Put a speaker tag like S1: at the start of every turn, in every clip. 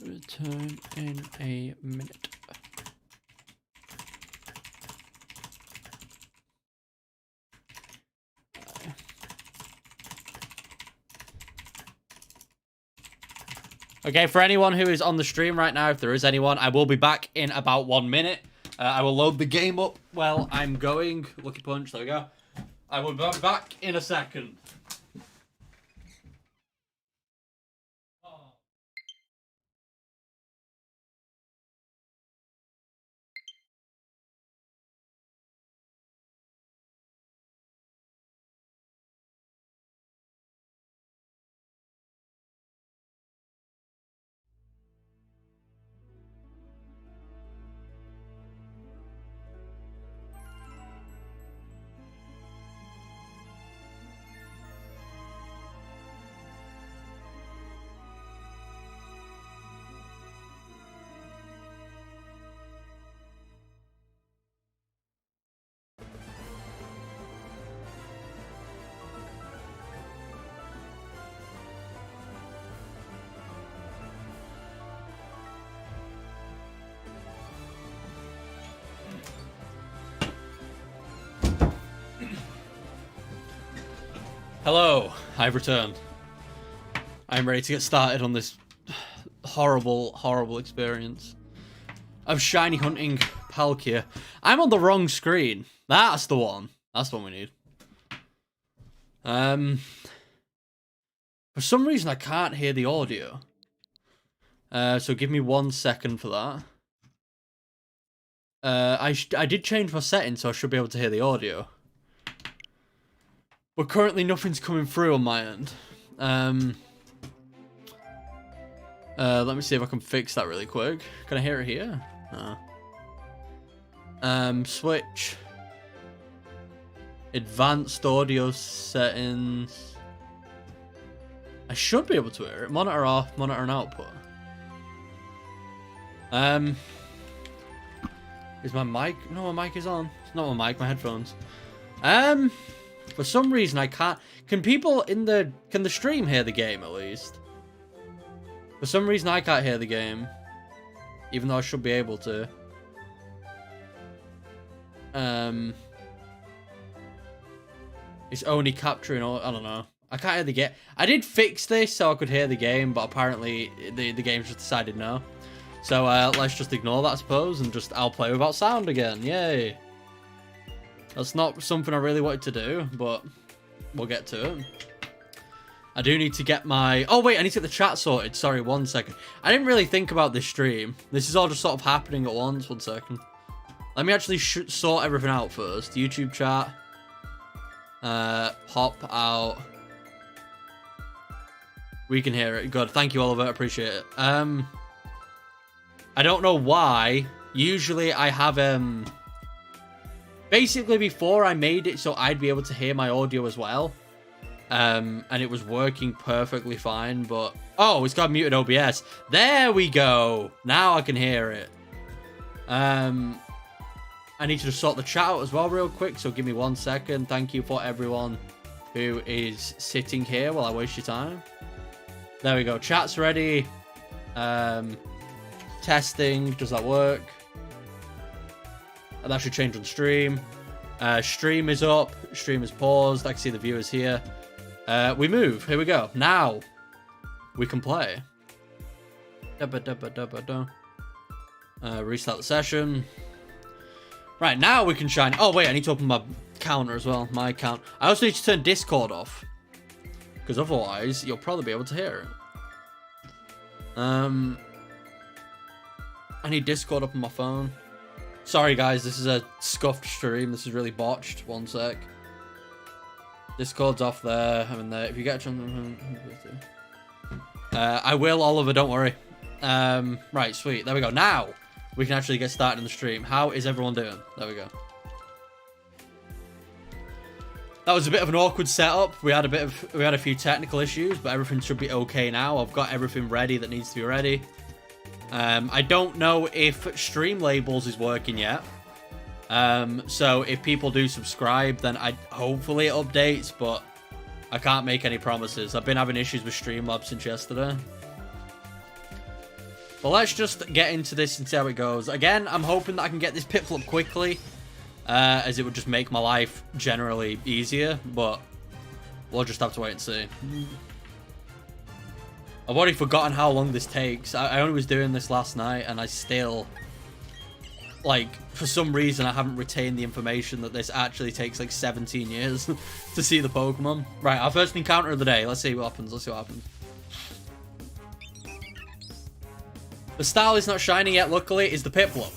S1: Return in a minute. Okay, for anyone who is on the stream right now, if there is anyone, I will be back in about 1 minute. I will load the game up while I'm going. LuckyPunch, there we go. I will be back in a second. Hello, I've returned. I'm ready to get started on this horrible, horrible experience of shiny hunting Palkia. I'm on the wrong screen. That's the one. That's the one we need. For some reason, I can't hear the audio. So give me 1 second for that. I did change my settings, so I should be able to hear the audio. But currently nothing's coming through on my end. Let me see if I can fix that really quick. Can I hear it here? No. Switch. Advanced audio settings. I should be able to hear it. Monitor off, monitor and output. Is my mic? No, my mic is on. It's not my mic, my headphones. For some reason I can't. Can people in the stream hear the game at least? For some reason I can't hear the game, even though I should be able to. It's only capturing all. I don't know. I can't hear the game. I did fix this so I could hear the game, but apparently the game just decided no. So let's just ignore that, I suppose, and just I'll play without sound again. Yay! That's not something I really wanted to do, but we'll get to it. I do need to get my... Oh, wait, I need to get the chat sorted. Sorry, 1 second. I didn't really think about this stream. This is all just sort of happening at once. 1 second. Let me actually sort everything out first. YouTube chat. Pop out. We can hear it. Good. Thank you, Oliver. Appreciate it. I don't know why. Usually I have... Basically, before I made it so I'd be able to hear my audio as well. And it was working perfectly fine, but... Oh, it's got muted OBS. There we go! Now I can hear it. I need to just sort the chat out as well real quick, so give me 1 second. Thank you for everyone who is sitting here while I waste your time. There we go. Chat's ready. Testing. Does that work? That should change on stream. Stream is up. Stream is paused. I can see the viewers here. We move. Here we go. Now we can play. Restart the session. Right, now we can shine. Oh, wait. I need to open my counter as well. My account. I also need to turn Discord off, because otherwise you'll probably be able to hear it. I need Discord up on my phone. Sorry, guys, this is a scuffed stream. This is really botched. 1 sec. Discord's off there. I'm in there. If you get a chance... I will, Oliver, don't worry. Right, sweet. There we go. Now, we can actually get started in the stream. How is everyone doing? There we go. That was a bit of an awkward setup. We had a few technical issues, but everything should be okay now. I've got everything ready that needs to be ready. I don't know if Streamlabels is working yet. So if people do subscribe, then hopefully it updates, but I can't make any promises. I've been having issues with Streamlabs since yesterday. But let's just get into this and see how it goes. Again, I'm hoping that I can get this PIPLUP quickly, as it would just make my life generally easier, but we'll just have to wait and see. I've already forgotten how long this takes. I only was doing this last night, and I still, like, for some reason, I haven't retained the information that this actually takes, like, 17 years to see the Pokemon. Right, our first encounter of the day. Let's see what happens. Let's see what happens. The style is not shiny yet, luckily. Is the PIPLUP.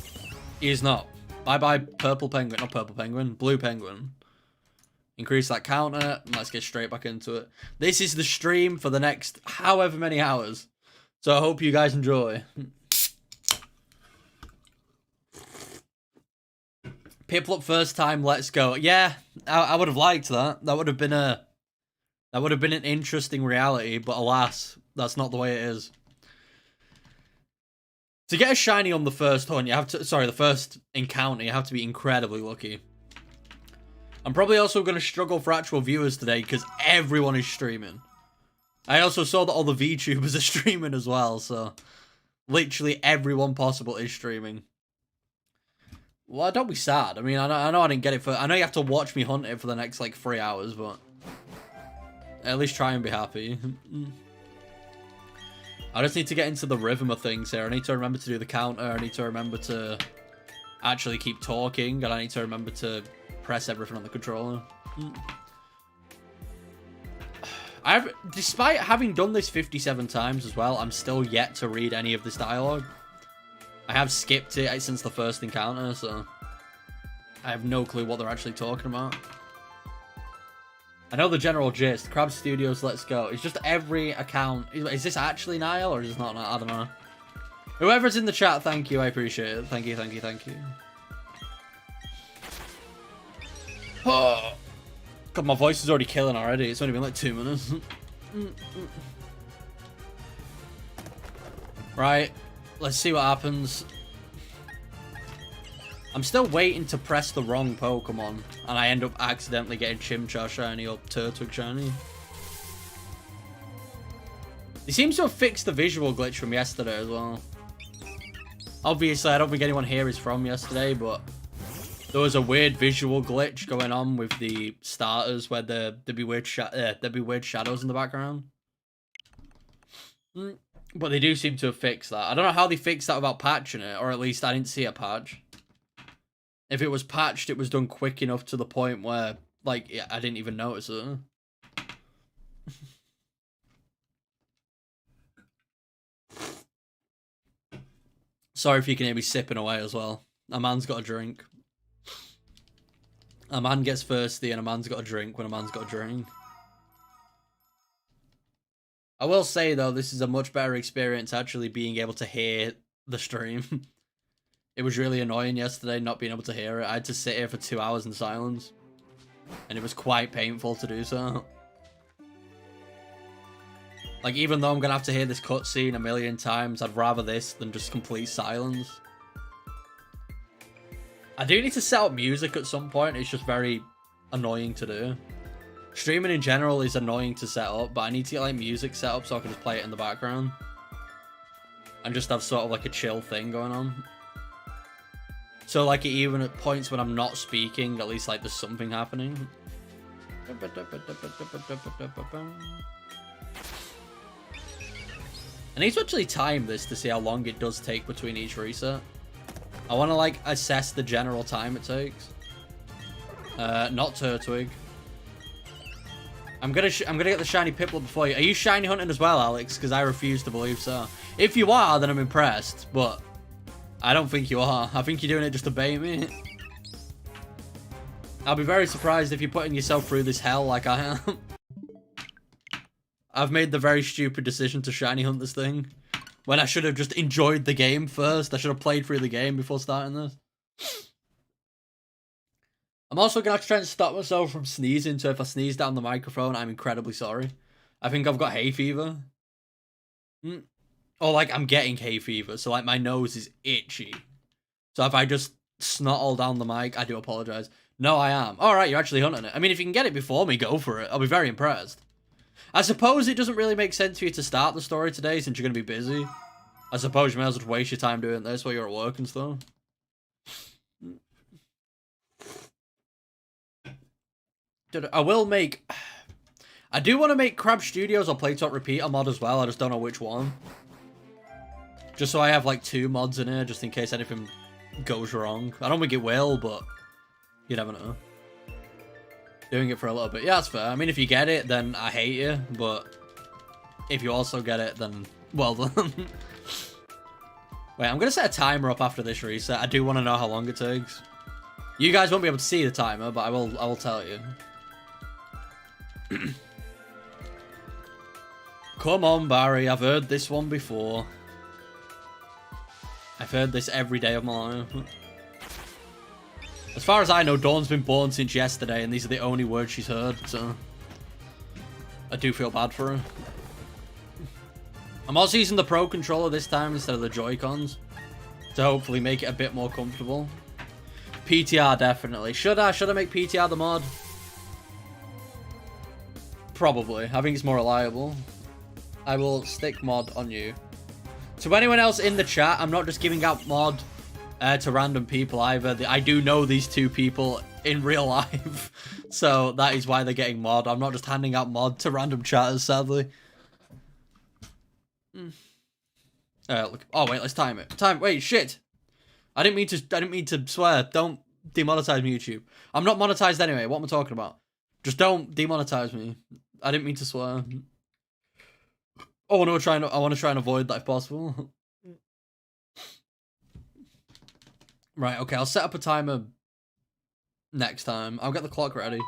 S1: He is not. Bye-bye, purple penguin. Not purple penguin. Blue penguin. Increase that counter. Let's get straight back into it. This is the stream for the next however many hours. So I hope you guys enjoy. PIPLUP first time, let's go. Yeah, I would have liked that. That would have been an interesting reality, but alas, that's not the way it is. To get a shiny on the first hunt, you have to, sorry, the first encounter, you have to be incredibly lucky. I'm probably also going to struggle for actual viewers today because everyone is streaming. I also saw that all the VTubers are streaming as well, so literally everyone possible is streaming. Well, don't be sad. I mean, I know I didn't get it for... I know you have to watch me hunt it for the next, like, 3 hours, but at least try and be happy. I just need to get into the rhythm of things here. I need to remember to do the counter. I need to remember to actually keep talking. And I need to remember to press everything on the controller. Despite having done this 57 times as well, I'm still yet to read any of this dialogue. I have skipped it since the first encounter, so I have no clue what they're actually talking about. I know the general gist. Crab Studios, let's go. It's just every account. Is this actually Niall or is this not? I don't know. Whoever's in the chat, thank you. I appreciate it. Thank you, thank you, thank you. Oh, God, my voice is already killing already. It's only been like 2 minutes. Right. Let's see what happens. I'm still waiting to press the wrong Pokemon, and I end up accidentally getting Chimchar shiny or Turtwig shiny. He seems to have fixed the visual glitch from yesterday as well. Obviously, I don't think anyone here is from yesterday, but there was a weird visual glitch going on with the starters where there'd be weird shadows in the background. But they do seem to have fixed that. I don't know how they fixed that without patching it, or at least I didn't see a patch. If it was patched, it was done quick enough to the point where, like, yeah, I didn't even notice it. Sorry if you can hear me sipping away as well. A man's got a drink. A man gets thirsty and a man's got a drink when a man's got a drink. I will say, though, this is a much better experience actually being able to hear the stream. It was really annoying yesterday not being able to hear it. I had to sit here for 2 hours in silence. And it was quite painful to do so. Like, even though I'm going to have to hear this cutscene a million times, I'd rather this than just complete silence. I do need to set up music at some point. It's just very annoying to do. Streaming in general is annoying to set up, but I need to get, like, music set up so I can just play it in the background. And just have sort of, like, a chill thing going on. So, like, even at points when I'm not speaking, at least, like, there's something happening. I need to actually time this to see how long it does take between each reset. I want to, like, assess the general time it takes. Not Turtwig. I'm gonna get the shiny PIPLUP before you. Are you shiny hunting as well, Alex? Because I refuse to believe so. If you are, then I'm impressed, but I don't think you are. I think you're doing it just to bait me. I'll be very surprised if you're putting yourself through this hell like I am. I've made the very stupid decision to shiny hunt this thing, when I should have just enjoyed the game first. I should have played through the game before starting this. I'm also going to have to try and stop myself from sneezing, so if I sneeze down the microphone, I'm incredibly sorry. I think I've got hay fever. Or, like, I'm getting hay fever, so, like, my nose is itchy. So if I just snot all down the mic, I do apologize. No, I am. Alright, you're actually hunting it. I mean, if you can get it before me, go for it. I'll be very impressed. I suppose it doesn't really make sense for you to start the story today, since you're going to be busy. I suppose you may as well waste your time doing this while you're at work and stuff. I will make... I do want to make Crab Studios or Playtop Repeater mod as well. I just don't know which one. Just so I have like 2 mods in here, just in case anything goes wrong. I don't think it will, but you never know. Doing it for a little bit. Yeah, that's fair. I mean, if you get it, then I hate you. But if you also get it, then well done. Wait, I'm going to set a timer up after this reset. I do want to know how long it takes. You guys won't be able to see the timer, but I will tell you. Come on, Barry. I've heard this one before. I've heard this every day of my life. As far as I know, Dawn's been born since yesterday, and these are the only words she's heard, so... I do feel bad for her. I'm also using the Pro Controller this time instead of the Joy-Cons, to hopefully make it a bit more comfortable. PTR, definitely. Should I make PTR the mod? Probably. I think it's more reliable. I will stick mod on you. To anyone else in the chat, I'm not just giving out mod to random people either. I do know these 2 people in real life, so that is why they're getting mod. I'm not just handing out mod to random chatters, sadly. Look. Oh wait, let's time it. Wait, shit. I didn't mean to swear. Don't demonetize me, YouTube. I'm not monetized anyway. What am I talking about? Just don't demonetize me. I didn't mean to swear. I want to try and avoid that if possible. Right, okay, I'll set up a timer next time. I'll get the clock ready.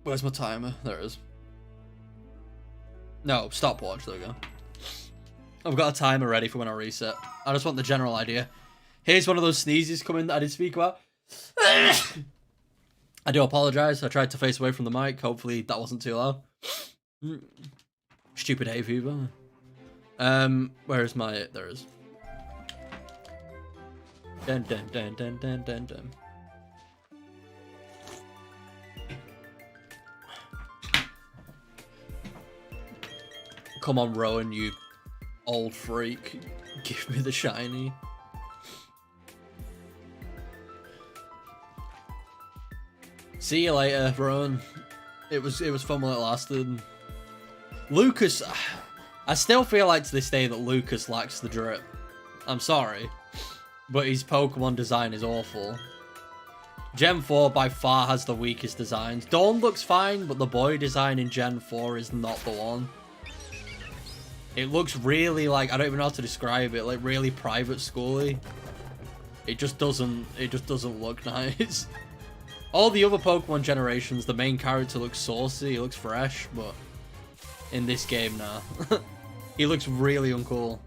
S1: Where's my timer? There it is. No, stopwatch, there we go. I've got a timer ready for when I reset. I just want the general idea. Here's one of those sneezes coming that I did speak about. I do apologize. I tried to face away from the mic. Hopefully that wasn't too loud. Stupid hay fever. Where is my... There it is. Dun dun dun dun dun dun dun. Come on, Rowan, you old freak. Give me the shiny. See you later, Rowan. It was fun while it lasted. Lucas, I still feel like to this day that Lucas lacks the drip. I'm sorry, but his Pokemon design is awful. Gen 4 by far has the weakest designs. Dawn looks fine, but the boy design in Gen 4 is not the one. It looks really like, I don't even know how to describe it, like really private schooly. It just doesn't look nice. All the other Pokemon generations, the main character looks saucy, he looks fresh, but in this game, nah. He looks really uncool.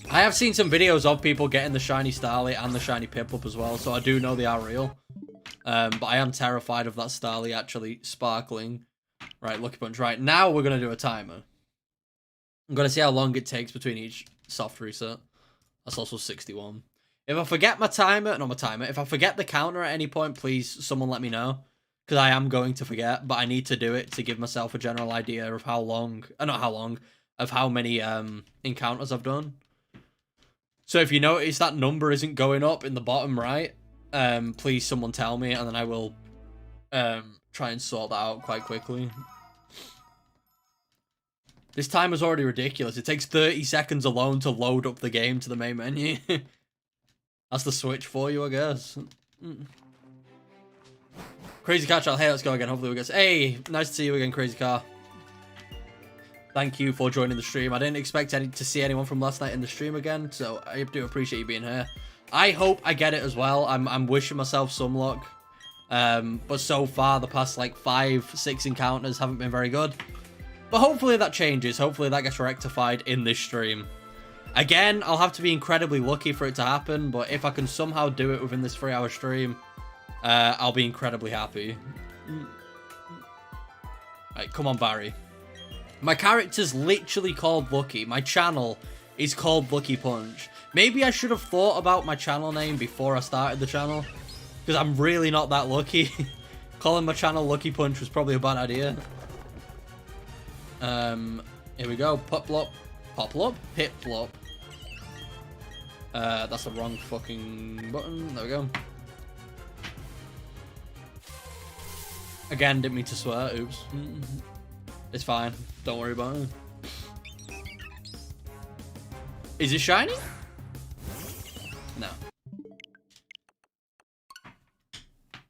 S1: I have seen some videos of people getting the shiny Starly and the shiny Piplup as well, so I do know they are real. But I am terrified of that Starly actually sparkling. Right, LuckyPunch. Right, now we're going to do a timer. I'm going to see how long it takes between each soft reset. That's also 61. If I forget my timer, if I forget the counter at any point, please, someone let me know. Because I am going to forget, but I need to do it to give myself a general idea of how long, not how long, of how many encounters I've done. So if you notice that number isn't going up in the bottom right, please someone tell me, and then I will try and sort that out quite quickly. This timer's already ridiculous. It takes 30 seconds alone to load up the game to the main menu. That's the Switch for you, I guess. Crazy Car Child, hey, let's go again. Hopefully we get... Hey, nice to see you again, Crazy Car. Thank you for joining the stream. I didn't expect to see anyone from last night in the stream again, so I do appreciate you being here. I hope I get it as well. I'm wishing myself some luck. But so far, the past like 5-6 encounters haven't been very good. But hopefully that changes. Hopefully that gets rectified in this stream. Again, I'll have to be incredibly lucky for it to happen, but if I can somehow do it within this 3-hour stream, I'll be incredibly happy. Right, come on, Barry. My character's literally called Lucky. My channel is called LuckyPunch. Maybe I should have thought about my channel name before I started the channel, because I'm really not that lucky. Calling my channel LuckyPunch was probably a bad idea. Here we go. PIPLUP. PIPLUP? PIPLUP. That's the wrong fucking button. There we go. Again, didn't mean to swear. Oops. It's fine. Don't worry about it. Is it shiny? No.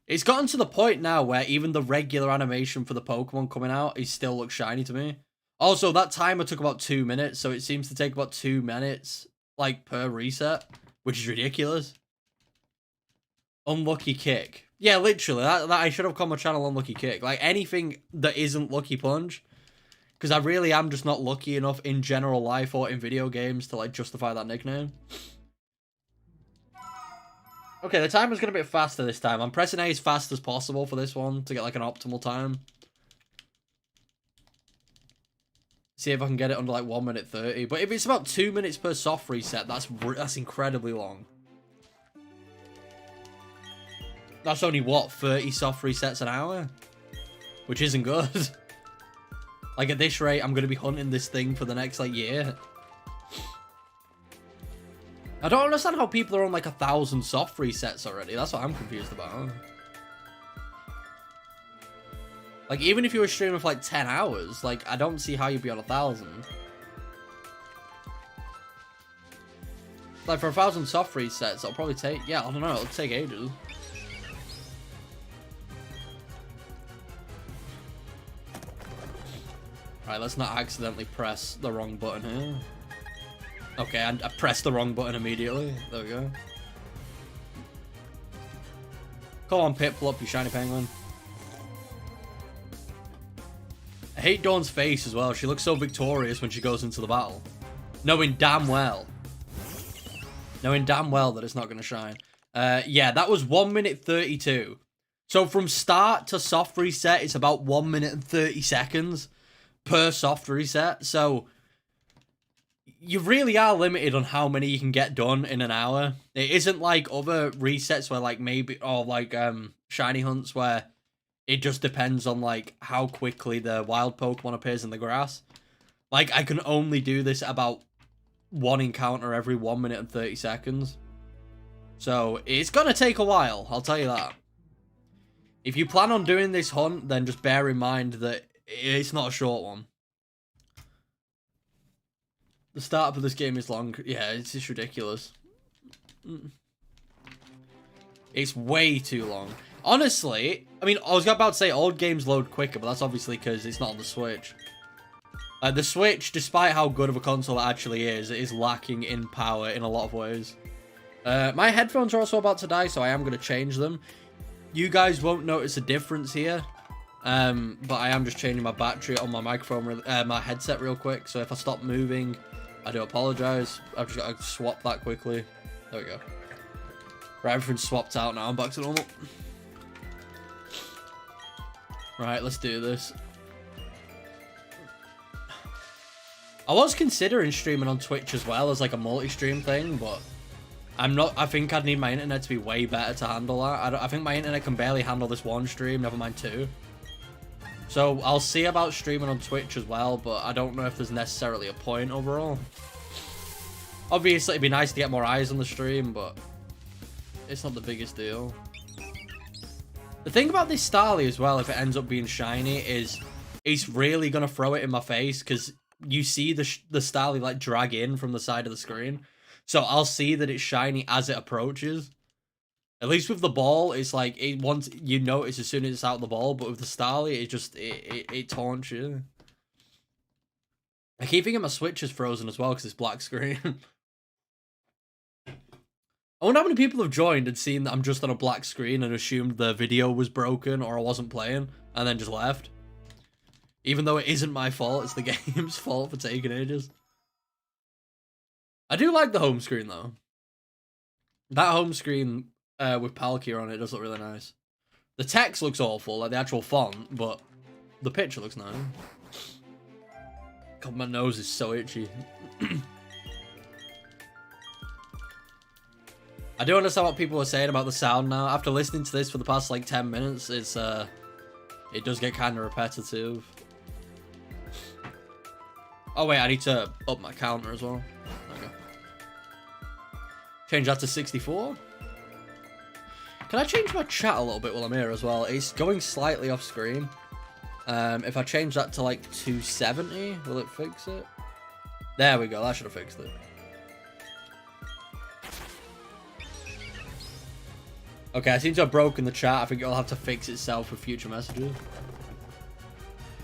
S1: It's gotten to the point now where even the regular animation for the Pokemon coming out, it still looks shiny to me. Also, that timer took about 2 minutes, so it seems to take about 2 minutes, like, per reset, which is ridiculous. Unlucky kick. Yeah, literally, that I should have called my channel Unlucky Kick. Like, anything that isn't Lucky Punch, because I really am just not lucky enough in general life or in video games to, like, justify that nickname. Okay, the timer's going a bit faster this time. I'm pressing A as fast as possible for this one to get, like, an optimal time. See if I can get it under, like, 1 minute 30. But if it's about 2 minutes per soft reset, that's incredibly long. That's only, what, 30 soft resets an hour? Which isn't good. Like, at this rate, I'm going to be hunting this thing for the next, like, year. I don't understand how people are on, like, 1,000 soft resets already. That's what I'm confused about. Like, even if you were streaming for, like, 10 hours, like, I don't see how you'd be on 1,000. Like, for 1,000 soft resets, it'll probably take... Yeah, I don't know. It'll take ages. Right, let's not accidentally press the wrong button here. Okay, I pressed the wrong button immediately. There we go. Come on, PIPLUP, you shiny penguin. I hate Dawn's face as well. She looks so victorious when she goes into the battle. Knowing damn well that it's not going to shine. Yeah, that was 1 minute 32. So from start to soft reset, it's about 1 minute and 30 seconds per soft reset. So you really are limited on how many you can get done in an hour. It isn't like other resets where, like, maybe, or like shiny hunts where it just depends on, like, how quickly the wild Pokemon appears in the grass. Like, I can only do this about one encounter every 1 minute and 30 seconds. So it's gonna take a while, I'll tell you that. If you plan on doing this hunt, then just bear in mind that it's not a short one. The startup of this game is long. Yeah, it's just ridiculous. It's way too long. Honestly, I mean, I was about to say old games load quicker, but that's obviously because it's not on the Switch. The Switch, despite how good of a console it actually is lacking in power in a lot of ways. My headphones are also about to die, so I am going to change them. You guys won't notice a difference here. But I am just changing my battery on my microphone, my headset real quick. So if I stop moving, I do apologize. I've just got to swap that quickly. There we go. Right, everything's swapped out now. I'm back to normal. Right, let's do this. I was considering streaming on Twitch as well as like a multi-stream thing, but I'm not. I think I'd need my internet to be way better to handle that. I think my internet can barely handle this one stream, never mind two. So I'll see about streaming on Twitch as well, but I don't know if there's necessarily a point overall. Obviously, it'd be nice to get more eyes on the stream, but it's not the biggest deal. The thing about this Starly as well, if it ends up being shiny, is it's really going to throw it in my face, because you see the Starly like drag in from the side of the screen. So I'll see that it's shiny as it approaches. At least with the ball, it's like, once you notice as soon as it's out of the ball, but with the Starly, it taunts you. I keep thinking my Switch is frozen as well, because it's black screen. I wonder how many people have joined and seen that I'm just on a black screen and assumed the video was broken or I wasn't playing, and then just left. Even though it isn't my fault, it's the game's fault for taking ages. I do like the home screen, though. That home screen with Palkia on it does look really nice. The text looks awful, like the actual font, but the picture looks nice. God, my nose is so itchy. I do understand what people were saying about the sound now. After listening to this for the past, like, 10 minutes, it does get kind of repetitive. Oh wait, I need to up my counter as well. Okay. Change that to 64. Can I change my chat a little bit while I'm here as well? It's going slightly off screen. If I change that to like 270, will it fix it? There we go, that should have fixed it. Okay, I seem to have broken the chat. I think it'll have to fix itself for future messages.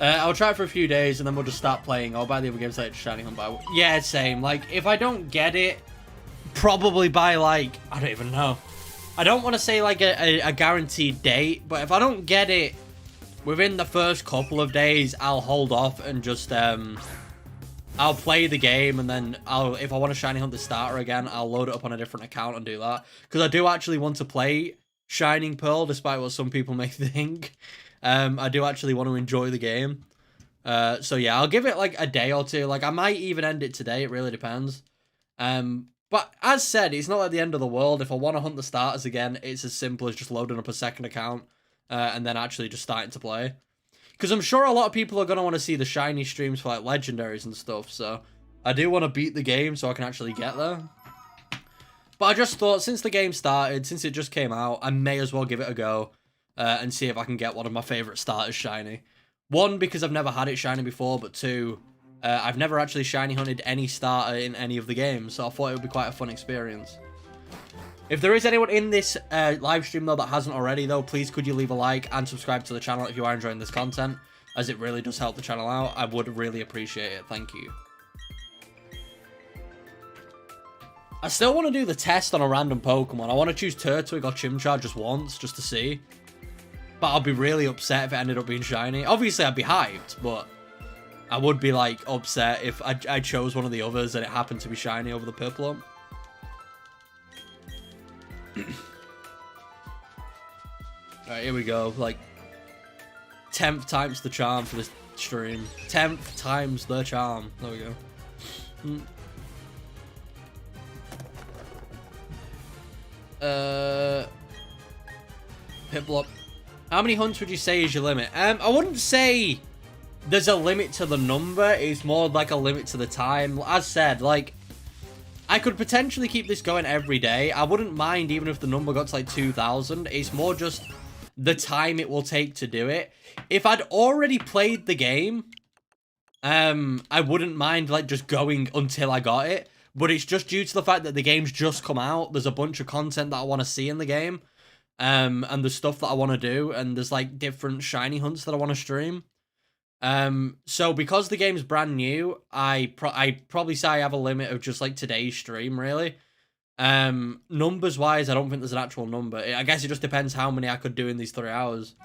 S1: I'll try it for a few days and then we'll just start playing. I'll buy the other games like Shiny Hunt by. Yeah, same. Like, if I don't get it, probably by like, I don't even know. I don't want to say like a guaranteed date, but if I don't get it within the first couple of days, I'll hold off and just I'll play the game, and then if I want to Shiny Hunt the starter again, I'll load it up on a different account and do that. Because I do actually want to play Shining Pearl, despite what some people may think. I do actually want to enjoy the game. So yeah, I'll give it like a day or two. Like, I might even end it today. It really depends. But as said, it's not like the end of the world. If I want to hunt the starters again, it's as simple as just loading up a second account and then actually just starting to play. Because I'm sure a lot of people are going to want to see the shiny streams for like legendaries and stuff. So I do want to beat the game so I can actually get there. But I just thought, since the game started, since it just came out, I may as well give it a go and see if I can get one of my favourite starters shiny. One, because I've never had it shiny before, but two, I've never actually shiny hunted any starter in any of the games, so I thought it would be quite a fun experience. If there is anyone in this live stream, though, that hasn't already, though, please could you leave a like and subscribe to the channel if you are enjoying this content, as it really does help the channel out. I would really appreciate it. Thank you. I still want to do the test on a random Pokemon. I want to choose Turtwig or Chimchar just once, just to see. But I'll be really upset if it ended up being shiny. Obviously, I'd be hyped, but I would be, like, upset if I chose one of the others and it happened to be shiny over the PIPLUP. Alright, here we go. Like, 10th times the charm for this stream. 10th times the charm. There we go. PIPLUP. How many hunts would you say is your limit? I wouldn't say there's a limit to the number. It's more like a limit to the time. As said, like, I could potentially keep this going every day. I wouldn't mind even if the number got to like 2,000. It's more just the time it will take to do it. If I'd already played the game, I wouldn't mind like just going until I got it. But it's just due to the fact that the game's just come out. There's a bunch of content that I want to see in the game. And there's stuff that I want to do. And there's like different shiny hunts that I want to stream. So because the game's brand new, I'd probably say I have a limit of just like today's stream, really. Numbers wise, I don't think there's an actual number. I guess it just depends how many I could do in these 3 hours.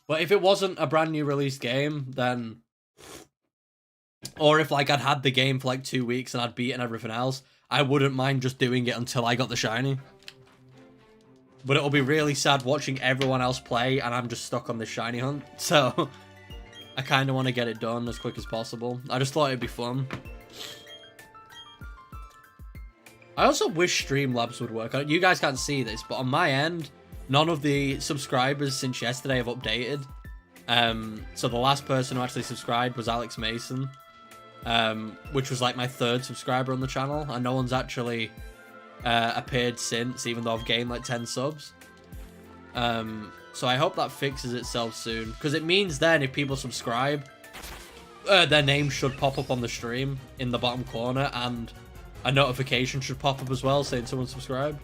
S1: But if it wasn't a brand new released game, then, or if like I'd had the game for like 2 weeks and I'd beaten everything else, I wouldn't mind just doing it until I got the shiny. But it'll be really sad watching everyone else play and I'm just stuck on this shiny hunt. So I kind of want to get it done as quick as possible. I just thought it'd be fun. I also wish Streamlabs would work. You guys can't see this, but on my end, none of the subscribers since yesterday have updated. So the last person who actually subscribed was Alex Mason, which was like my 3rd subscriber on the channel. And no one's actually appeared since, even though I've gained like 10 subs. So I hope that fixes itself soon, because it means then if people subscribe, their name should pop up on the stream in the bottom corner, and a notification should pop up as well saying someone subscribed.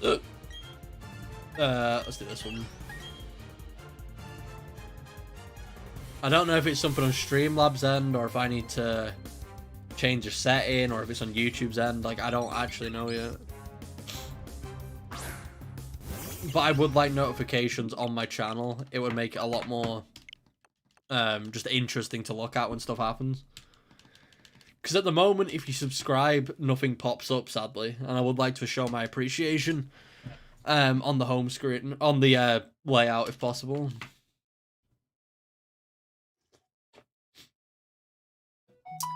S1: Let's do this one. I don't know if it's something on Streamlabs' end or if I need to change a setting or if it's on YouTube's end. Like, I don't actually know yet. But I would like notifications on my channel. It would make it a lot more just interesting to look at when stuff happens. Because at the moment, if you subscribe, nothing pops up, sadly. And I would like to show my appreciation on the home screen, on the layout, if possible.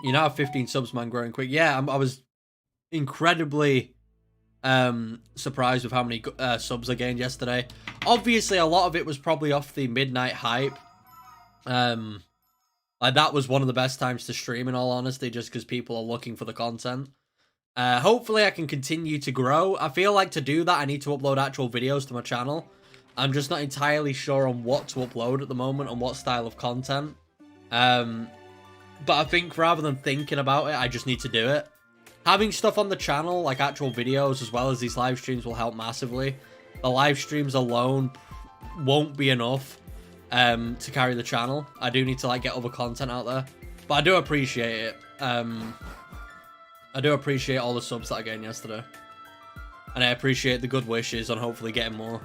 S1: You now have 15 subs, man, growing quick. Yeah, I was incredibly surprised with how many subs I gained yesterday. Obviously, a lot of it was probably off the midnight hype. Like, that was one of the best times to stream, in all honesty, just because people are looking for the content. Hopefully I can continue to grow. I feel like to do that, I need to upload actual videos to my channel. I'm just not entirely sure on what to upload at the moment, on what style of content. But I think rather than thinking about it, I just need to do it. Having stuff on the channel, like actual videos, as well as these live streams, will help massively. The live streams alone won't be enough to carry the channel. I do need to like get other content out there. But I do appreciate it. I do appreciate all the subs that I gained yesterday. And I appreciate the good wishes on hopefully getting more.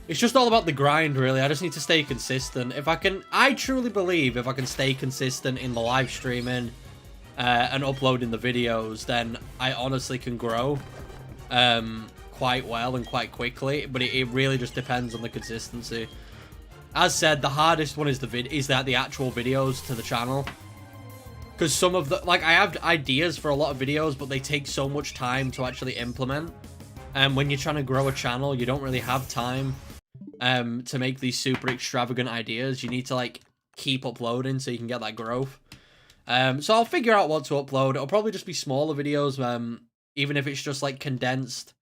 S1: It's just all about the grind, really. I just need to stay consistent. If I can, I truly believe if I can stay consistent in the live streaming and uploading the videos, then I honestly can grow quite well and quite quickly. But it really just depends on the consistency. As said, the hardest one is the actual videos to the channel. Because some of the, like, I have ideas for a lot of videos, but they take so much time to actually implement. And when you're trying to grow a channel, you don't really have time to make these super extravagant ideas. You need to, like, keep uploading so you can get that growth. So I'll figure out what to upload. It'll probably just be smaller videos, even if it's just, like, condensed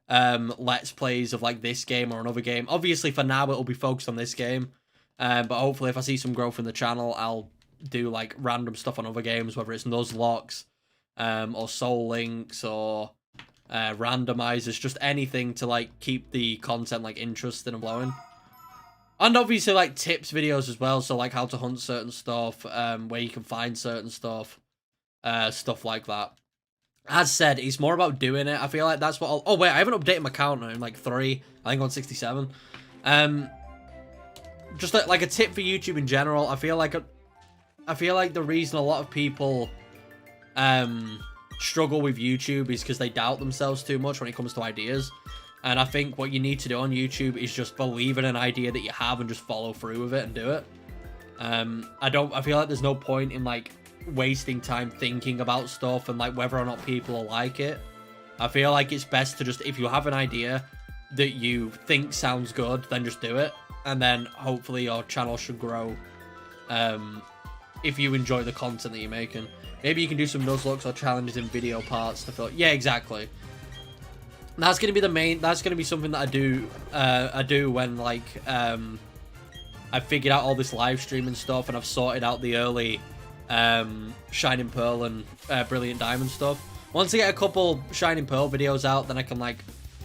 S1: let's plays of, like, this game or another game. Obviously, for now, it'll be focused on this game. But hopefully, if I see some growth in the channel, I'll do like random stuff on other games, whether it's Nuzlocke, or Soul Links, or randomizers, just anything to like keep the content like interesting and blowing. And obviously like tips videos as well, so like how to hunt certain stuff, where you can find certain stuff, stuff like that. As said, it's more about doing it. I feel like that's what I'll... Oh wait, I haven't updated my count now in like 3. I think on 67. Just like a tip for YouTube in general. I feel like the reason a lot of people struggle with YouTube is because they doubt themselves too much when it comes to ideas. And I think what you need to do on YouTube is just believe in an idea that you have and just follow through with it and do it. I feel like there's no point in like wasting time thinking about stuff and like whether or not people will like it. I feel like it's best to just, if you have an idea that you think sounds good, then just do it. And then hopefully your channel should grow. If you enjoy the content that you're making. Maybe you can do some Nuzlocke or challenges in video parts to fill. Yeah, exactly. That's gonna be the main. That's gonna be something that I do when like I've figured out all this live streaming stuff and I've sorted out the early Shining Pearl and Brilliant Diamond stuff. Once I get a couple Shining Pearl videos out, then I can like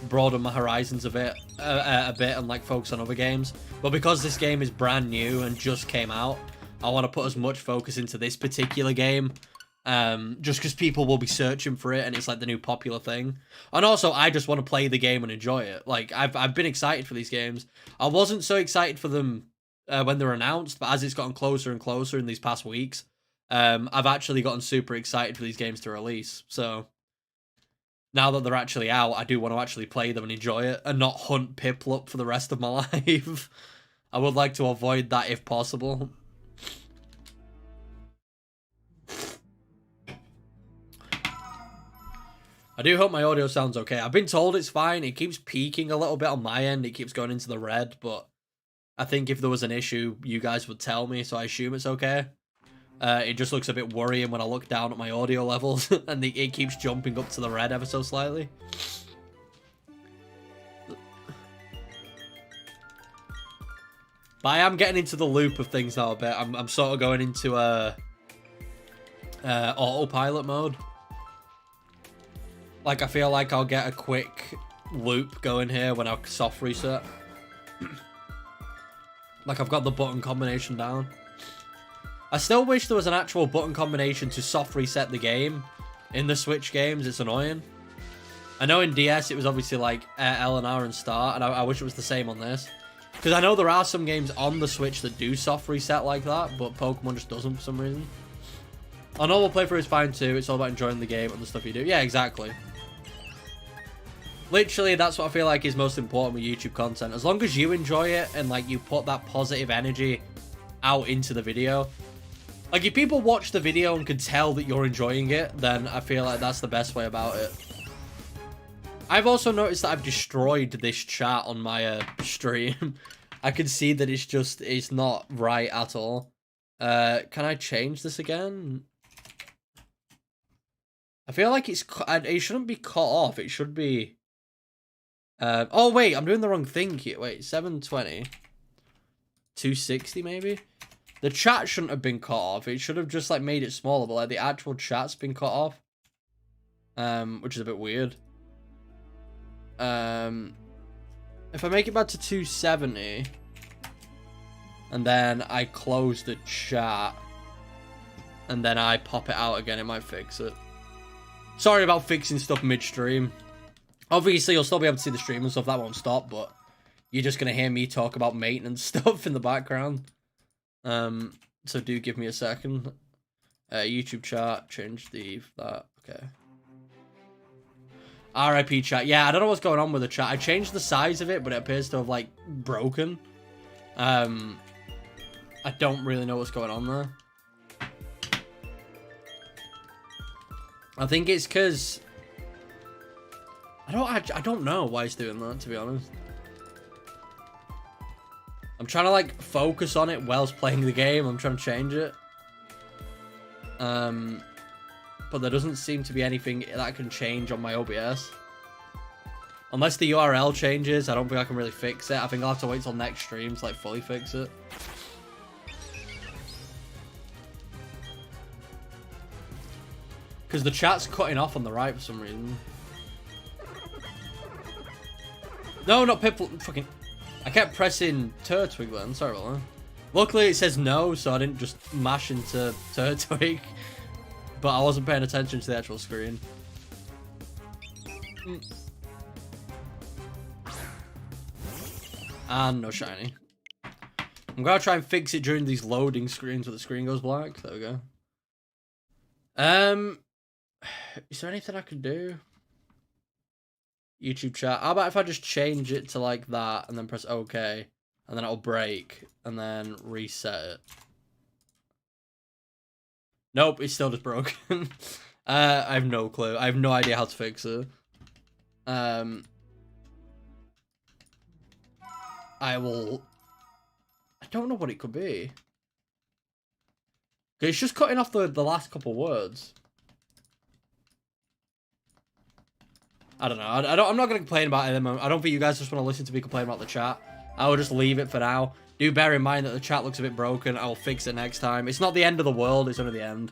S1: broaden my horizons a bit and like focus on other games. But because this game is brand new and just came out, I want to put as much focus into this particular game, just because people will be searching for it and it's like the new popular thing. And also, I just want to play the game and enjoy it. Like, I've been excited for these games. I wasn't so excited for them when they were announced, but as it's gotten closer and closer in these past weeks, I've actually gotten super excited for these games to release. So now that they're actually out, I do want to actually play them and enjoy it and not hunt PIPLUP for the rest of my life. I would like to avoid that if possible. I do hope my audio sounds okay. I've been told it's fine. It keeps peaking a little bit on my end. It keeps going into the red, but I think if there was an issue, you guys would tell me, so I assume it's okay. It just looks a bit worrying when I look down at my audio levels, and it keeps jumping up to the red ever so slightly. But I am getting into the loop of things now a bit. I'm sort of going into autopilot mode. Like, I feel like I'll get a quick loop going here when I soft reset. Like, I've got the button combination down. I still wish there was an actual button combination to soft reset the game in the Switch games. It's annoying. I know in DS it was obviously like L and R and start, and I wish it was the same on this. Because I know there are some games on the Switch that do soft reset like that, but Pokemon just doesn't for some reason. A normal playthrough is fine too. It's all about enjoying the game and the stuff you do. Yeah, exactly. Literally, that's what I feel like is most important with YouTube content. As long as you enjoy it and like you put that positive energy out into the video. Like, if people watch the video and can tell that you're enjoying it, then I feel like that's the best way about it. I've also noticed that I've destroyed this chat on my stream. I can see that it's not right at all. Can I change this again? I feel like it shouldn't be cut off. It should be... oh, wait, I'm doing the wrong thing here. Wait, 720. 260, maybe? The chat shouldn't have been cut off. It should have just, like, made it smaller, but, like, the actual chat's been cut off. Which is a bit weird. If I make it back to 270, and then I close the chat, and then I pop it out again, it might fix it. Sorry about fixing stuff mid-stream. Obviously, you'll still be able to see the stream and stuff. That won't stop, but you're just going to hear me talk about maintenance stuff in the background. So do give me a second. YouTube chat, change that. Okay. RIP chat. Yeah, I don't know what's going on with the chat. I changed the size of it, but it appears to have, like, broken. I don't really know what's going on there. I think it's because... I don't know why it's doing that, to be honest. I'm trying to, like, focus on it whilst playing the game. I'm trying to change it. But there doesn't seem to be anything that can change on my OBS. Unless the URL changes, I don't think I can really fix it. I think I'll have to wait till next stream to, like, fully fix it. Because the chat's cutting off on the right for some reason. No, not PIPLUP. Fucking... I kept pressing Turtwig then. Sorry about that. Luckily, it says no, so I didn't just mash into Turtwig. But I wasn't paying attention to the actual screen. And no shiny. I'm going to try and fix it during these loading screens where the screen goes black. There we go. Is there anything I can do? YouTube chat. How about if I just change it to like that and then press OK, and then it'll break and then reset it? Nope, it's still just broken. I have no clue. I have no idea how to fix it. I don't know what it could be. It's just cutting off the last couple words. I don't know. I'm not going to complain about it at the moment. I don't think you guys just want to listen to me complain about the chat. I will just leave it for now. Do bear in mind that the chat looks a bit broken. I will fix it next time. It's not the end of the world. It's only the end.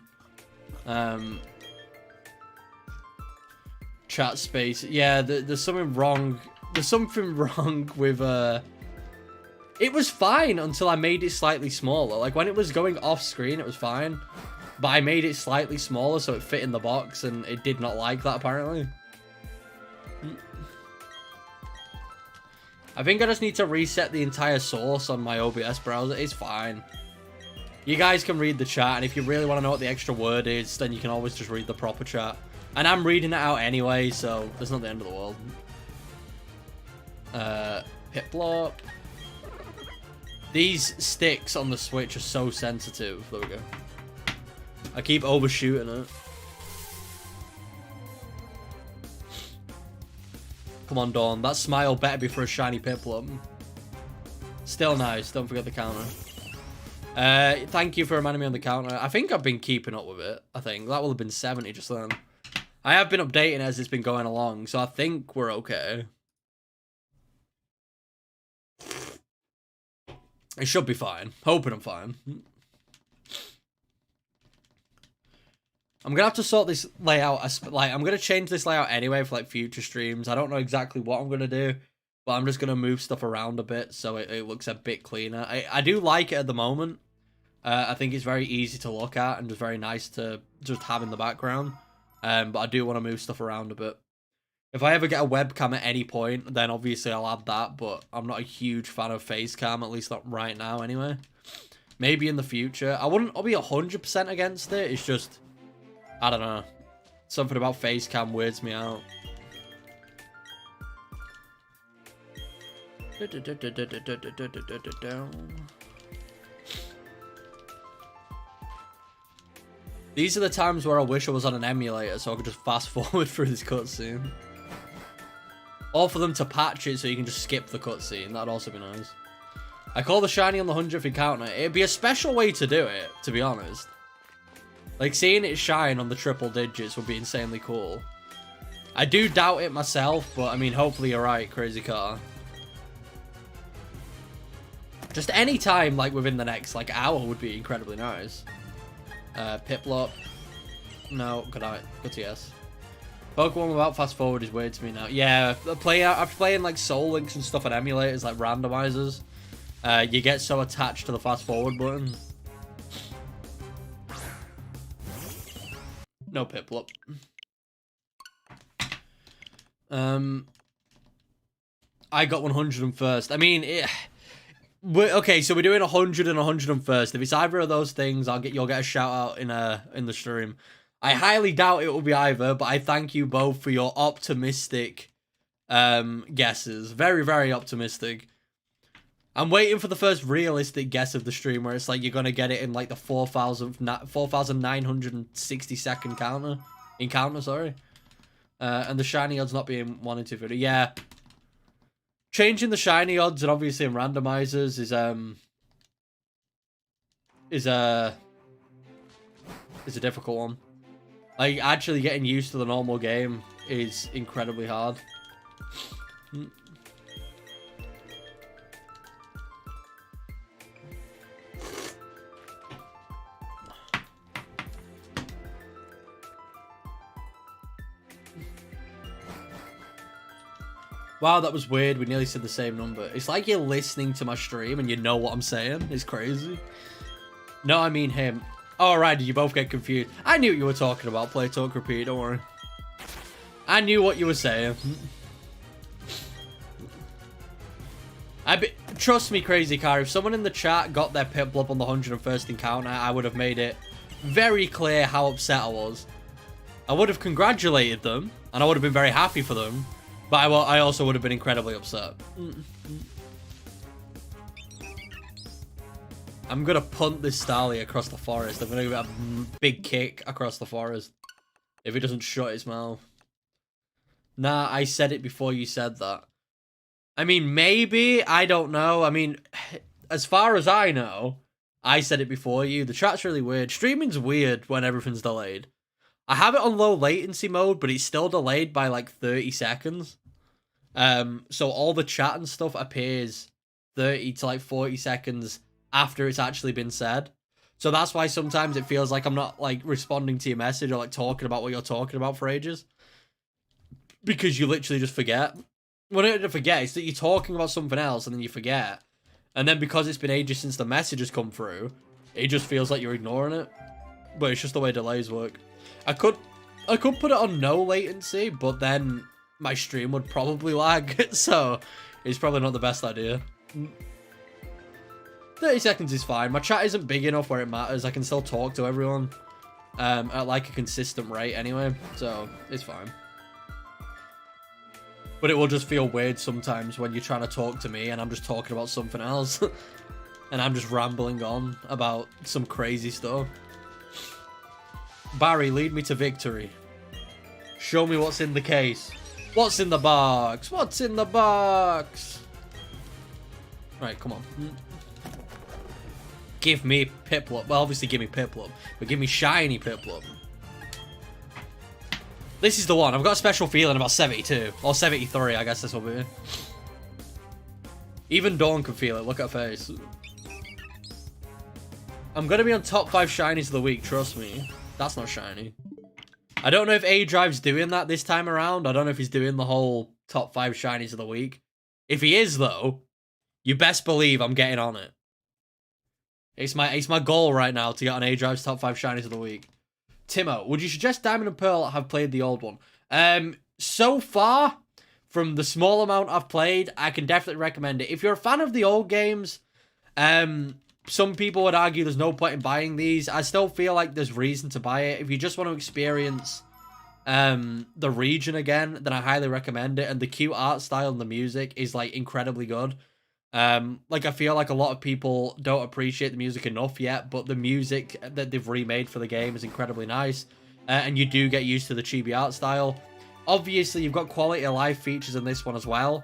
S1: Chat space. Yeah, there's something wrong. There's something wrong with... It was fine until I made it slightly smaller. Like, when it was going off screen, it was fine. But I made it slightly smaller so it fit in the box, and it did not like that, apparently. I think I just need to reset the entire source on my OBS browser. It's fine. You guys can read the chat, and if you really want to know what the extra word is, then you can always just read the proper chat. And I'm reading it out anyway, so it's not the end of the world. PIPLUP. These sticks on the Switch are so sensitive. There we go. I keep overshooting it. Come on, Dawn. That smile better be for a shiny PIPLUP. Still nice. Don't forget the counter. Thank you for reminding me on the counter. I think I've been keeping up with it. I think. That will have been 70 just then. I have been updating as it's been going along, so I think we're okay. It should be fine. Hoping I'm fine. I'm gonna have to sort this layout. I'm gonna change this layout anyway for like future streams. I don't know exactly what I'm gonna do, but I'm just gonna move stuff around a bit so it looks a bit cleaner. I do like it at the moment. I think it's very easy to look at and just very nice to just have in the background. But I do want to move stuff around a bit. If I ever get a webcam at any point, then obviously I'll add that, but I'm not a huge fan of face cam, at least not right now anyway. Maybe in the future. I'll be 100% against it. It's just, I don't know. Something about face cam weirds me out. These are the times where I wish I was on an emulator so I could just fast forward through this cutscene. Or for them to patch it so you can just skip the cutscene. That'd also be nice. I call the shiny on the 100th encounter. It'd be a special way to do it, to be honest. Like, seeing it shine on the triple digits would be insanely cool. I do doubt it myself, but I mean, hopefully you're right, Crazy Car. Just any time, like, within the next, like, hour would be incredibly nice. PIPLUP. No, good night. Good TS. Pokemon without fast forward is weird to me now. Yeah, after playing, like, Soul Links and stuff on emulators, like randomizers, you get so attached to the fast forward button. No PIPLUP. I got 100 first. I mean, okay, so we're doing 100 and 100 first. If it's either of those things, you'll get a shout out in the stream. I highly doubt it will be either, but I thank you both for your optimistic guesses. Very, very optimistic. I'm waiting for the first realistic guess of the stream where it's like you're gonna get it in like the 4,960-second encounter, sorry. And the shiny odds not being 1 in 250. Yeah. Changing the shiny odds and obviously in randomizers is a difficult one. Like, actually getting used to the normal game is incredibly hard. Wow, that was weird. We nearly said the same number. It's like you're listening to my stream and you know what I'm saying. It's crazy. No, I mean him. Oh, right, did you both get confused? I knew what you were talking about. Play, talk, repeat, don't worry. I knew what you were saying. Trust me, Crazy Car, if someone in the chat got their PIPLUP on the 101st encounter, I would have made it very clear how upset I was. I would have congratulated them, and I would have been very happy for them, but I also would have been incredibly upset. I'm going to punt this Starly across the forest. I'm going to give it a big kick across the forest if it doesn't shut its mouth. Nah, I said it before you said that. I mean, maybe. I don't know. I mean, as far as I know, I said it before you. The chat's really weird. Streaming's weird when everything's delayed. I have it on low latency mode, but it's still delayed by like 30 seconds. So all the chat and stuff appears 30 to like 40 seconds after it's actually been said. So that's why sometimes it feels like I'm not like responding to your message or like talking about what you're talking about for ages. Because you literally just forget. Well, not to forget, it's that you're talking about something else and then you forget. And then because it's been ages since the message has come through, it just feels like you're ignoring it. But it's just the way delays work. I could put it on no latency, but then my stream would probably lag. So it's probably not the best idea. 30 seconds is fine. My chat isn't big enough where it matters. I can still talk to everyone at like a consistent rate anyway. So it's fine. But it will just feel weird sometimes when you're trying to talk to me and I'm just talking about something else. And I'm just rambling on about some crazy stuff. Barry, lead me to victory. Show me what's in the case. What's in the box? What's in the box? Right, come on. Give me PIPLUP. Well, obviously give me PIPLUP. But give me shiny PIPLUP. This is the one. I've got a special feeling about 72. Or 73, I guess this will be. Even Dawn can feel it. Look at her face. I'm going to be on top 5 shinies of the week. Trust me. That's not shiny. I don't know if A-Drive's doing that this time around. I don't know if he's doing the whole top 5 shinies of the week. If he is, though, you best believe I'm getting on it. It's my goal right now to get on A-Drive's top 5 shinies of the week. Timo, would you suggest Diamond and Pearl have played the old one? So far, from the small amount I've played, I can definitely recommend it. If you're a fan of the old games, some people would argue there's no point in buying these. I still feel like there's reason to buy it. If you just want to experience the region again, then I highly recommend it. And the cute art style and the music is like incredibly good. Like I feel like a lot of people don't appreciate the music enough yet, but the music that they've remade for the game is incredibly nice. And you do get used to the chibi art style. Obviously, you've got quality of life features in this one as well.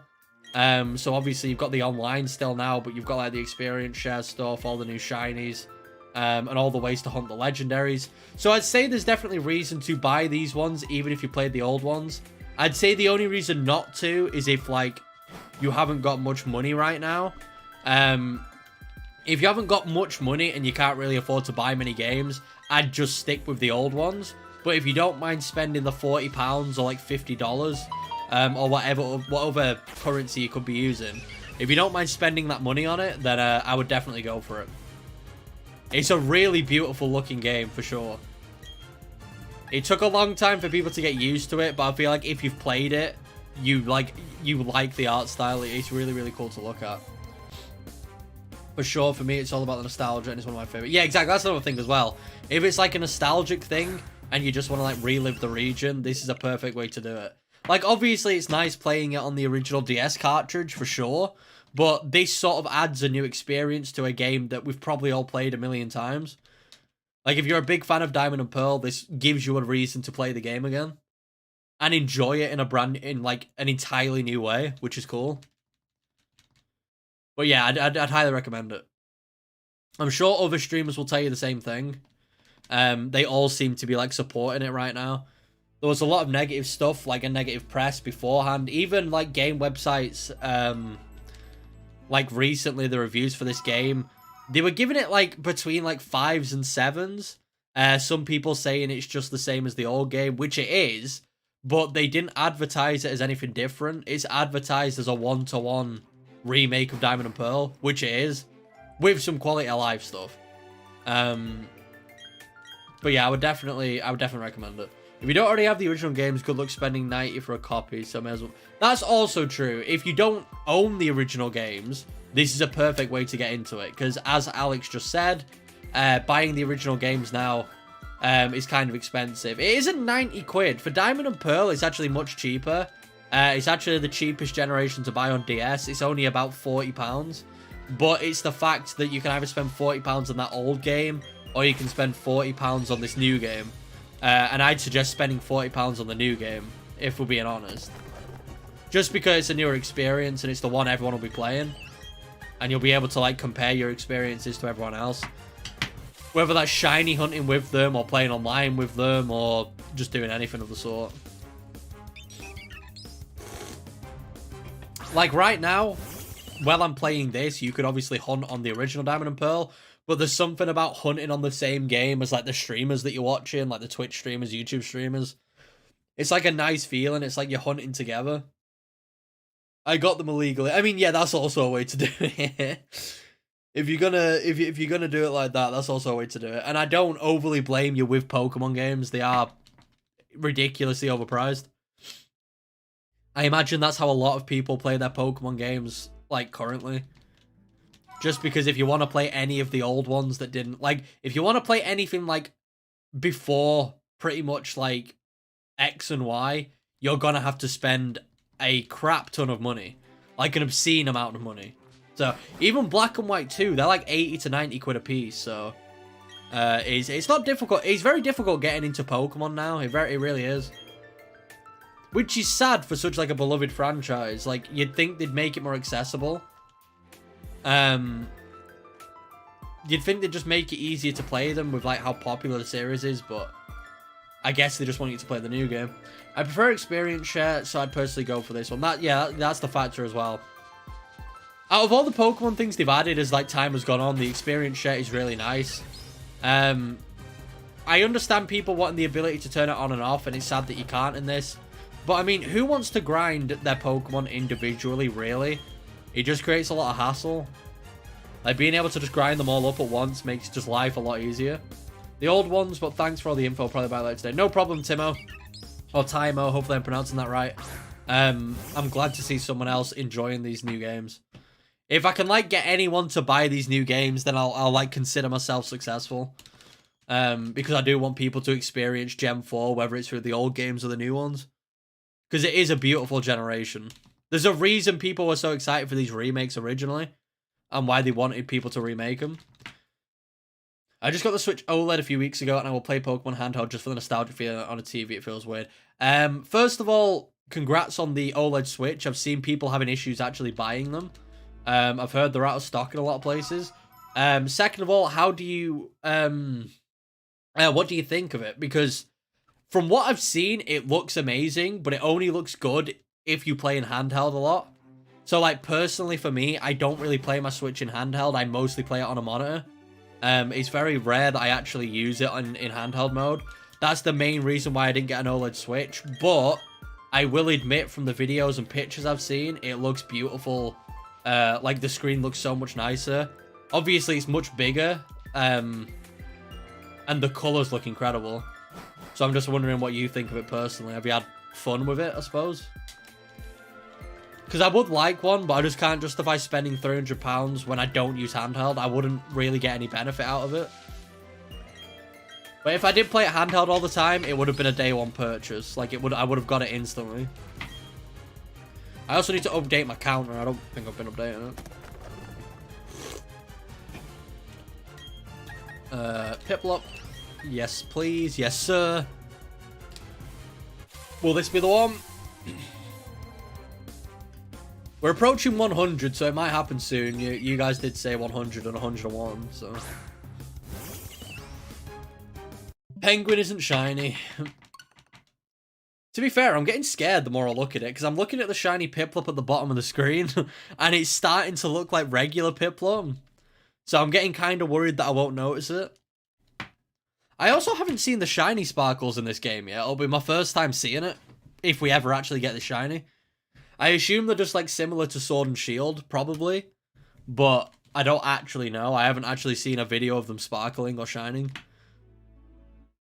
S1: So obviously you've got the online still now, but you've got like the experience share stuff, all the new shinies, and all the ways to hunt the legendaries. So I'd say there's definitely reason to buy these ones, even if you played the old ones. I'd say the only reason not to is if like you haven't got much money right now. If you haven't got much money and you can't really afford to buy many games, I'd just stick with the old ones. But if you don't mind spending the £40 or like $50, or whatever currency you could be using, if you don't mind spending that money on it, then I would definitely go for it. It's a really beautiful looking game for sure. It took a long time for people to get used to it, but I feel like if you've played it, you like the art style. It's really, really cool to look at. For sure, for me, it's all about the nostalgia, and it's one of my favorite. Yeah, exactly. That's another thing as well. If it's like a nostalgic thing, and you just want to like relive the region, this is a perfect way to do it. Like, obviously, it's nice playing it on the original DS cartridge, for sure. But this sort of adds a new experience to a game that we've probably all played a million times. Like, if you're a big fan of Diamond and Pearl, this gives you a reason to play the game again. And enjoy it in like, an entirely new way, which is cool. But yeah, I'd highly recommend it. I'm sure other streamers will tell you the same thing. They all seem to be, like, supporting it right now. There was a lot of negative stuff, like a negative press beforehand. Even, like, game websites, like, recently, the reviews for this game, they were giving it, like, between, like, 5s and 7s. Some people saying it's just the same as the old game, which it is. But they didn't advertise it as anything different. It's advertised as a one-to-one remake of Diamond and Pearl, which it is, with some quality of life stuff. But yeah, I would definitely recommend it. If you don't already have the original games, good luck spending 90 for a copy, so may as well. That's also true. If you don't own the original games, this is a perfect way to get into it, because as Alex just said, buying the original games now is kind of expensive. It isn't 90 quid. For Diamond and Pearl, it's actually much cheaper. It's actually the cheapest generation to buy on DS. It's only about £40. But it's the fact that you can either spend £40 on that old game, or you can spend £40 on this new game. And I'd suggest spending £40 on the new game, if we're being honest. Just because it's a newer experience, and it's the one everyone will be playing. And you'll be able to, like, compare your experiences to everyone else. Whether that's shiny hunting with them, or playing online with them, or just doing anything of the sort. Like, right now, while I'm playing this, you could obviously hunt on the original Diamond and Pearl, but there's something about hunting on the same game as, like, the streamers that you're watching, like the Twitch streamers, YouTube streamers. It's like a nice feeling. It's like you're hunting together. I got them illegally. I mean, yeah, that's also a way to do it. If you're gonna do it like that, that's also a way to do it. And I don't overly blame you with Pokemon games. They are ridiculously overpriced. I imagine that's how a lot of people play their Pokemon games, like, currently. Just because if you want to play any of the old ones that didn't... Like, if you want to play anything, like, before pretty much, like, X and Y, you're gonna have to spend a crap ton of money. Like, an obscene amount of money. So, even Black and White 2, they're like 80 to 90 quid a piece, so... it's not difficult. It's very difficult getting into Pokemon now. It really is. Which is sad for such, like, a beloved franchise. Like, you'd think they'd make it more accessible. You'd think they'd just make it easier to play them with, like, how popular the series is, but I guess they just want you to play the new game. I prefer experience share, so I'd personally go for this one. That's the factor as well. Out of all the Pokemon things they've added as, like, time has gone on, the experience share is really nice. I understand people wanting the ability to turn it on and off, and it's sad that you can't in this. But, I mean, who wants to grind their Pokemon individually, really? It just creates a lot of hassle. Like, being able to just grind them all up at once makes just life a lot easier. The old ones, but thanks for all the info, probably by later today. No problem, Timo. Or Timo, hopefully I'm pronouncing that right. I'm glad to see someone else enjoying these new games. If I can, like, get anyone to buy these new games, then I'll like, consider myself successful. Because I do want people to experience Gen 4, whether it's through the old games or the new ones. Because it is a beautiful generation. There's a reason people were so excited for these remakes originally. And why they wanted people to remake them. I just got the Switch OLED a few weeks ago, and I will play Pokemon handheld just for the nostalgia feeling on a TV. It feels weird. First of all, congrats on the OLED Switch. I've seen people having issues actually buying them. I've heard they're out of stock in a lot of places. Second of all, how do you what do you think of it? Because from what I've seen, it looks amazing, but it only looks good if you play in handheld a lot. So, like, personally for me, I don't really play my Switch in handheld. I mostly play it on a monitor. It's very rare that I actually use it in handheld mode. That's the main reason why I didn't get an OLED Switch. But I will admit, from the videos and pictures I've seen, it looks beautiful. Like, the screen looks so much nicer. Obviously, it's much bigger. And the colors look incredible. So I'm just wondering what you think of it personally. Have you had fun with it, I suppose? Because I would like one, but I just can't justify spending £300 when I don't use handheld. I wouldn't really get any benefit out of it. But if I did play it handheld all the time, it would have been a day one purchase. Like, I would have got it instantly. I also need to update my counter. I don't think I've been updating it. PIPLUP. Yes, please. Yes, sir. Will this be the one? We're approaching 100, so it might happen soon. You guys did say 100 and 101, so... Penguin isn't shiny. To be fair, I'm getting scared the more I look at it, because I'm looking at the shiny PIPLUP at the bottom of the screen, and it's starting to look like regular PIPLUP. So I'm getting kind of worried that I won't notice it. I also haven't seen the shiny sparkles in this game yet. It'll be my first time seeing it, if we ever actually get the shiny. I assume they're just like similar to Sword and Shield, probably. But I don't actually know. I haven't actually seen a video of them sparkling or shining.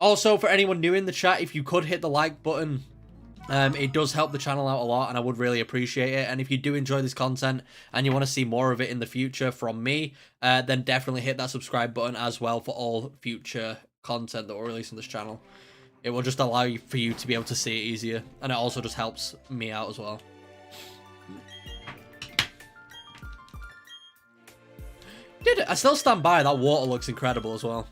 S1: Also, for anyone new in the chat, if you could hit the like button, it does help the channel out a lot, and I would really appreciate it. And if you do enjoy this content and you want to see more of it in the future from me, then definitely hit that subscribe button as well for all future content that we'll release on this channel. It will just allow you for you to be able to see it easier, and it also just helps me out as well. I still stand by that water looks incredible as well.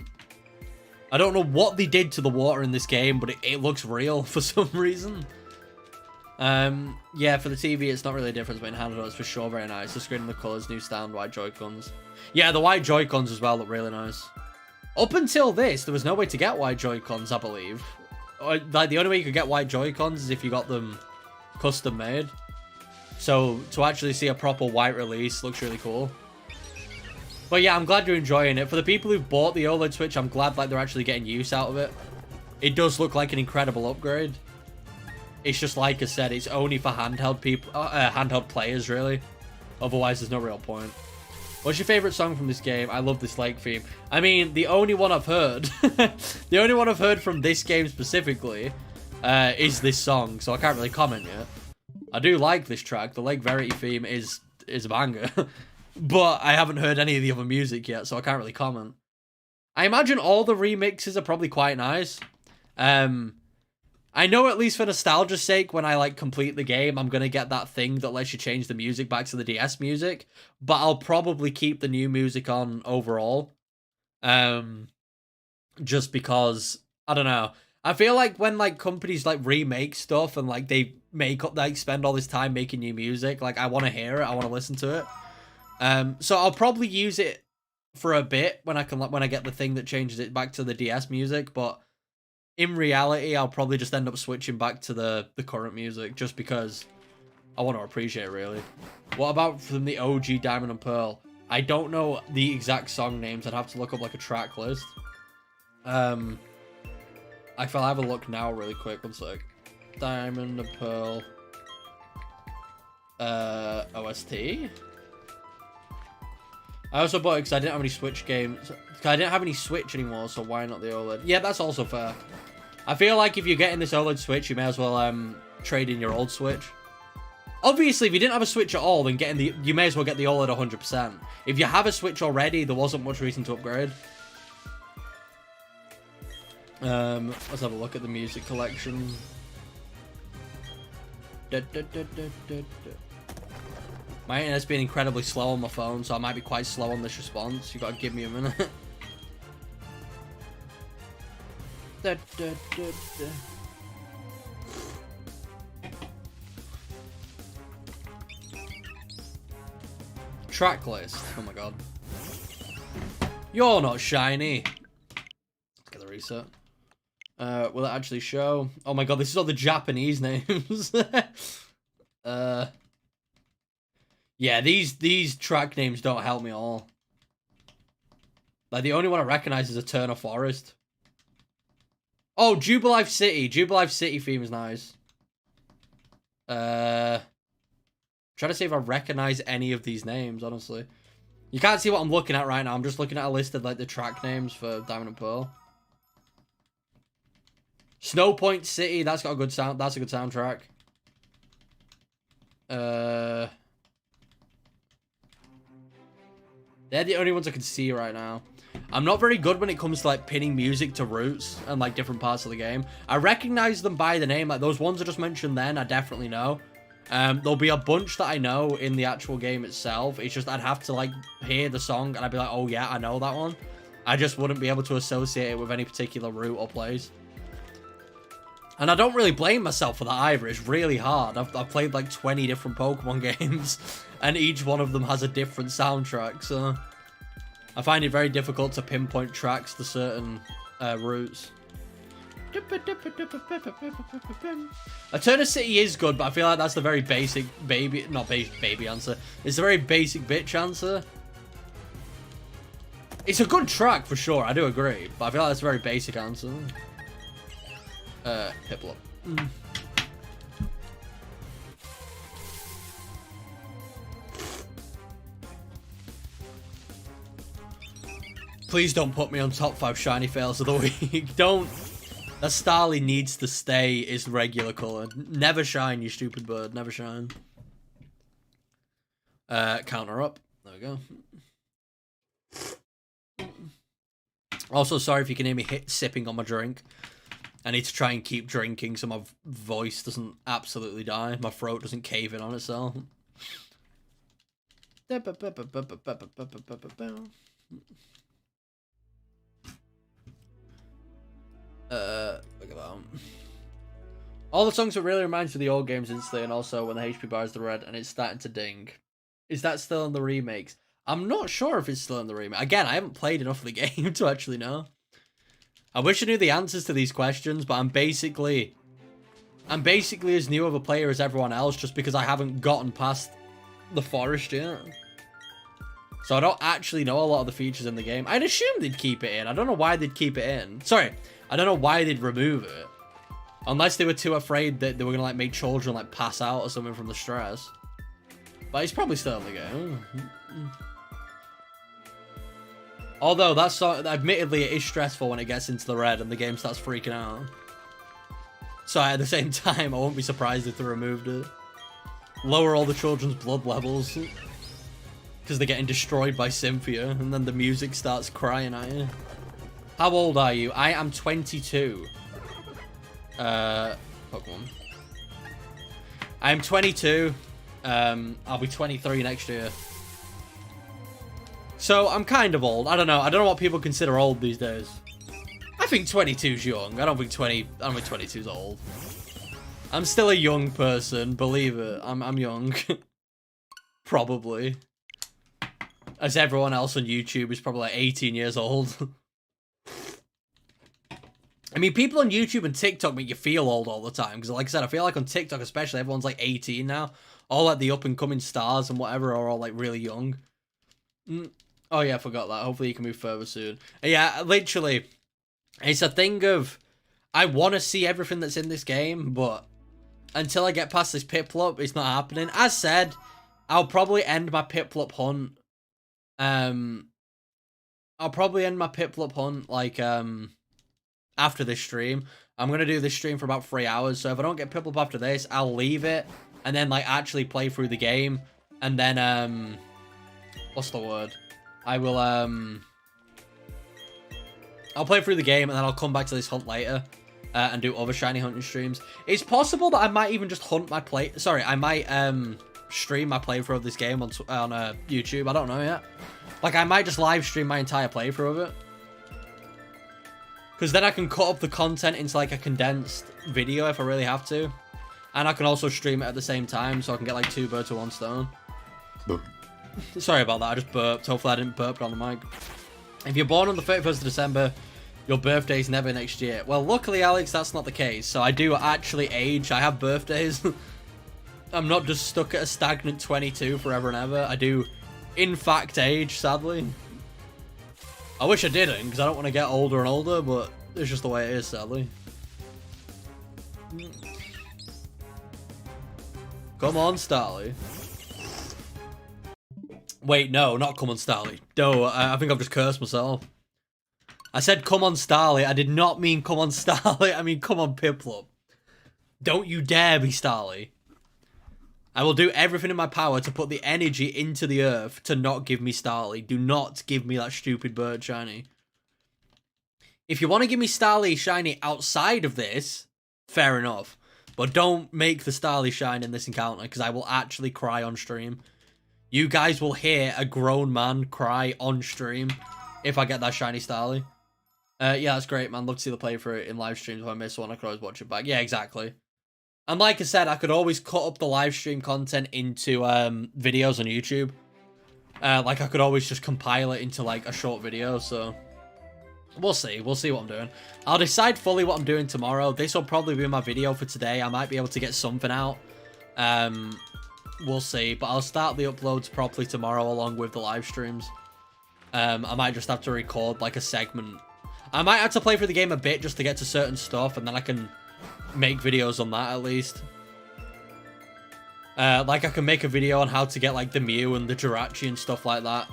S1: I don't know what they did to the water in this game, but it looks real for some reason. Yeah, for the TV, it's not really a difference between handheld. It's for sure very nice. The screen and the colours, new stand, white Joy-Cons. Yeah, the white Joy-Cons as well look really nice. Up until this, there was no way to get white Joy-Cons, I believe. Like, the only way you could get white Joy-Cons is if you got them custom made. So, to actually see a proper white release looks really cool. But yeah, I'm glad you're enjoying it. For the people who've bought the OLED Switch, I'm glad like they're actually getting use out of it. It does look like an incredible upgrade. It's just like I said, it's only for handheld people, handheld players really. Otherwise, there's no real point. What's your favorite song from this game? I love this lake theme. I mean, the only one I've heard, the only one I've heard from this game specifically, is this song. So I can't really comment yet. I do like this track. The Lake Verity theme is a banger. But I haven't heard any of the other music yet, so I can't really comment. I imagine all the remixes are probably quite nice. I know at least for nostalgia's sake, when I like complete the game, I'm going to get that thing that lets you change the music back to the DS music. But I'll probably keep the new music on overall. Just because, I don't know. I feel like when like companies like remake stuff and like they spend all this time making new music, like I want to hear it, I want to listen to it. So I'll probably use it for a bit when I get the thing that changes it back to the DS music, but in reality, I'll probably just end up switching back to the current music just because I want to appreciate it, really. What about from the OG Diamond and Pearl? I don't know the exact song names. I'd have to look up like a track list. I'll have a look now really quick. One sec. Diamond and Pearl. OST? I also bought it because I didn't have any Switch games. I didn't have any Switch anymore, so why not the OLED? Yeah, that's also fair. I feel like if you're getting this OLED Switch, you may as well trade in your old Switch. Obviously, if you didn't have a Switch at all, then you may as well get the OLED 100%. If you have a Switch already, there wasn't much reason to upgrade. Let's have a look at the music collection. My internet's been incredibly slow on my phone, so I might be quite slow on this response. You gotta give me a minute. Track list. Oh my god. You're not shiny. Let's get the reset. Will it actually show? Oh my god, this is all the Japanese names. Yeah, these track names don't help me at all. Like, the only one I recognize is Eternal Forest. Oh, Jubilife City. Jubilife City theme is nice. Trying to see if I recognize any of these names, honestly. You can't see what I'm looking at right now. I'm just looking at a list of, like, the track names for Diamond and Pearl. Snowpoint City, that's got a good sound. That's a good soundtrack. They're the only ones I can see right now. I'm not very good when it comes to, like, pinning music to roots and, like, different parts of the game. I recognize them by the name. Like, those ones I just mentioned then, I definitely know. There'll be a bunch that I know in the actual game itself. It's just I'd have to, like, hear the song and I'd be like, oh, yeah, I know that one. I just wouldn't be able to associate it with any particular route or place. And I don't really blame myself for that either. It's really hard. I've played, like, 20 different Pokemon games, and each one of them has a different soundtrack, so I find it very difficult to pinpoint tracks to certain routes. Eterna City is good, but I feel like that's the very basic baby answer. It's a very basic bitch answer. It's a good track for sure, I do agree, but I feel like that's a very basic answer. PIPLUP. Please don't put me on top 5 shiny fails of the week. Don't. That Starly needs to stay its regular color. Never shine, you stupid bird. Never shine. Counter up. There we go. Also, sorry if you can hear me sipping on my drink. I need to try and keep drinking so my voice doesn't absolutely die. My throat doesn't cave in on itself. Look at that. All the songs that really reminds me of the old games instantly, and also when the HP bar is the red and it's starting to ding. Is that still in the remakes? I'm not sure if it's still in the remake. Again, I haven't played enough of the game to actually know. I wish I knew the answers to these questions, but I'm basically as new of a player as everyone else just because I haven't gotten past the forest yet. So I don't actually know a lot of the features in the game. I'd assume they'd keep it in. I don't know why they'd keep it in. Sorry, I don't know why they'd remove it. Unless they were too afraid that they were going to, like, make children, like, pass out or something from the stress. But it's probably still in the game. Although, that's admittedly, it is stressful when it gets into the red and the game starts freaking out. So, at the same time, I won't be surprised if they removed it. Lower all the children's blood levels. Because they're getting destroyed by Cynthia, and then the music starts crying at you. How old are you? I am 22. Pokemon. I'm 22. I'll be 23 next year. So, I'm kind of old. I don't know. I don't know what people consider old these days. I think 22's young. I don't think 22's old. I'm still a young person, believe it. I'm young. Probably. As everyone else on YouTube is probably like 18 years old. I mean, people on YouTube and TikTok make you feel old all the time. Because like I said, I feel like on TikTok especially, everyone's like 18 now. All like the up-and-coming stars and whatever are all like really young. Oh yeah, I forgot that. Hopefully you can move further soon. Yeah, literally, it's a thing of, I want to see everything that's in this game, but until I get past this PIPLUP, it's not happening. As said, I'll probably end my PIPLUP hunt. I'll probably end my PIPLUP hunt, like, after this stream. I'm going to do this stream for about 3 hours, so if I don't get PIPLUP after this, I'll leave it, and then, like, actually play through the game, and then, what's the word? I will, I'll play through the game, and then I'll come back to this hunt later, and do other shiny hunting streams. It's possible that I might even just hunt my I might, stream my playthrough of this game on YouTube. I don't know yet. Like, I might just live stream my entire playthrough of it. Because then I can cut up the content into, like, a condensed video if I really have to. And I can also stream it at the same time, so I can get, like, 2 birds with 1 stone. Sorry about that, I just burped. Hopefully I didn't burp on the mic. If you're born on the 31st of December, your birthday's never next year. Well, luckily, Alex, that's not the case. So I do actually age. I have birthdays. I'm not just stuck at a stagnant 22 forever and ever. I do, in fact, age, sadly. I wish I didn't, because I don't want to get older and older, but it's just the way it is, sadly. Come on, Starly. Wait, no, not come on, Starly. No, I think I've just cursed myself. I said come on, Starly. I did not mean come on, Starly. I mean come on, PIPLUP. Don't you dare be Starly. I will do everything in my power to put the energy into the earth to not give me Starly. Do not give me that stupid bird shiny. If you want to give me Starly shiny outside of this, fair enough. But don't make the Starly shine in this encounter, because I will actually cry on stream. You guys will hear a grown man cry on stream if I get that shiny Starly. Yeah, that's great, man. Love to see the playthrough in live streams. If I miss one, I could always watch it back. Yeah, exactly. And like I said, I could always cut up the live stream content into videos on YouTube. Like, I could always just compile it into, like, a short video, so... We'll see. We'll see what I'm doing. I'll decide fully what I'm doing tomorrow. This will probably be my video for today. I might be able to get something out. We'll see. But I'll start the uploads properly tomorrow along with the live streams. I might just have to record, like, a segment. I might have to play through the game a bit just to get to certain stuff, and then I can make videos on that, at least. Like, I can make a video on how to get, like, the Mew and the Jirachi and stuff like that.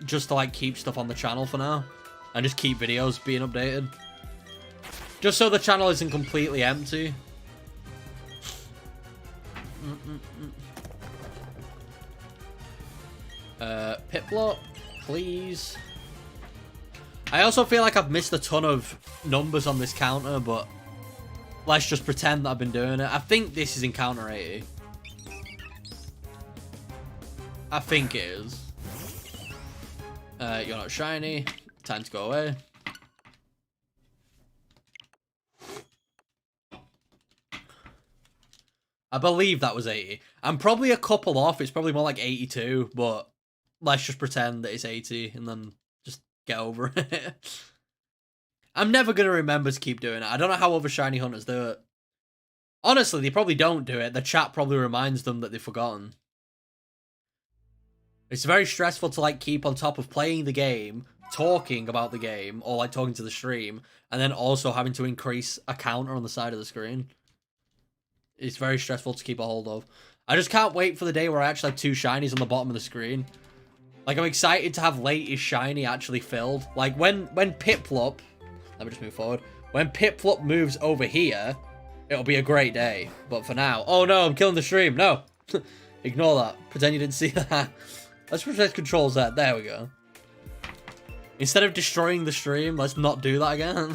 S1: Just to, like, keep stuff on the channel for now. And just keep videos being updated. Just so the channel isn't completely empty. PIPLUP, please. I also feel like I've missed a ton of numbers on this counter, but let's just pretend that I've been doing it. I think this is encounter 80. I think it is. You're not shiny. Time to go away. I believe that was 80. I'm probably a couple off. It's probably more like 82, but let's just pretend that it's 80 and then just get over it. I'm never going to remember to keep doing it. I don't know how other shiny hunters do it. Honestly, they probably don't do it. The chat probably reminds them that they've forgotten. It's very stressful to, like, keep on top of playing the game, talking about the game, or, like, talking to the stream, and then also having to increase a counter on the side of the screen. It's very stressful to keep a hold of. I just can't wait for the day where I actually have 2 shinies on the bottom of the screen. Like, I'm excited to have latest shiny actually filled. Like, when PIPLUP... Let me just move forward. When PIPLUP moves over here, it'll be a great day. But for now... Oh, no, I'm killing the stream. No. Ignore that. Pretend you didn't see that. Let's protect control Z. There we go. Instead of destroying the stream, let's not do that again.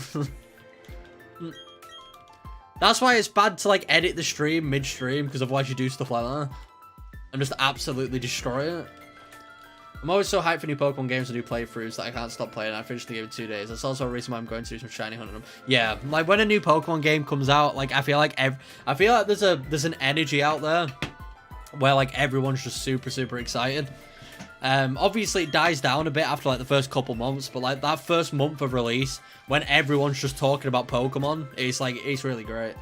S1: That's why it's bad to, like, edit the stream mid-stream, because otherwise you do stuff like that. And just absolutely destroy it. I'm always so hyped for new Pokemon games and new playthroughs that I can't stop playing. I finished the game in 2 days. That's also a reason why I'm going to do some shiny hunting them. Yeah, like, when a new Pokemon game comes out, like, I feel like there's an energy out there where, like, everyone's just super excited. Obviously it dies down a bit after, like, the first couple months, but, like, that first month of release, when everyone's just talking about Pokemon, it's really great.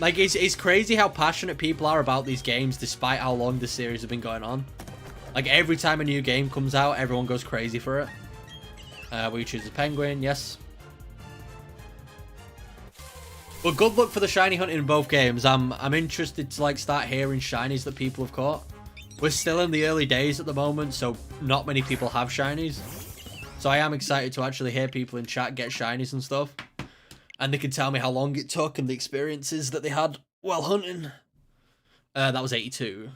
S1: Like, it's crazy how passionate people are about these games, despite how long this series has been going on. Like, every time a new game comes out, everyone goes crazy for it. Will you choose a penguin? Yes. But good luck for the shiny hunting in both games. I'm interested to, like, start hearing shinies that people have caught. We're still in the early days at the moment, so not many people have shinies. So I am excited to actually hear people in chat get shinies and stuff. And they can tell me how long it took and the experiences that they had while hunting. That was 82.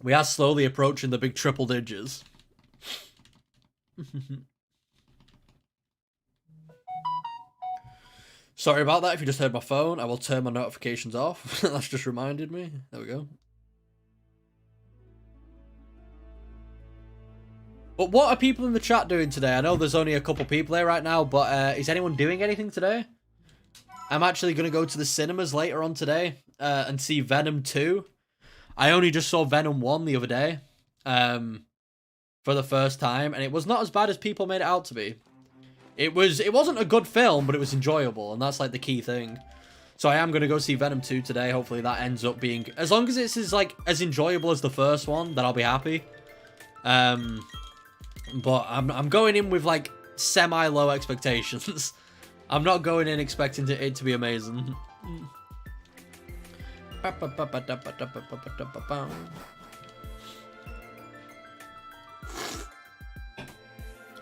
S1: We are slowly approaching the big triple digits. Sorry about that if you just heard my phone. I will turn my notifications off. That's just reminded me. There we go. But what are people in the chat doing today? I know there's only a couple people here right now, but is anyone doing anything today? I'm actually going to go to the cinemas later on today and see Venom 2. I only just saw Venom 1 the other day for the first time, and it was not as bad as people made it out to be. It wasn't a good film, but it was enjoyable, and that's like the key thing. So I am going to go see Venom 2 today. Hopefully that ends up being, as long as it's as enjoyable as the first one, then I'll be happy. But I'm going in with like semi-low expectations. I'm not going in expecting it to be amazing.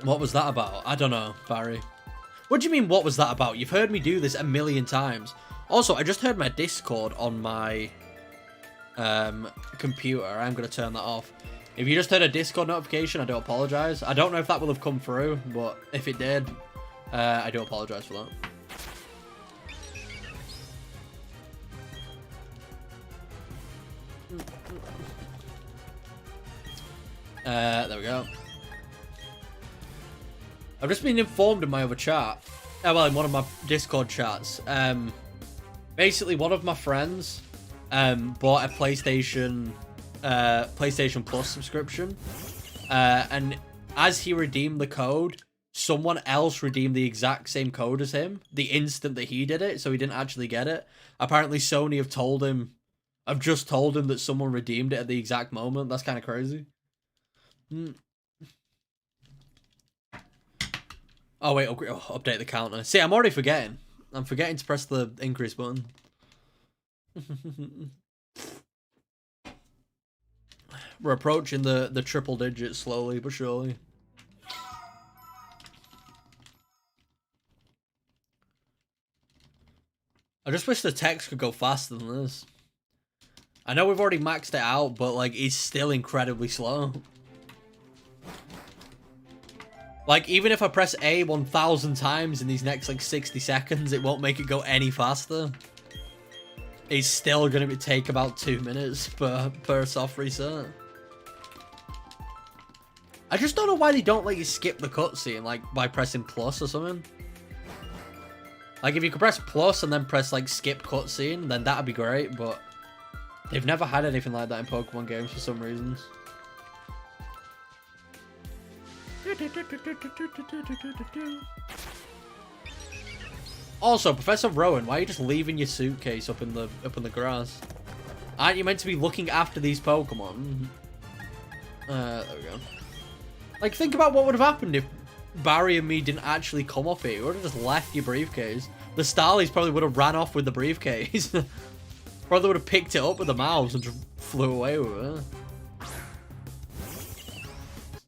S1: What was that about? I don't know, Barry. What do you mean, what was that about? You've heard me do this a million times. Also, I just heard my Discord on my computer. I'm going to turn that off. If you just heard a Discord notification, I do apologize. I don't know if that will have come through, but if it did, I do apologize for that. There we go. I've just been informed in my other chat, well, in one of my Discord chats, basically one of my friends bought a PlayStation Plus subscription, and as he redeemed the code, someone else redeemed the exact same code as him the instant that he did it, so he didn't actually get it. Apparently Sony have just told him that someone redeemed it at the exact moment. That's kind of crazy. Oh wait, update the counter. See, I'm already forgetting. I'm forgetting to press the increase button. We're approaching the triple digits slowly but surely. I just wish the text could go faster than this. I know we've already maxed it out, but like it's still incredibly slow. Like, even if I press A 1,000 times in these next, like, 60 seconds, it won't make it go any faster. It's still going to take about 2 minutes per soft reset. I just don't know why they don't let you skip the cutscene, like, by pressing plus or something. Like, if you could press plus and then press, like, skip cutscene, then that'd be great, but they've never had anything like that in Pokemon games for some reasons. Also, Professor Rowan, why are you just leaving your suitcase up in the grass? Aren't you meant to be looking after these Pokemon? There we go. Like, think about what would have happened if Barry and me didn't actually come up here. You would have just left your briefcase. The Starlies probably would have ran off with the briefcase. Probably would have picked it up with the mouths and just flew away with it.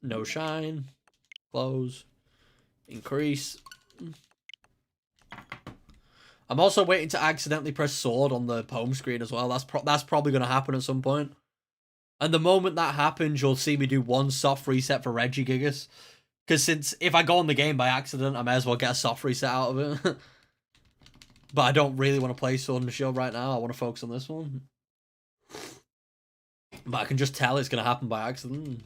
S1: No shine. Close. Increase. I'm also waiting to accidentally press sword on the home screen as well. That's probably going to happen at some point. And the moment that happens, you'll see me do one soft reset for Regigigas. Because since if I go on the game by accident, I may as well get a soft reset out of it. But I don't really want to play Sword and Shield right now. I want to focus on this one. But I can just tell it's going to happen by accident.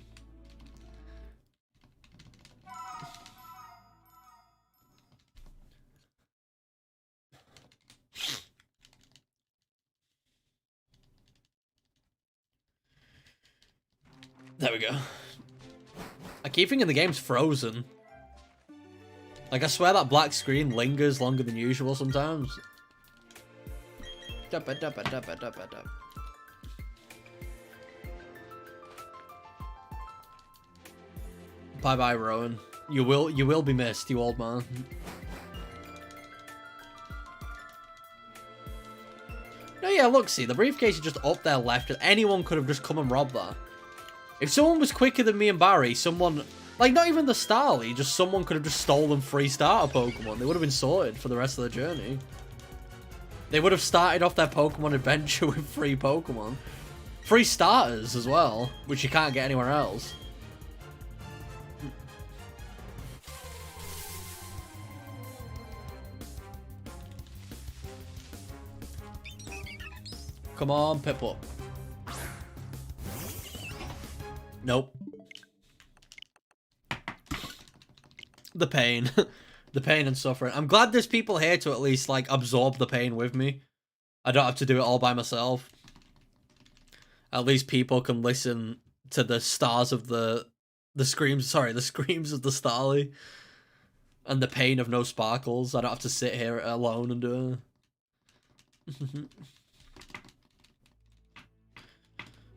S1: There we go. I keep thinking the game's frozen. Like, I swear that black screen lingers longer than usual sometimes. Bye-bye, Rowan. You will be missed, you old man. No, yeah, look, see, the briefcase is just up there left. Anyone could have just come and robbed that. If someone was quicker than me and Barry, someone... Like, not even the Starly, just someone could have just stolen free starter Pokemon. They would have been sorted for the rest of the journey. They would have started off their Pokemon adventure with free Pokemon. Free starters as well, which you can't get anywhere else. Come on, PIPLUP. Nope. The pain. the pain and suffering. I'm glad there's people here to at least, like, absorb the pain with me. I don't have to do it all by myself. At least people can listen to the stars of the screams of the Starly. And the pain of no sparkles. I don't have to sit here alone and do it.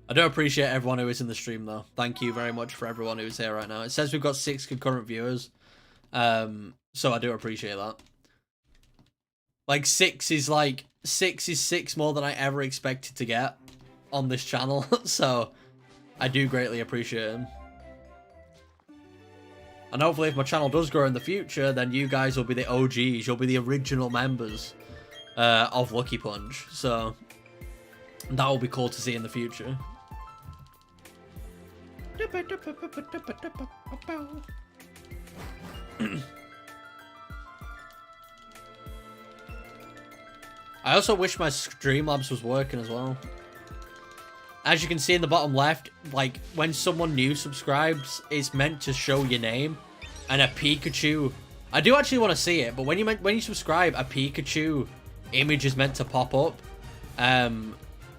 S1: I do appreciate everyone who is in the stream, though. Thank you very much for everyone who's here right now. It says we've got 6 concurrent viewers. So I do appreciate that. Like, 6 is 6 more than I ever expected to get on this channel. So I do greatly appreciate it. And hopefully if my channel does grow in the future, then you guys will be the OGs. You'll be the original members of LuckyPunch. So that will be cool to see in the future. I also wish my Streamlabs was working as well. As you can see in the bottom left, like, when someone new subscribes, it's meant to show your name. And a Pikachu... I do actually want to see it, but when you subscribe, a Pikachu image is meant to pop up.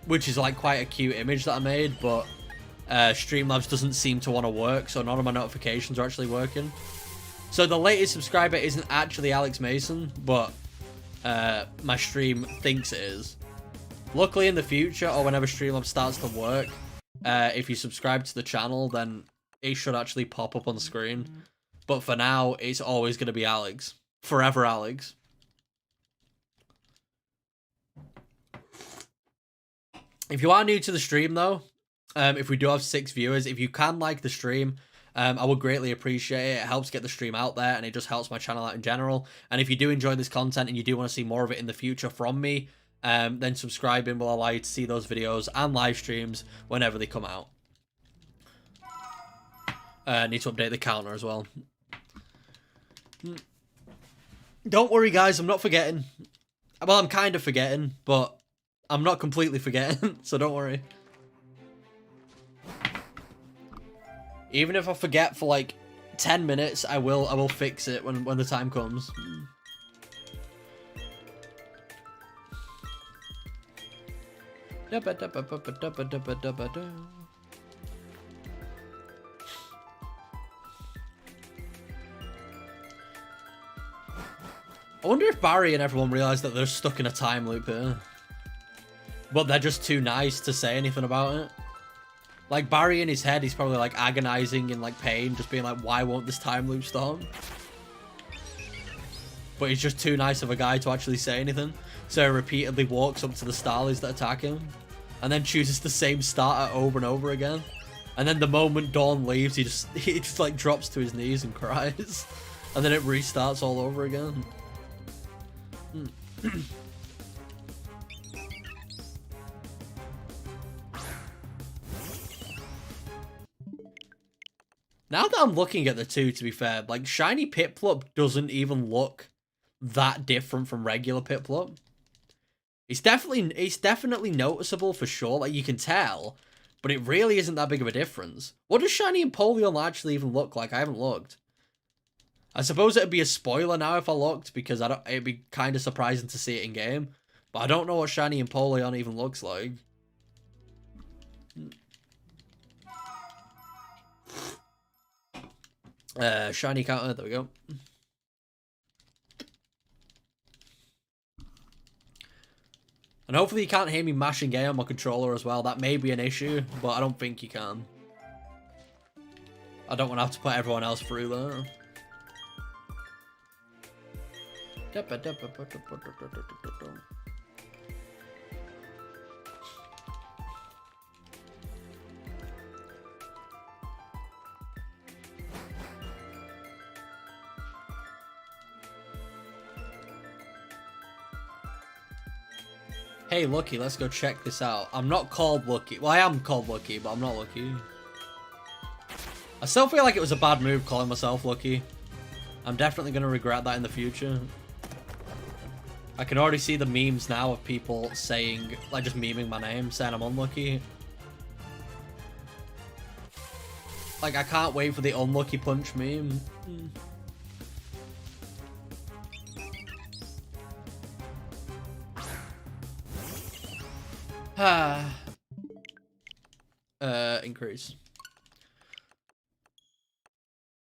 S1: Which is, like, quite a cute image that I made, but Streamlabs doesn't seem to want to work, so none of my notifications are actually working. So the latest subscriber isn't actually Alex Mason, but my stream thinks it is. Luckily, in the future, or whenever Streamlabs starts to work, if you subscribe to the channel, then it should actually pop up on the screen. But for now, it's always going to be Alex. Forever Alex. If you are new to the stream, though, if we do have 6 viewers, if you can like the stream, I would greatly appreciate it. It helps get the stream out there, and it just helps my channel out in general. And if you do enjoy this content and you do want to see more of it in the future from me, then subscribing will allow you to see those videos and live streams whenever they come out. Need to update the counter as well. Don't worry, guys, I'm not forgetting. Well, I'm kind of forgetting, but I'm not completely forgetting, so don't worry. Even if I forget for like 10 minutes, I will fix it when the time comes. I wonder if Barry and everyone realize that they're stuck in a time loop here. But they're just too nice to say anything about it. Like, Barry in his head, he's probably like agonizing in like pain, just being like, why won't this time loop stop? But he's just too nice of a guy to actually say anything. So he repeatedly walks up to the Starlies that attack him, and then chooses the same starter over and over again. And then the moment Dawn leaves, he just like drops to his knees and cries. And then it restarts all over again. Now that I'm looking at the two, to be fair, like, shiny PIPLUP doesn't even look that different from regular PIPLUP. It's definitely noticeable for sure, like, you can tell, but it really isn't that big of a difference. What does shiny Empoleon actually even look like? I haven't looked. I suppose it'd be a spoiler now if I looked, because it'd be kind of surprising to see it in game, but I don't know what shiny Empoleon even looks like. Shiny counter, there we go. And hopefully you can't hear me mashing A on my controller as well. That may be an issue, but I don't think you can. I don't want to have to put everyone else through there. Hey, Lucky, let's go check this out. I'm not called Lucky. Well, I am called Lucky, but I'm not Lucky. I still feel like it was a bad move calling myself Lucky. I'm definitely going to regret that in the future. I can already see the memes now of people saying, like, just memeing my name, saying I'm unlucky. Like, I can't wait for the unlucky punch meme. Increase.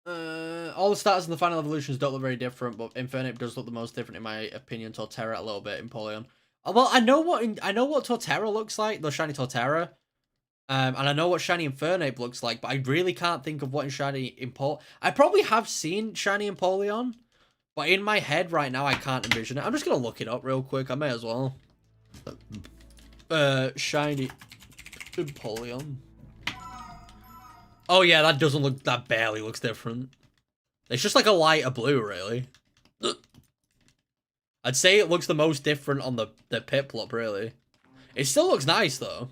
S1: All the starters in the final evolutions don't look very different, but Infernape does look the most different in my opinion. Torterra a little bit, Empoleon. Well, I know what Torterra looks like, the shiny Torterra. And I know what shiny Infernape looks like, but I really can't think of what in shiny Empoleon. I probably have seen shiny Empoleon, but in my head right now I can't envision it. I'm just gonna look it up real quick. I may as well. Shiny Empoleon. Oh yeah, that doesn't look, that barely looks different. It's just like a lighter blue, really. I'd say it looks the most different on the PIPLUP, really. It still looks nice, though.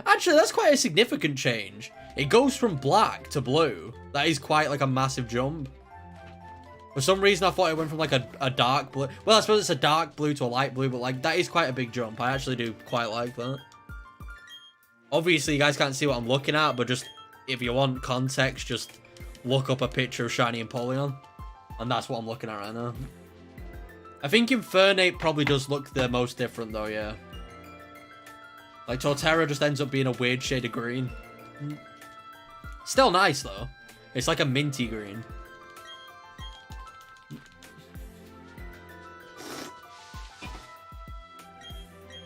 S1: Actually, that's quite a significant change. It goes from black to blue. That is quite like a massive jump. For some reason, I thought it went from like a dark blue. Well, I suppose it's a dark blue to a light blue, but like that is quite a big jump. I actually do quite like that. Obviously, you guys can't see what I'm looking at, but just if you want context, just look up a picture of shiny Empoleon. And that's what I'm looking at right now. I think Infernape probably does look the most different though, yeah. Like Torterra just ends up being a weird shade of green. Still nice though. It's like a minty green.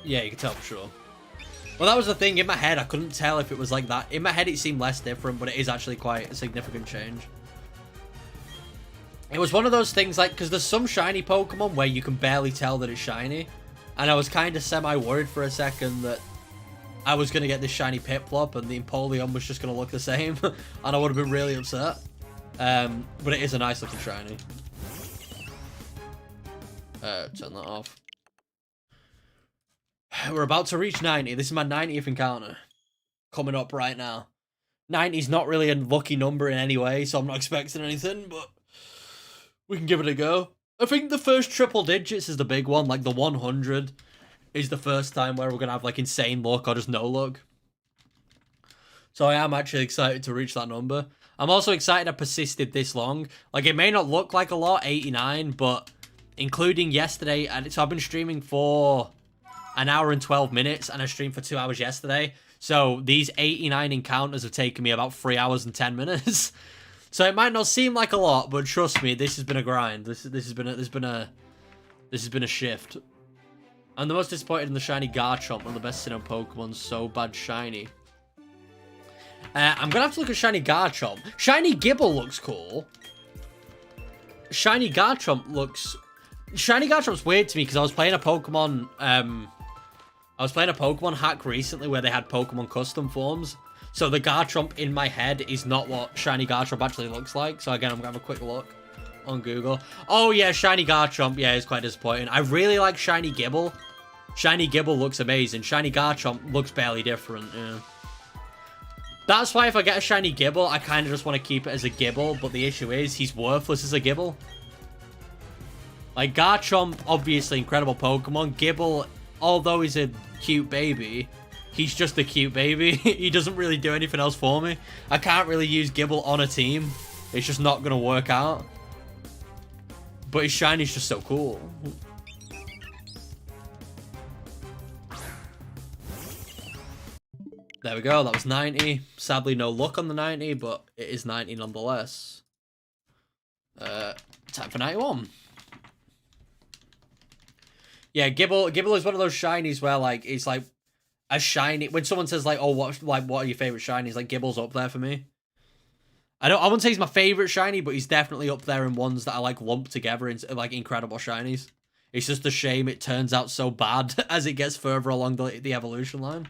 S1: Yeah, you can tell for sure. Well, that was the thing. In my head, I couldn't tell if it was like that. In my head, it seemed less different, but it is actually quite a significant change. It was one of those things, like, because there's some shiny Pokemon where you can barely tell that it's shiny. And I was kind of semi-worried for a second that I was going to get this shiny PIPLUP and the Empoleon was just going to look the same. And I would have been really upset. But it is a nice looking shiny. Turn that off. We're about to reach 90. This is my 90th encounter. Coming up right now. 90 is not really a lucky number in any way, so I'm not expecting anything, but we can give it a go. I think the first triple digits is the big one. Like the 100 is the first time where we're going to have like insane luck or just no luck. So I am actually excited to reach that number. I'm also excited I persisted this long. Like it may not look like a lot, 89, but including yesterday, and so I've been streaming for an hour and 12 minutes, and I streamed for 2 hours yesterday. So these 89 encounters have taken me about 3 hours and 10 minutes. So it might not seem like a lot, but trust me, this has been a grind. This has been a shift. I'm the most disappointed in the shiny Garchomp, one of the best Sinnoh Pokemon. So bad shiny. I'm gonna have to look at shiny Garchomp. Shiny Gibble looks cool. Shiny Garchomp's weird to me because I was playing a Pokemon. I was playing a Pokemon hack recently where they had Pokemon custom forms. So the Garchomp in my head is not what shiny Garchomp actually looks like. So again, I'm going to have a quick look on Google. Oh yeah, shiny Garchomp. Yeah, it's quite disappointing. I really like shiny Gibble. Shiny Gibble looks amazing. Shiny Garchomp looks barely different. Yeah. That's why if I get a shiny Gibble, I kind of just want to keep it as a Gibble. But the issue is he's worthless as a Gibble. Like Garchomp, obviously incredible Pokemon. Gibble, although he's a cute baby, he's just a cute baby. He doesn't really do anything else for me. I can't really use Gibble on a team. It's just not going to work out. But his shiny's just so cool. There we go. That was 90. Sadly, no luck on the 90, but it is 90 nonetheless. Time for 91. Yeah, Gibble is one of those shinies where like it's like a shiny. When someone says like, "Oh, what are your favorite shinies?" Like Gibble's up there for me. I wouldn't say he's my favorite shiny, but he's definitely up there in ones that I like lump together into like incredible shinies. It's just a shame it turns out so bad as it gets further along the evolution line.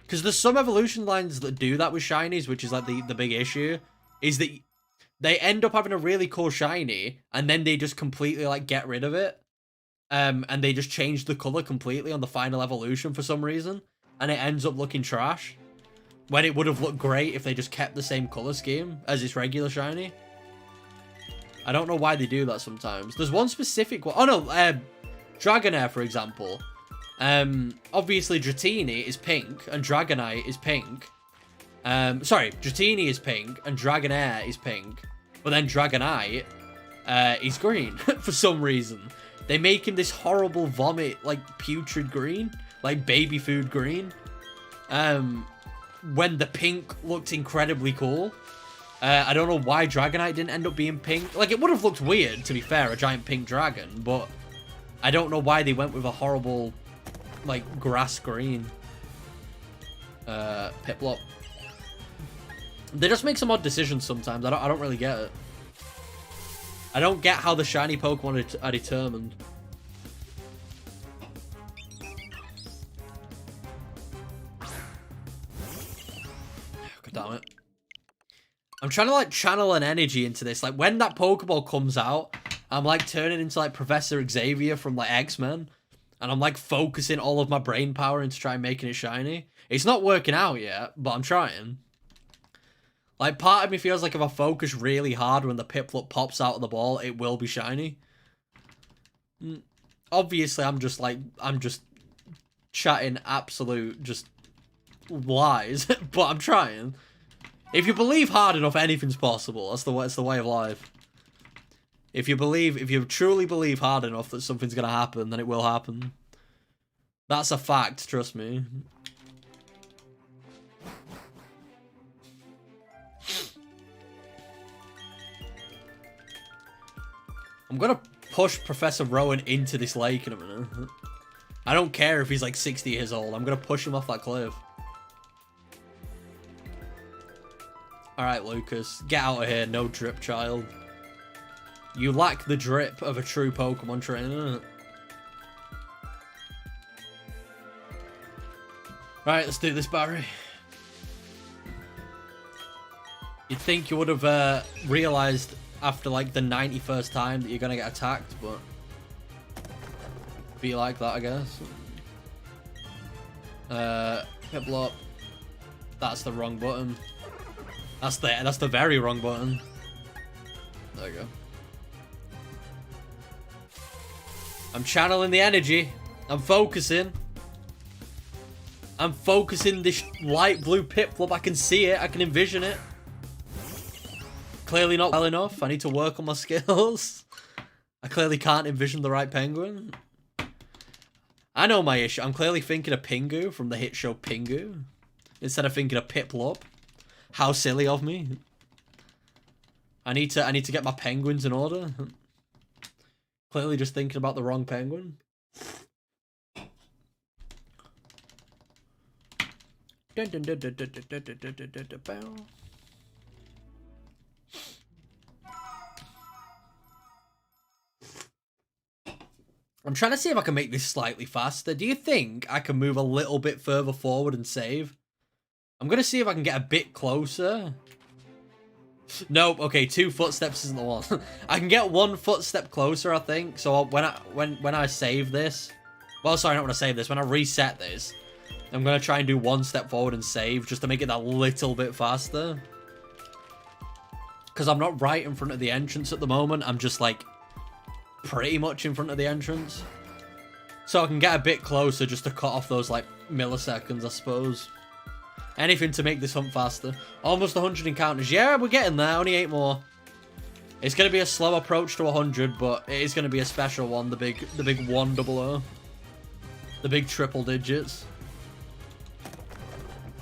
S1: Because there's some evolution lines that do that with shinies, which is like the big issue, is that they end up having a really cool shiny, and then they just completely like get rid of it. And they just change the color completely on the final evolution for some reason, and it ends up looking trash. When it would have looked great if they just kept the same color scheme as its regular shiny. I don't know why they do that sometimes. There's one specific one. Oh no, Dragonair, for example. Obviously Dratini is pink and Dragonite is pink. Sorry, Dratini is pink and Dragonair is pink. But then Dragonite is green for some reason. They make him this horrible vomit, like putrid green, like baby food green. When the pink looked incredibly cool. I don't know why Dragonite didn't end up being pink. Like, it would have looked weird, to be fair, a giant pink dragon, but I don't know why they went with a horrible, like, grass green. Piplup. They just make some odd decisions sometimes. I don't really get it. I don't get how the shiny Pokemon are determined. God damn it. I'm trying to, like, channel an energy into this. Like, when that Pokeball comes out, I'm, like, turning into, like, Professor Xavier from, like, X-Men. And I'm, like, focusing all of my brain power into trying making it shiny. It's not working out yet, but I'm trying. Like, part of me feels like if I focus really hard when the Piplup pops out of the ball, it will be shiny. Obviously, I'm just chatting absolute, just lies. But I'm trying. If you believe hard enough, anything's possible. That's the way of life. If you truly believe hard enough that something's gonna happen, then it will happen. That's a fact, trust me. I'm gonna push Professor Rowan into this lake in a minute. I don't care if he's like 60 years old. I'm gonna push him off that cliff. Alright, Lucas. Get out of here, no drip child. You lack the drip of a true Pokemon trainer. Right, let's do this, Barry. You'd think you would have realised after like the 91st time that you're gonna get attacked, but be like that, I guess. Piplup. That's the wrong button. That's the very wrong button. There you go. I'm channeling the energy. I'm focusing. I'm focusing this light blue Piplup. I can see it. I can envision it. Clearly not well enough. I need to work on my skills. I clearly can't envision the right penguin. I know my issue. I'm clearly thinking of Pingu from the hit show Pingu instead of thinking of Piplup. How silly of me. I need to get my penguins in order. Clearly just thinking about the wrong penguin. Dun, dun, dun, dun, dun, dun, dun, dun, dun, dun, dun, dun. I'm trying to see if I can make this slightly faster. Do you think I can move a little bit further forward and save? I'm going to see if I can get a bit closer. Nope. Okay, 2 footsteps isn't the one. I can get 1 footstep closer, I think. So when I save this, well, sorry, not when I save this. When I reset this, I'm going to try and do 1 step forward and save just to make it that little bit faster. Because I'm not right in front of the entrance at the moment. I'm just like pretty much in front of the entrance. So I can get a bit closer just to cut off those like milliseconds, I suppose. Anything to make this hunt faster. Almost 100 encounters. Yeah, we're getting there. Only 8 more. It's going to be a slow approach to 100, but it is going to be a special one. The big 100. The big triple digits.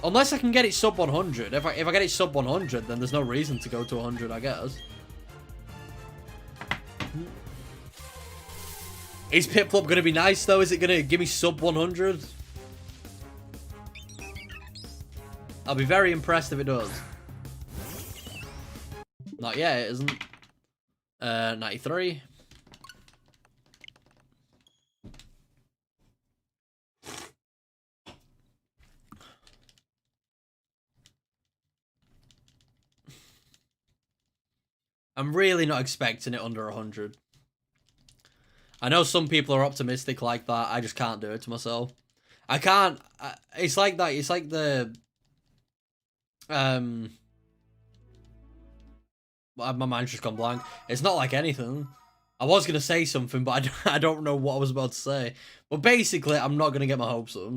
S1: Unless I can get it sub 100. If I get it sub 100, then there's no reason to go to 100, I guess. Is Piplup going to be nice, though? Is it going to give me sub 100? I'll be very impressed if it does. Not yet, it isn't. 93. I'm really not expecting it under 100. I know some people are optimistic like that. I just can't do it to myself. I can't. It's like that. It's like the... my mind's just gone blank. It's not like anything. I was going to say something, but I don't know what I was about to say. But basically, I'm not going to get my hopes up.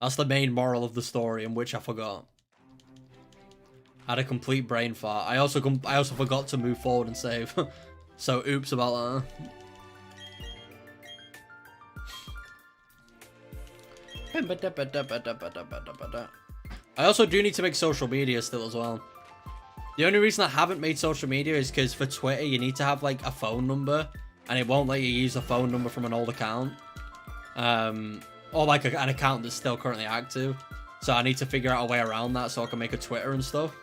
S1: That's the main moral of the story, in which I forgot. I had a complete brain fart. I also forgot to move forward and save. So, oops about that. I also do need to make social media still as well. The only reason I haven't made social media is because for Twitter, you need to have like a phone number, and it won't let you use a phone number from an old account. Or like an account that's still currently active. So I need to figure out a way around that so I can make a Twitter and stuff.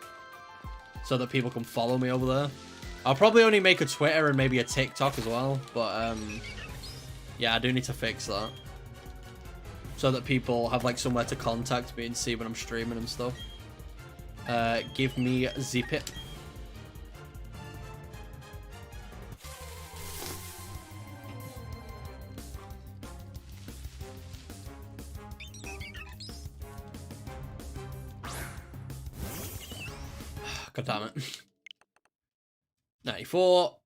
S1: So that people can follow me over there. I'll probably only make a Twitter and maybe a TikTok as well. But yeah, I do need to fix that. So that people have like somewhere to contact me and see when I'm streaming and stuff. Give me zip it. God damn it. 94.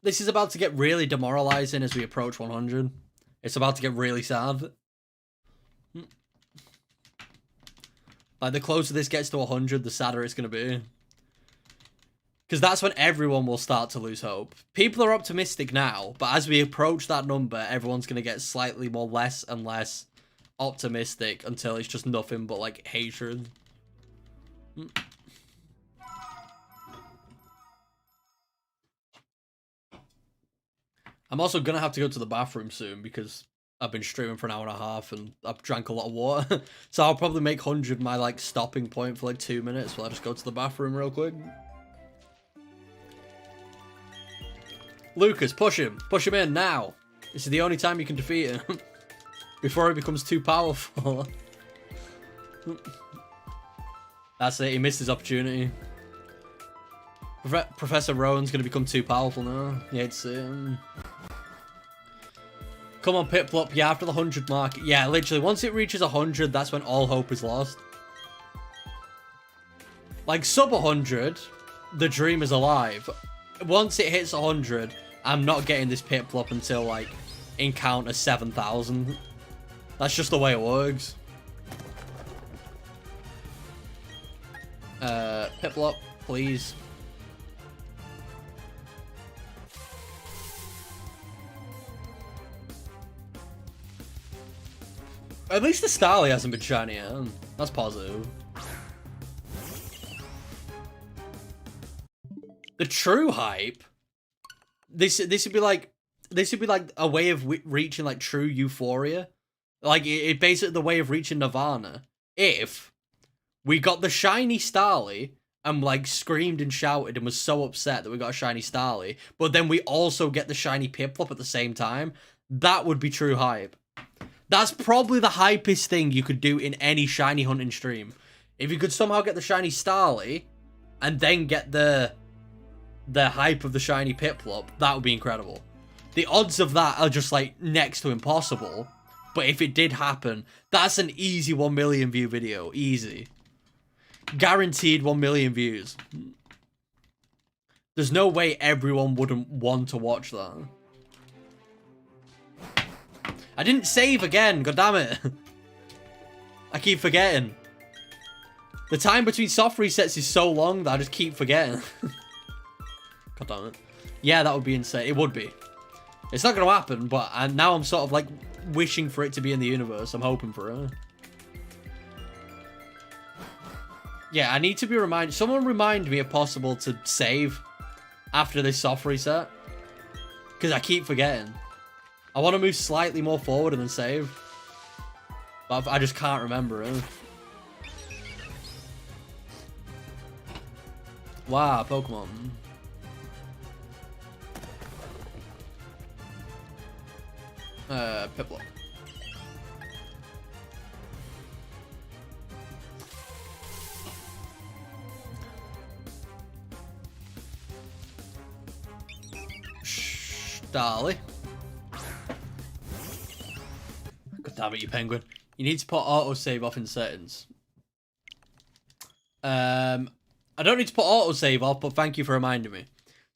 S1: This is about to get really demoralizing as we approach 100. It's about to get really sad. Like, the closer this gets to 100, the sadder it's going to be. Because that's when everyone will start to lose hope. People are optimistic now, but as we approach that number, everyone's going to get slightly more less and less optimistic until it's just nothing but, like, hatred. I'm also going to have to go to the bathroom soon because I've been streaming for an hour and a half and I've drank a lot of water. So I'll probably make 100 my, like, stopping point for, like, 2 minutes while I just go to the bathroom real quick. Lucas, push him. Push him in now. This is the only time you can defeat him. Before he becomes too powerful. That's it. He missed his opportunity. Professor Rowan's going to become too powerful now. You hate to see him. Come on, PIPLUP. Yeah, after the 100 mark. Yeah, literally. Once it reaches 100, that's when all hope is lost. Like, sub 100, the dream is alive. Once it hits 100, I'm not getting this PIPLUP until, like, encounter 7,000. That's just the way it works. PIPLUP, please. At least the Starly hasn't been shiny yet. That's positive. The true hype. This would be like a way of reaching like true euphoria. Like it basically the way of reaching Nirvana. If we got the shiny Starly and like screamed and shouted and was so upset that we got a shiny Starly, but then we also get the shiny PIPLUP at the same time, that would be true hype. That's probably the hypest thing you could do in any shiny hunting stream. If you could somehow get the shiny Starly and then get the hype of the shiny PIPLUP, that would be incredible. The odds of that are just like next to impossible. But if it did happen, that's an easy 1 million view video. Easy. Guaranteed 1 million views. There's no way everyone wouldn't want to watch that. I didn't save again, god damn it. I keep forgetting. The time between soft resets is so long that I just keep forgetting. God damn it. Yeah, that would be insane. It would be. It's not going to happen, but now I'm sort of like wishing for it to be in the universe. I'm hoping for it. Yeah, I need to be reminded. Someone remind me if possible to save after this soft reset. Because I keep forgetting. I want to move slightly more forward and then save. But I just can't remember it. Wow, Pokemon. PIPLUP. Starly. God damn it, you penguin. You need to put autosave off in settings. I don't need to put autosave off, but thank you for reminding me.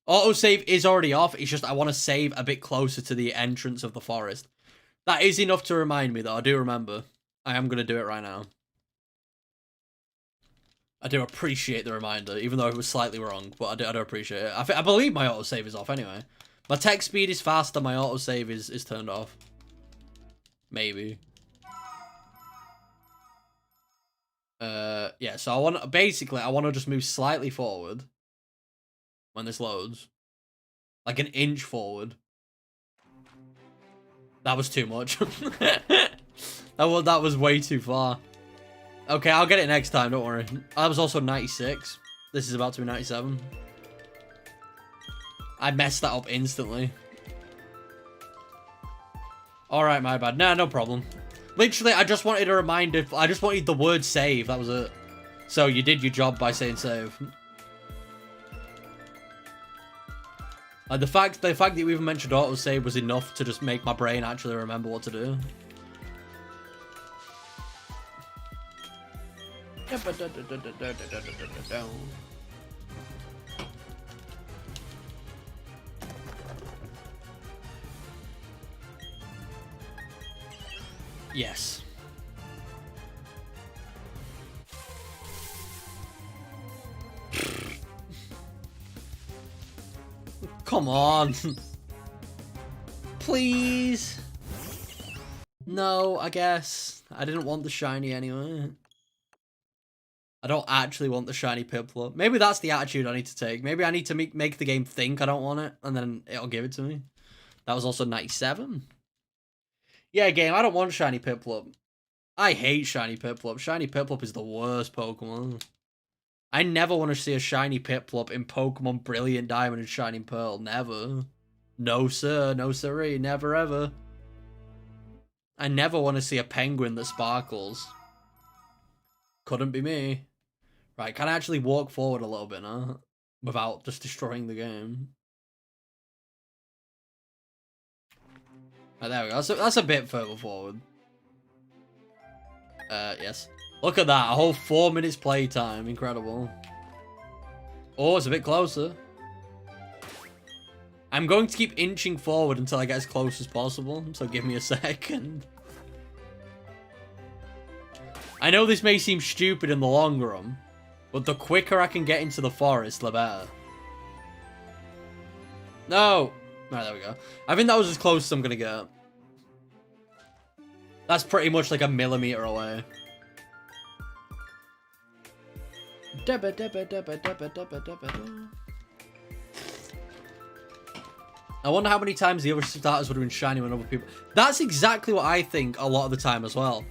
S1: Autosave is already off. It's just I want to save a bit closer to the entrance of the forest. That is enough to remind me, though. I do remember. I am going to do it right now. I do appreciate the reminder, even though it was slightly wrong, but I do appreciate it. I believe my autosave is off anyway. My text speed is faster, my autosave is turned off. Maybe. Yeah, so I want to just move slightly forward when this loads. Like an inch forward. That was too much. That was way too far. Okay, I'll get it next time, don't worry. I was also 96. This is about to be 97. I messed that up instantly. Alright, my bad. Nah, no problem. Literally, I just wanted a reminder. I just wanted the word save. That was it. So you did your job by saying save. The fact that you even mentioned autosave was enough to just make my brain actually remember what to do. Yes. Come on. Please. No, I guess. I didn't want the shiny anyway. I don't actually want the shiny PIPLUP. Maybe that's the attitude I need to take. Maybe I need to make the game think I don't want it, and then it'll give it to me. That was also 97. Yeah, game, I don't want shiny PIPLUP. I hate shiny PIPLUP. Shiny PIPLUP is the worst Pokemon. I never want to see a shiny PIPLUP in Pokemon Brilliant Diamond and Shining Pearl. Never. No, sir. No, sirree. Never, ever. I never want to see a penguin that sparkles. Couldn't be me. Right, can I actually walk forward a little bit now? Without just destroying the game? Right, there we go. That's a bit further forward. Yes. Look at that. A whole 4 minutes playtime. Incredible. Oh, it's a bit closer. I'm going to keep inching forward until I get as close as possible. So give me a second. I know this may seem stupid in the long run, but the quicker I can get into the forest, the better. No! Right, there we go. I think that was as close as I'm gonna get. That's pretty much like a millimeter away. I wonder how many times the other starters would have been shiny when other people... That's exactly what I think a lot of the time as well.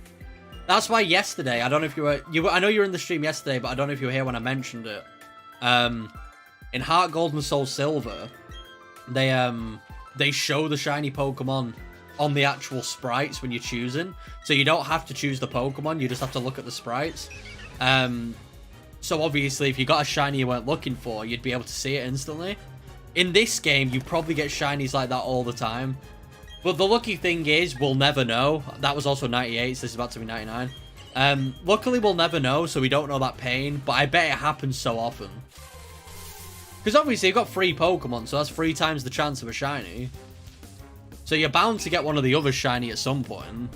S1: That's why yesterday, I don't know if you were... I know you were in the stream yesterday, but I don't know if you were here when I mentioned it. In Heart Gold and Soul Silver, they show the shiny Pokemon on the actual sprites when you're choosing. So you don't have to choose the Pokemon, you just have to look at the sprites. So obviously, if you got a shiny you weren't looking for, you'd be able to see it instantly. In this game, you probably get shinies like that all the time. But the lucky thing is, we'll never know. That was also 98, so this is about to be 99. Luckily, we'll never know, so we don't know that pain. But I bet it happens so often. Because obviously, you've got 3 Pokemon, so that's 3 times the chance of a shiny. So you're bound to get one of the others shiny at some point.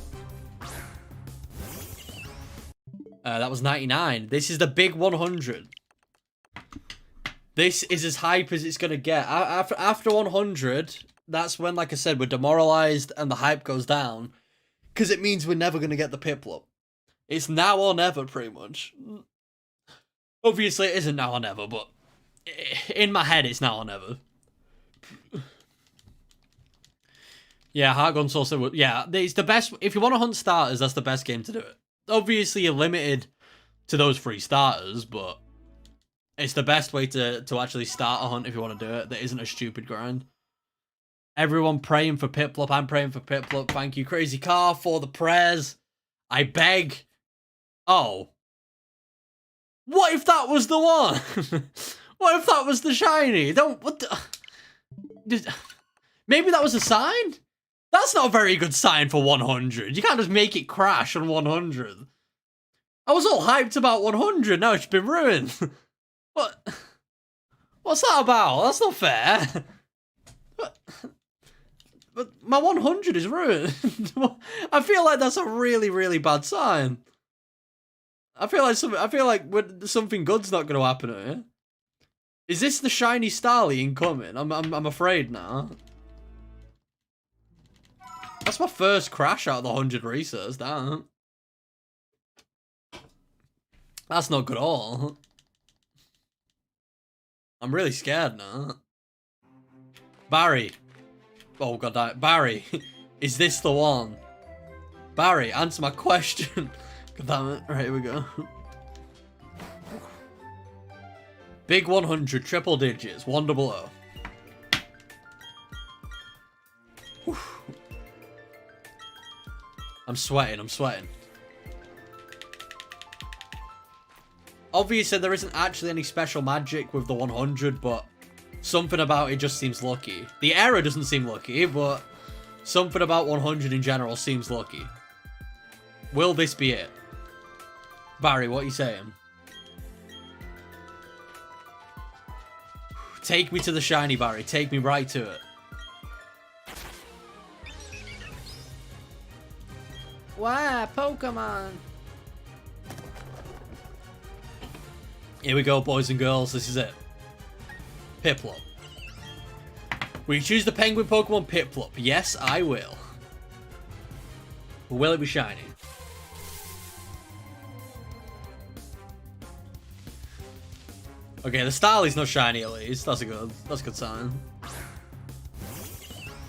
S1: That was 99. This is the big 100. This is as hype as it's going to get. After 100, that's when, like I said, we're demoralized and the hype goes down. Because it means we're never going to get the PIPLUP. It's now or never, pretty much. Obviously, it isn't now or never, but in my head, it's now or never. Yeah, Heart Gun Soul Silver. Yeah, it's the best. If you want to hunt starters, that's the best game to do it. Obviously, you're limited to those 3 starters, but it's the best way to actually start a hunt if you want to do it. That isn't a stupid grind. Everyone praying for PIPLUP. I'm praying for PIPLUP. Thank you, Crazy Car, for the prayers. I beg. Oh. What if that was the one? What if that was the shiny? What the... Maybe that was a sign? That's not a very good sign for 100. You can't just make it crash on 100. I was all hyped about 100. Now it's been ruined. What? What's that about? That's not fair. But my 100 is ruined. I feel like that's a really, really bad sign. I feel like something good's not going to happen here. Is this the shiny Starly incoming? I'm afraid now. That's my first crash out of the 100 resets, damn. That's not good at all. I'm really scared now. Barry. Oh, god damn it. Barry, is this the one? Barry, answer my question. God damn it. Right, here we go. Big 100, triple digits, 100. Whew. I'm sweating, I'm sweating. Obviously, there isn't actually any special magic with the 100, but something about it just seems lucky. The error doesn't seem lucky, but something about 100 in general seems lucky. Will this be it? Barry, what are you saying? Take me to the shiny, Barry. Take me right to it. Wow, Pokemon. Here we go, boys and girls. This is it. PIPLUP. Will you choose the penguin Pokemon PIPLUP? Yes, I will. But will it be shiny? Okay, the Starly's not shiny at least. That's a good sign.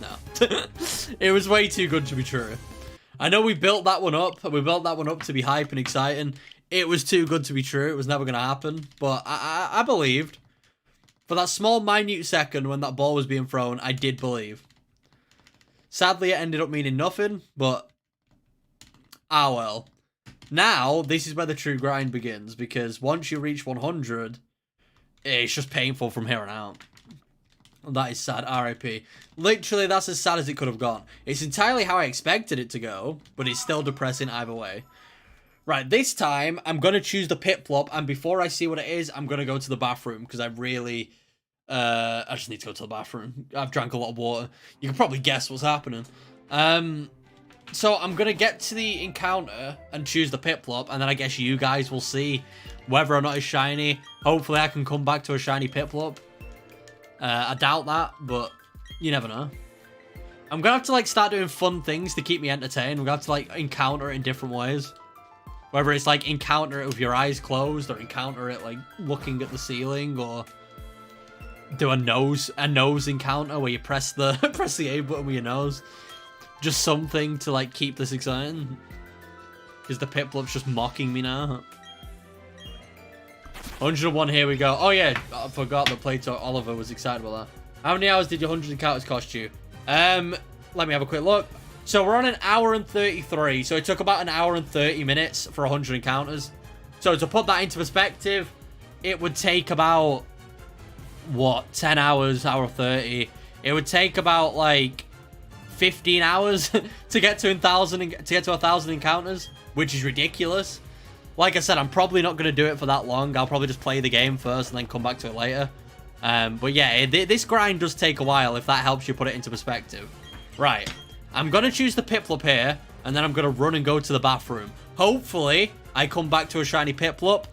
S1: No. It was way too good to be true. I know we built that one up. We built that one up to be hype and exciting. It was too good to be true. It was never going to happen. But I believed. For that small, minute second when that ball was being thrown, I did believe. Sadly, it ended up meaning nothing. But, ah well. Now, this is where the true grind begins. Because once you reach 100... it's just painful from here on out. That is sad. RIP. Literally, that's as sad as it could have gone. It's entirely how I expected it to go, but it's still depressing either way. Right, this time, I'm going to choose the PIPLUP, and before I see what it is, I'm going to go to the bathroom, because I really... I just need to go to the bathroom. I've drank a lot of water. You can probably guess what's happening. So I'm going to get to the encounter and choose the PIPLUP, and then I guess you guys will see whether or not it's shiny. Hopefully I can come back to a shiny PIPLUP. I doubt that, but you never know. I'm going to have to, like, start doing fun things to keep me entertained. We're going to have to, like, encounter it in different ways. Whether it's, like, encounter it with your eyes closed, or encounter it, like, looking at the ceiling, or do a nose encounter where you press the press the A button with your nose. Just something to, like, keep this exciting. Because the PIPLUP's just mocking me now. 101, here we go. Oh yeah, I forgot that Plato Oliver was excited about that. How many hours did your 100 encounters cost you? Let me have a quick look. So we're on an hour and 33. So it took about an hour and 30 minutes for 100 encounters. So to put that into perspective, it would take about, what, 10 hours, hour 30. It would take about, like, 15 hours to get to 1,000 encounters, which is ridiculous. Like I said, I'm probably not going to do it for that long. I'll probably just play the game first and then come back to it later. But yeah, this grind does take a while, if that helps you put it into perspective. Right. I'm going to choose the PIPLUP here, and then I'm going to run and go to the bathroom. Hopefully, I come back to a shiny PIPLUP.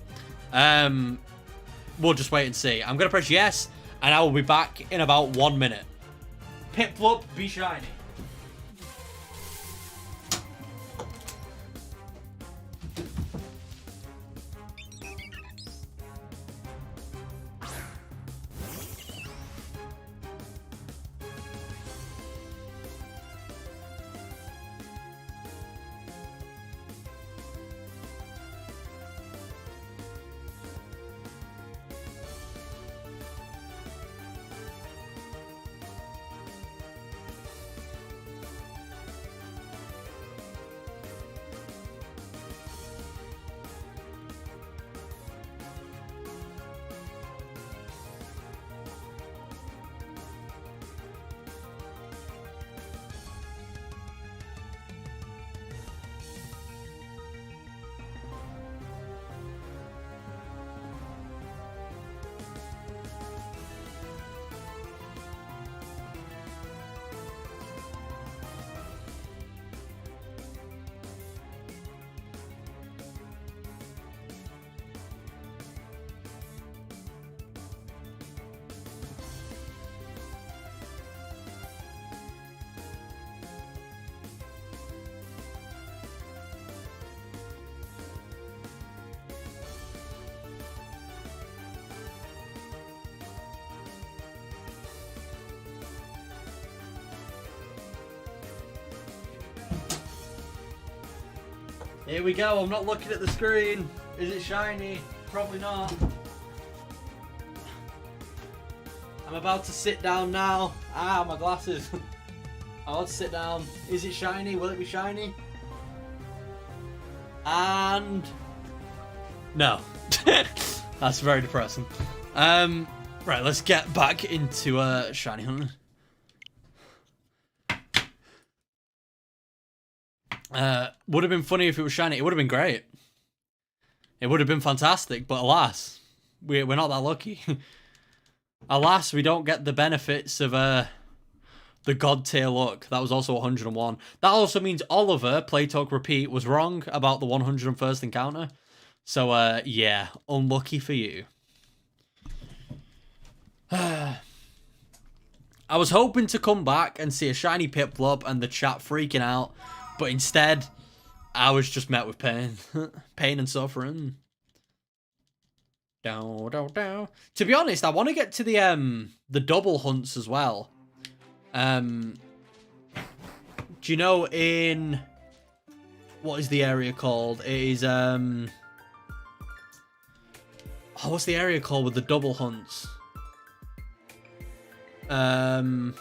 S1: We'll just wait and see. I'm going to press yes, and I will be back in about 1 minute. PIPLUP, be shiny. Here we go. I'm not looking at the screen. Is it shiny? Probably not. I'm about to sit down now. Ah, my glasses. I'm about to sit down. Is it shiny? Will it be shiny? And... no. That's very depressing. Right, let's get back into shiny hunting. Would have been funny if it was shiny. It would have been great. It would have been fantastic, but alas, we're not that lucky. Alas, we don't get the benefits of the god tier luck. That was also 101. That also means Oliver, Play Talk Repeat, was wrong about the 101st encounter. So, yeah, unlucky for you. I was hoping to come back and see a shiny PIPLUP and the chat freaking out, but instead, I was just met with pain. Pain and suffering. Down, down, down. To be honest, I want to get to the double hunts as well. Do you know in... what is the area called? It is, oh, what's the area called with the double hunts? I'm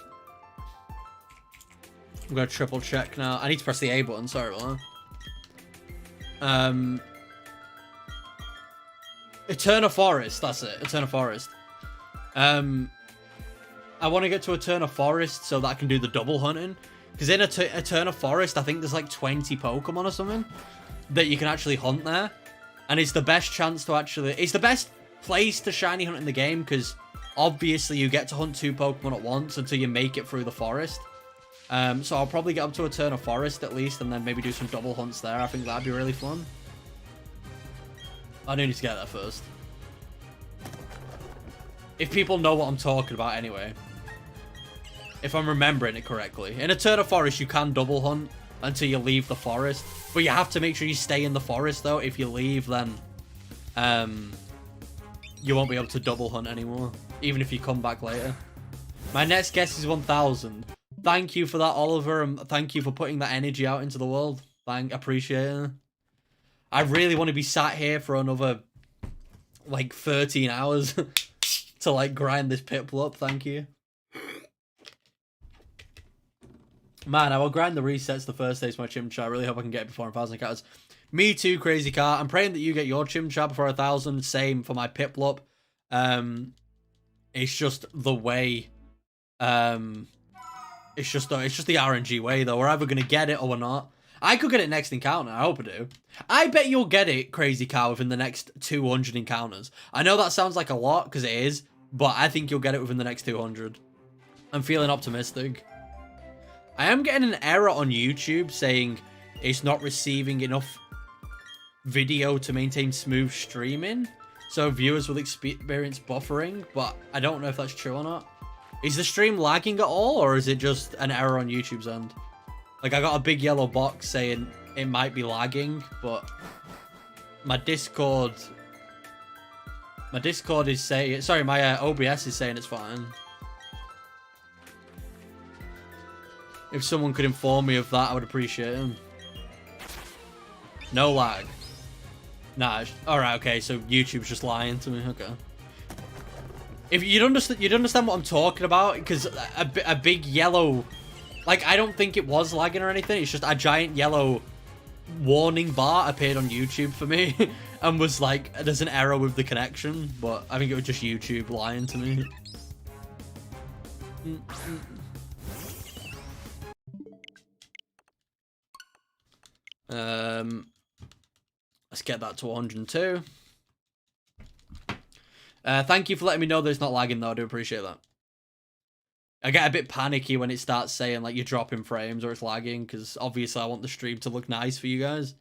S1: gonna triple check now. I need to press the A button, sorry about that. Eterna Forest, that's it. Eterna Forest. I want to get to Eterna Forest so that I can do the double hunting. Because in Eterna Forest, I think there's like 20 Pokemon or something that you can actually hunt there. And it's the best chance to actually... it's the best place to shiny hunt in the game because obviously you get to hunt 2 Pokemon at once until you make it through the forest. So I'll probably get up to Eterna Forest at least and then maybe do some double hunts there. I think that'd be really fun. I do need to get there first. If people know what I'm talking about anyway. If I'm remembering it correctly. In Eterna Forest, you can double hunt until you leave the forest. But you have to make sure you stay in the forest, though. If you leave, then you won't be able to double hunt anymore. Even if you come back later. My next guess is 1,000. Thank you for that, Oliver. And thank you for putting that energy out into the world. Appreciate it. I really want to be sat here for another, like, 13 hours to, like, grind this PIPLUP. Thank you. Man, I will grind the resets the first day to my Chimchar. I really hope I can get it before 1,000 cards. Me too, Crazy Car. I'm praying that you get your Chimchar before 1,000. Same for my PIPLUP. It's just the way... It's just the RNG way, though. We're either going to get it or we're not. I could get it next encounter. I hope I do. I bet you'll get it, Crazy Cow, within the next 200 encounters. I know that sounds like a lot, because it is, but I think you'll get it within the next 200. I'm feeling optimistic. I am getting an error on YouTube saying it's not receiving enough video to maintain smooth streaming, so viewers will experience buffering, but I don't know if that's true or not. Is the stream lagging at all, or is it just an error on YouTube's end? Like, I got a big yellow box saying it might be lagging, but my Discord is saying... sorry, my OBS is saying it's fine. If someone could inform me of that, I would appreciate it. No lag. Nah, alright, okay, so YouTube's just lying to me, okay. If you'd understand what I'm talking about, because a big yellow... like, I don't think it was lagging or anything. It's just a giant yellow warning bar appeared on YouTube for me and was like, there's an error with the connection. But I think it was just YouTube lying to me. Let's get that to 102. Thank you for letting me know that it's not lagging, though. I do appreciate that. I get a bit panicky when it starts saying, like, you're dropping frames or it's lagging, because obviously I want the stream to look nice for you guys.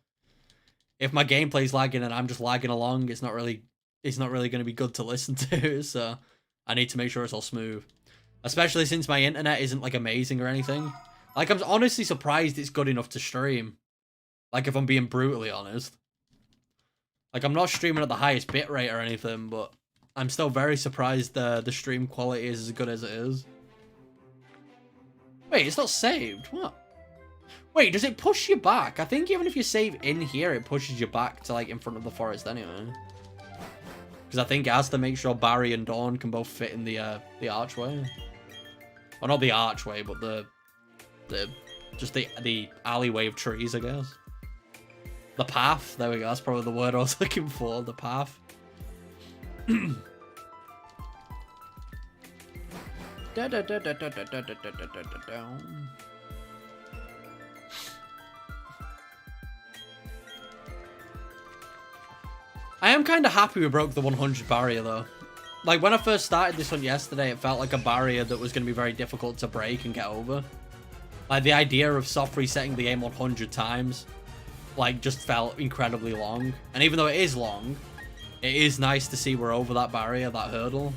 S1: If my gameplay's lagging and I'm just lagging along, it's not really going to be good to listen to, so I need to make sure it's all smooth. Especially since my internet isn't, like, amazing or anything. Like, I'm honestly surprised it's good enough to stream. Like, if I'm being brutally honest. Like, I'm not streaming at the highest bitrate or anything, but I'm still very surprised the stream quality is as good as it is. Wait, it's not saved. What? Wait, does it push you back? I think even if you save in here, it pushes you back to, like, in front of the forest anyway. Because I think it has to make sure Barry and Dawn can both fit in the archway. Well, not the archway, but just the alleyway of trees, I guess. The path. There we go. That's probably the word I was looking for. The path. I am kind of happy we broke the 100 barrier, though. Like, when I first started this one yesterday, it felt like a barrier that was going to be very difficult to break and get over. Like, the idea of soft resetting the game 100 times, like, just felt incredibly long. And even though it is long, it is nice to see we're over that barrier, that hurdle.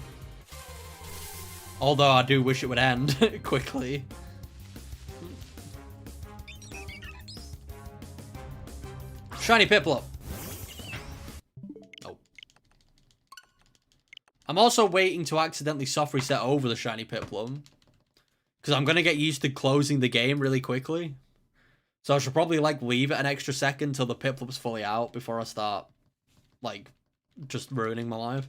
S1: Although I do wish it would end quickly. Shiny PIPLUP. Oh. I'm also waiting to accidentally soft reset over the shiny PIPLUP. Because I'm going to get used to closing the game really quickly. So I should probably, like, leave it an extra second till the PIPLUP's fully out before I start, like, just ruining my life.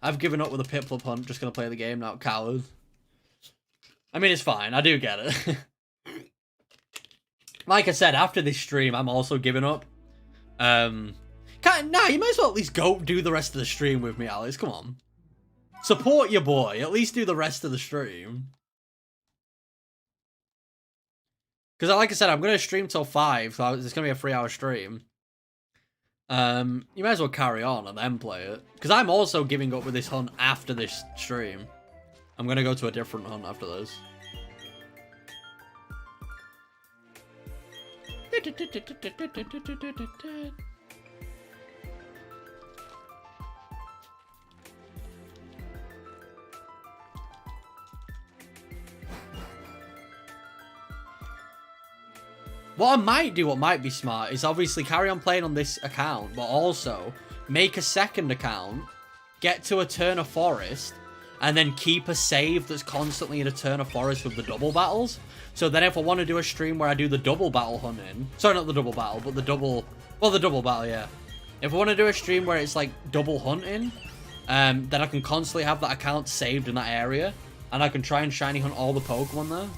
S1: I've given up with the PIPLUP hunt. Just going to play the game now. Coward. I mean, it's fine. I do get it. Like I said, after this stream, I'm also giving up. Nah, you might as well at least go do the rest of the stream with me, Alex. Come on. Support your boy. At least do the rest of the stream. Because, like I said, I'm going to stream till 5, so it's going to be a 3-hour stream. You might as well carry on and then play it. Because I'm also giving up with this hunt after this stream. I'm going to go to a different hunt after this. What I might do, what might be smart, is obviously carry on playing on this account, but also make a second account, get to Eterna Forest, and then keep a save that's constantly in Eterna Forest with the double battles. So then if I want to do a stream where I do the double battle hunting, sorry, not the double battle, but the double, well, the double battle, yeah. If I want to do a stream where it's like double hunting, then I can constantly have that account saved in that area, and I can try and shiny hunt all the Pokemon there.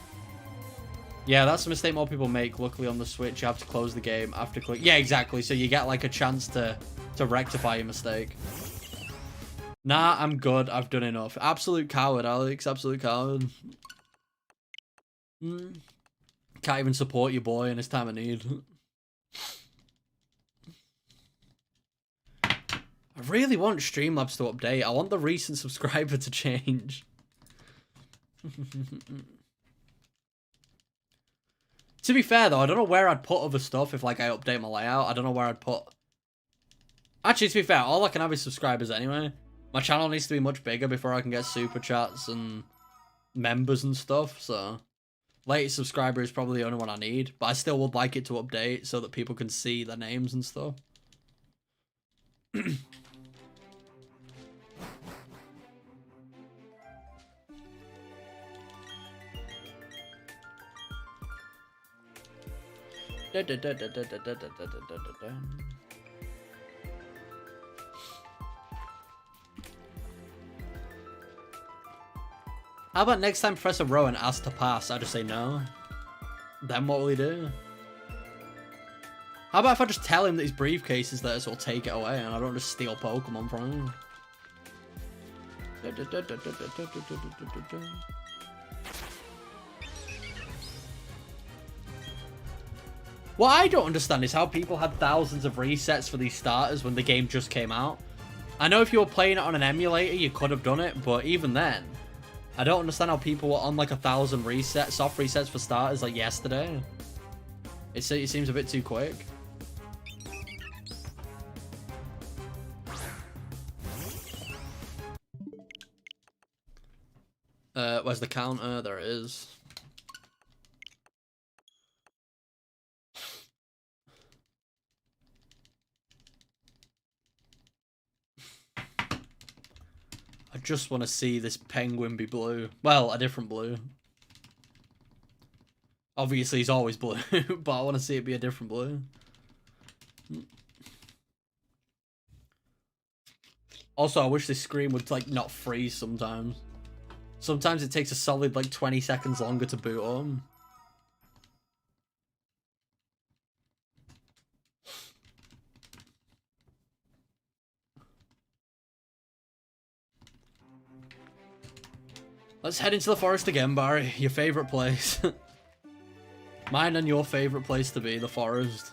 S1: Yeah, that's a mistake more people make. Luckily on the Switch, you have to close the game after click. Yeah, exactly. So you get like a chance to rectify your mistake. Nah, I'm good. I've done enough. Absolute coward, Alex. Absolute coward. Can't even support your boy in his time of need. I really want Streamlabs to update. I want the recent subscriber to change. To be fair, though, I don't know where I'd put other stuff if, like, I update my layout. I don't know where I'd put... Actually, to be fair, all I can have is subscribers anyway. My channel needs to be much bigger before I can get super chats and members and stuff, so... Latest subscriber is probably the only one I need, but I still would like it to update so that people can see their names and stuff. How about next time Professor Rowan asks to pass, I just say no? Then what will he do? How about if I just tell him that his briefcase is there so he'll take it away and I don't just steal Pokemon from him? What I don't understand is how people had thousands of resets for these starters when the game just came out. I know if you were playing it on an emulator, you could have done it, but even then, I don't understand how people were on like 1,000 resets, soft resets for starters like yesterday. It seems a bit too quick. Where's the counter? There it is. I just want to see this penguin be blue. Well, a different blue. Obviously, he's always blue, but I want to see it be a different blue. Also, I wish this screen would, like, not freeze sometimes. Sometimes it takes a solid, like, 20 seconds longer to boot up. Let's head into the forest again, Barry. Your favourite place. Mine and your favourite place to be, the forest.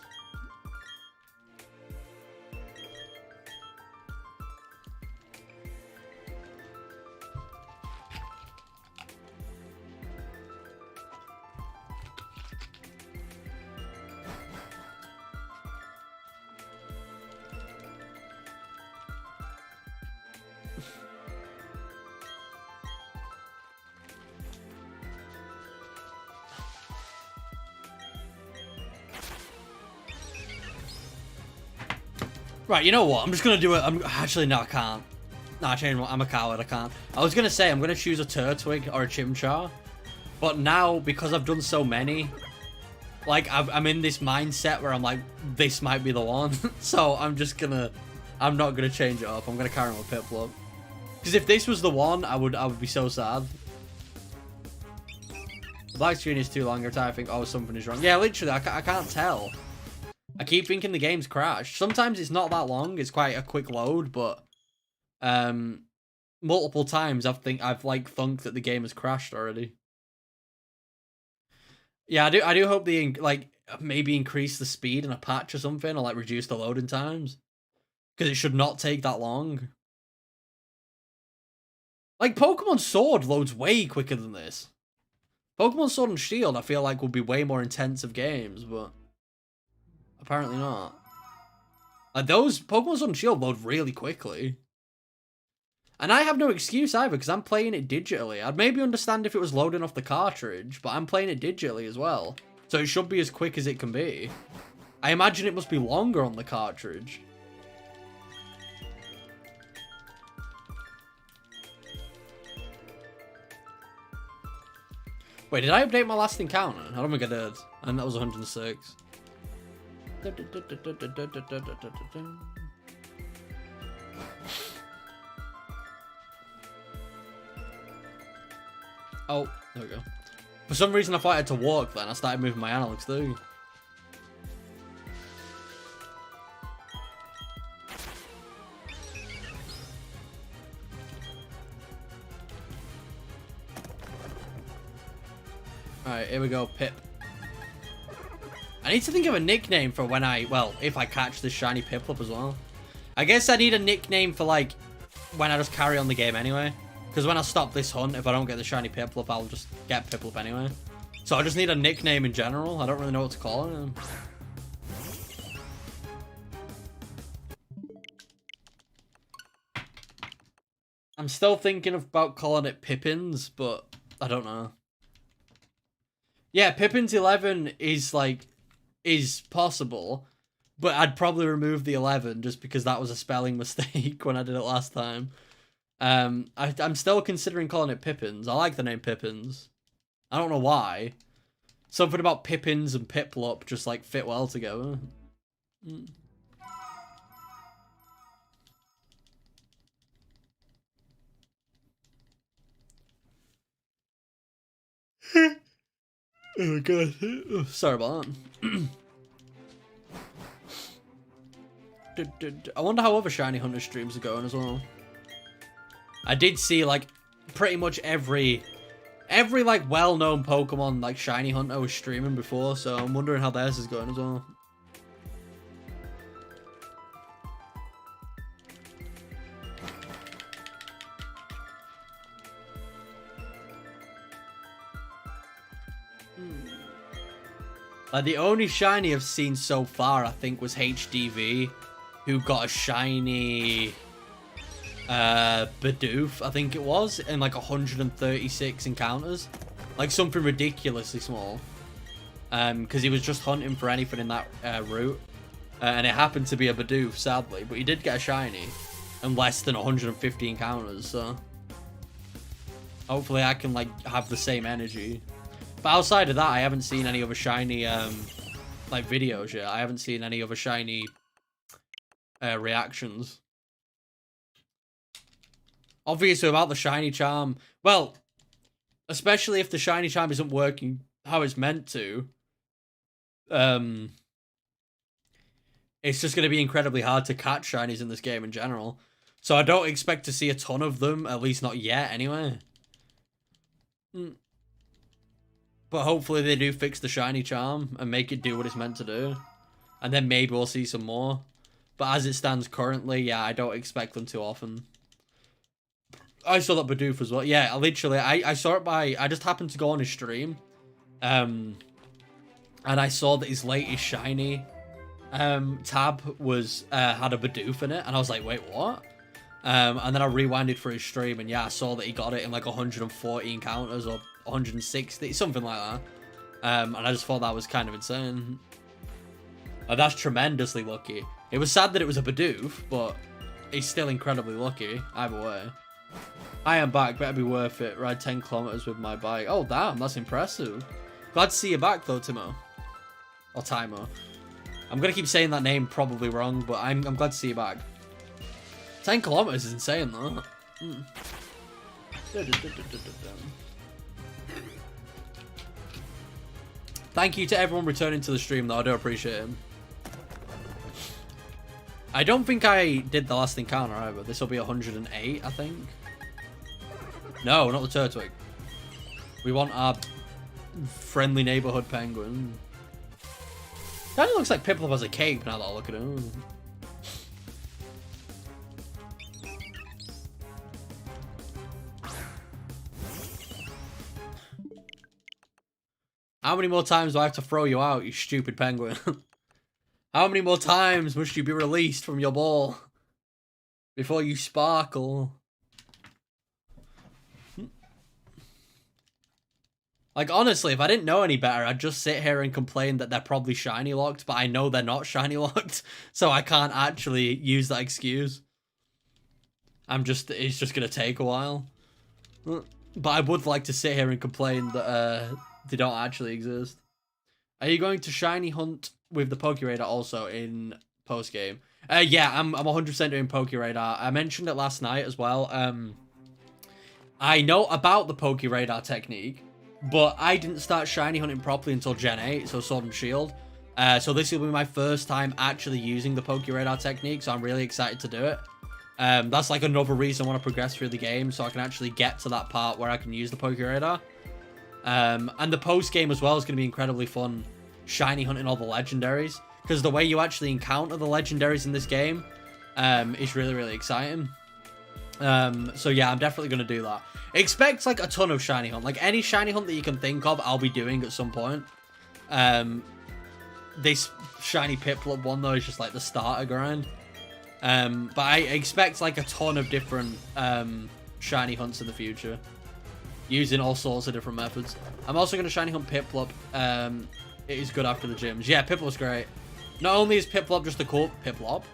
S1: Right, you know what? I'm just gonna do it. Actually, no, I can't. No, I'm a coward. I can't. I was gonna say I'm gonna choose a Turtwig or a Chimchar, but now because I've done so many, like I'm in this mindset where I'm like, this might be the one. So I'm not gonna change it up. I'm gonna carry on with Piplup. Because if this was the one, I would be so sad. The black screen is too long. Every time I think, oh, something is wrong. Yeah, literally, I can't tell. I keep thinking the game's crashed. Sometimes it's not that long. It's quite a quick load, but multiple times I've like thunk that the game has crashed already. Yeah, I do hope they like maybe increase the speed in a patch or something, or like reduce the loading times, because it should not take that long. Like Pokemon Sword loads way quicker than this. Pokemon Sword and Shield I feel like would be way more intensive games, but apparently not. Like those Pokemon Sword and Shield load really quickly. And I have no excuse either, because I'm playing it digitally. I'd maybe understand if it was loading off the cartridge, but I'm playing it digitally as well. So it should be as quick as it can be. I imagine it must be longer on the cartridge. Wait, did I update my last encounter? I don't think I did. And that was 106. Oh, there we go. For some reason I thought I had to walk then. I started moving my analogs too. Alright, here we go, Pip. I need to think of a nickname for when if I catch this shiny Piplup as well. I guess I need a nickname for, like, when I just carry on the game anyway. Because when I stop this hunt, if I don't get the shiny Piplup, I'll just get Piplup anyway. So I just need a nickname in general. I don't really know what to call it. I'm still thinking about calling it Pippins, but I don't know. Yeah, Pippins 11 is possible, but I'd probably remove the 11 just because that was a spelling mistake when I did it last time. I'm still considering calling it Pippins. I like the name Pippins. I don't know why. Something about Pippins and Piplup just like fit well together. Oh my god. Sorry about that. I wonder how other Shiny Hunter streams are going as well. I did see like pretty much every like well-known Pokemon like Shiny Hunter was streaming before, so I'm wondering how theirs is going as well. The only shiny I've seen so far, I think, was HDV, who got a shiny Bidoof, I think it was, in like 136 encounters. Like something ridiculously small. Because he was just hunting for anything in that route. And it happened to be a Bidoof, sadly. But he did get a shiny in less than 150 encounters, so hopefully I can like have the same energy. But outside of that, I haven't seen any other shiny, like, videos yet. I haven't seen any other shiny reactions. Obviously, without the shiny charm, well, especially if the shiny charm isn't working how it's meant to, it's just going to be incredibly hard to catch shinies in this game in general. So I don't expect to see a ton of them, at least not yet anyway. But hopefully they do fix the shiny charm and make it do what it's meant to do. And then maybe we'll see some more. But as it stands currently, yeah, I don't expect them too often. I saw that Bidoof as well. Yeah, literally, I saw it by... I just happened to go on his stream. And I saw that his latest shiny tab was had a Bidoof in it. And I was like, wait, what? And then I rewinded for his stream. And yeah, I saw that he got it in like 140 encounters or 160, something like that. And I just thought that was kind of insane. That's tremendously lucky. It was sad that it was a Bidoof, but he's still incredibly lucky either way. I am back, better be worth it. Ride 10 kilometers with my bike. Oh damn, that's impressive. Glad to see you back though, Timo. Or Timo. I'm gonna keep saying that name probably wrong, but I'm glad to see you back. 10 kilometers is insane though. Thank you to everyone returning to the stream though, I do appreciate it. I don't think I did the last encounter either. This will be 108, I think. No, not the Turtwig. We want our friendly neighborhood penguin. Kind of looks like PIPLUP has a cape now that I look at him. How many more times do I have to throw you out, you stupid penguin? How many more times must you be released from your ball before you sparkle? Like, honestly, if I didn't know any better, I'd just sit here and complain that they're probably shiny locked, but I know they're not shiny locked, so I can't actually use that excuse. It's just gonna take a while. But I would like to sit here and complain that they don't actually exist. Are you going to shiny hunt with the PokeRadar also in post-game? Yeah, I'm 100% doing PokeRadar. I mentioned it last night as well. I know about the PokeRadar technique, but I didn't start shiny hunting properly until Gen 8, so Sword and Shield. So this will be my first time actually using the PokeRadar technique, so I'm really excited to do it. That's like another reason I want to progress through the game, so I can actually get to that part where I can use the PokeRadar. And the post-game as well is going to be incredibly fun, shiny hunting all the legendaries, because the way you actually encounter the legendaries in this game is really, really exciting. So yeah, I'm definitely going to do that. Expect like a ton of shiny hunt, like any shiny hunt that you can think of, I'll be doing at some point. This shiny PIPLUP one though is just like the starter grind. But I expect like a ton of different shiny hunts in the future, using all sorts of different methods. I'm also going to shiny hunt PIPLUP. It is good after the gyms. Yeah, PIPLUP's great. Not only is PIPLUP just a cool PIPLUP,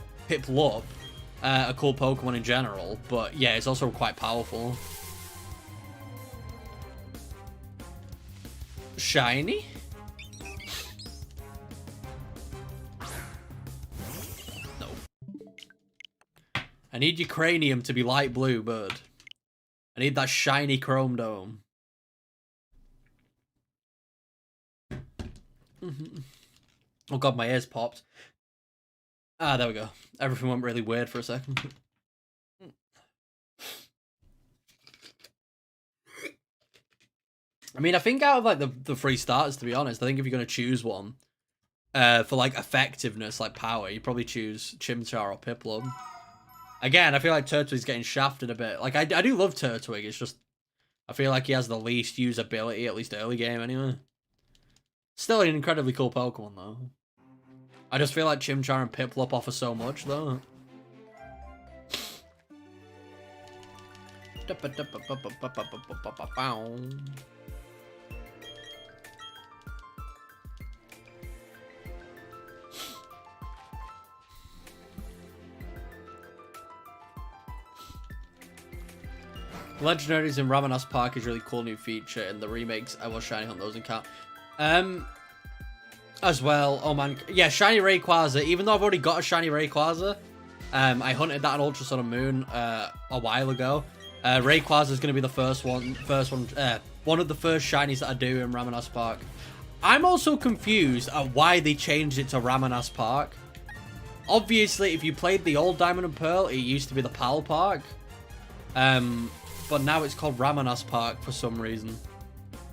S1: a cool Pokemon in general, but yeah, it's also quite powerful. Shiny? No. I need your cranium to be light blue, bird. I need that shiny chrome dome. Oh god, my ears popped. Ah, there we go. Everything went really weird for a second. I mean, I think out of like the three starters, to be honest, I think if you're going to choose one for like effectiveness, like power, you probably choose Chimchar or PIPLUP. Again, I feel like Turtwig's getting shafted a bit. Like, I do love Turtwig, it's just I feel like he has the least usability, at least early game anyway. Still an incredibly cool Pokemon, though. I just feel like Chimchar and PIPLUP offer so much, though. Legendaries in Ramanas Park is really cool new feature. In the remakes, I will shiny hunt those in cap. As well, oh man, yeah, shiny Rayquaza. Even though I've already got a shiny Rayquaza, I hunted that on Ultra Sun and Moon a while ago. Rayquaza is going to be the first one of the first shinies that I do in Ramanas Park. I'm also confused at why they changed it to Ramanas Park. Obviously, if you played the old Diamond and Pearl, it used to be the PAL Park. But now it's called Ramanas Park for some reason.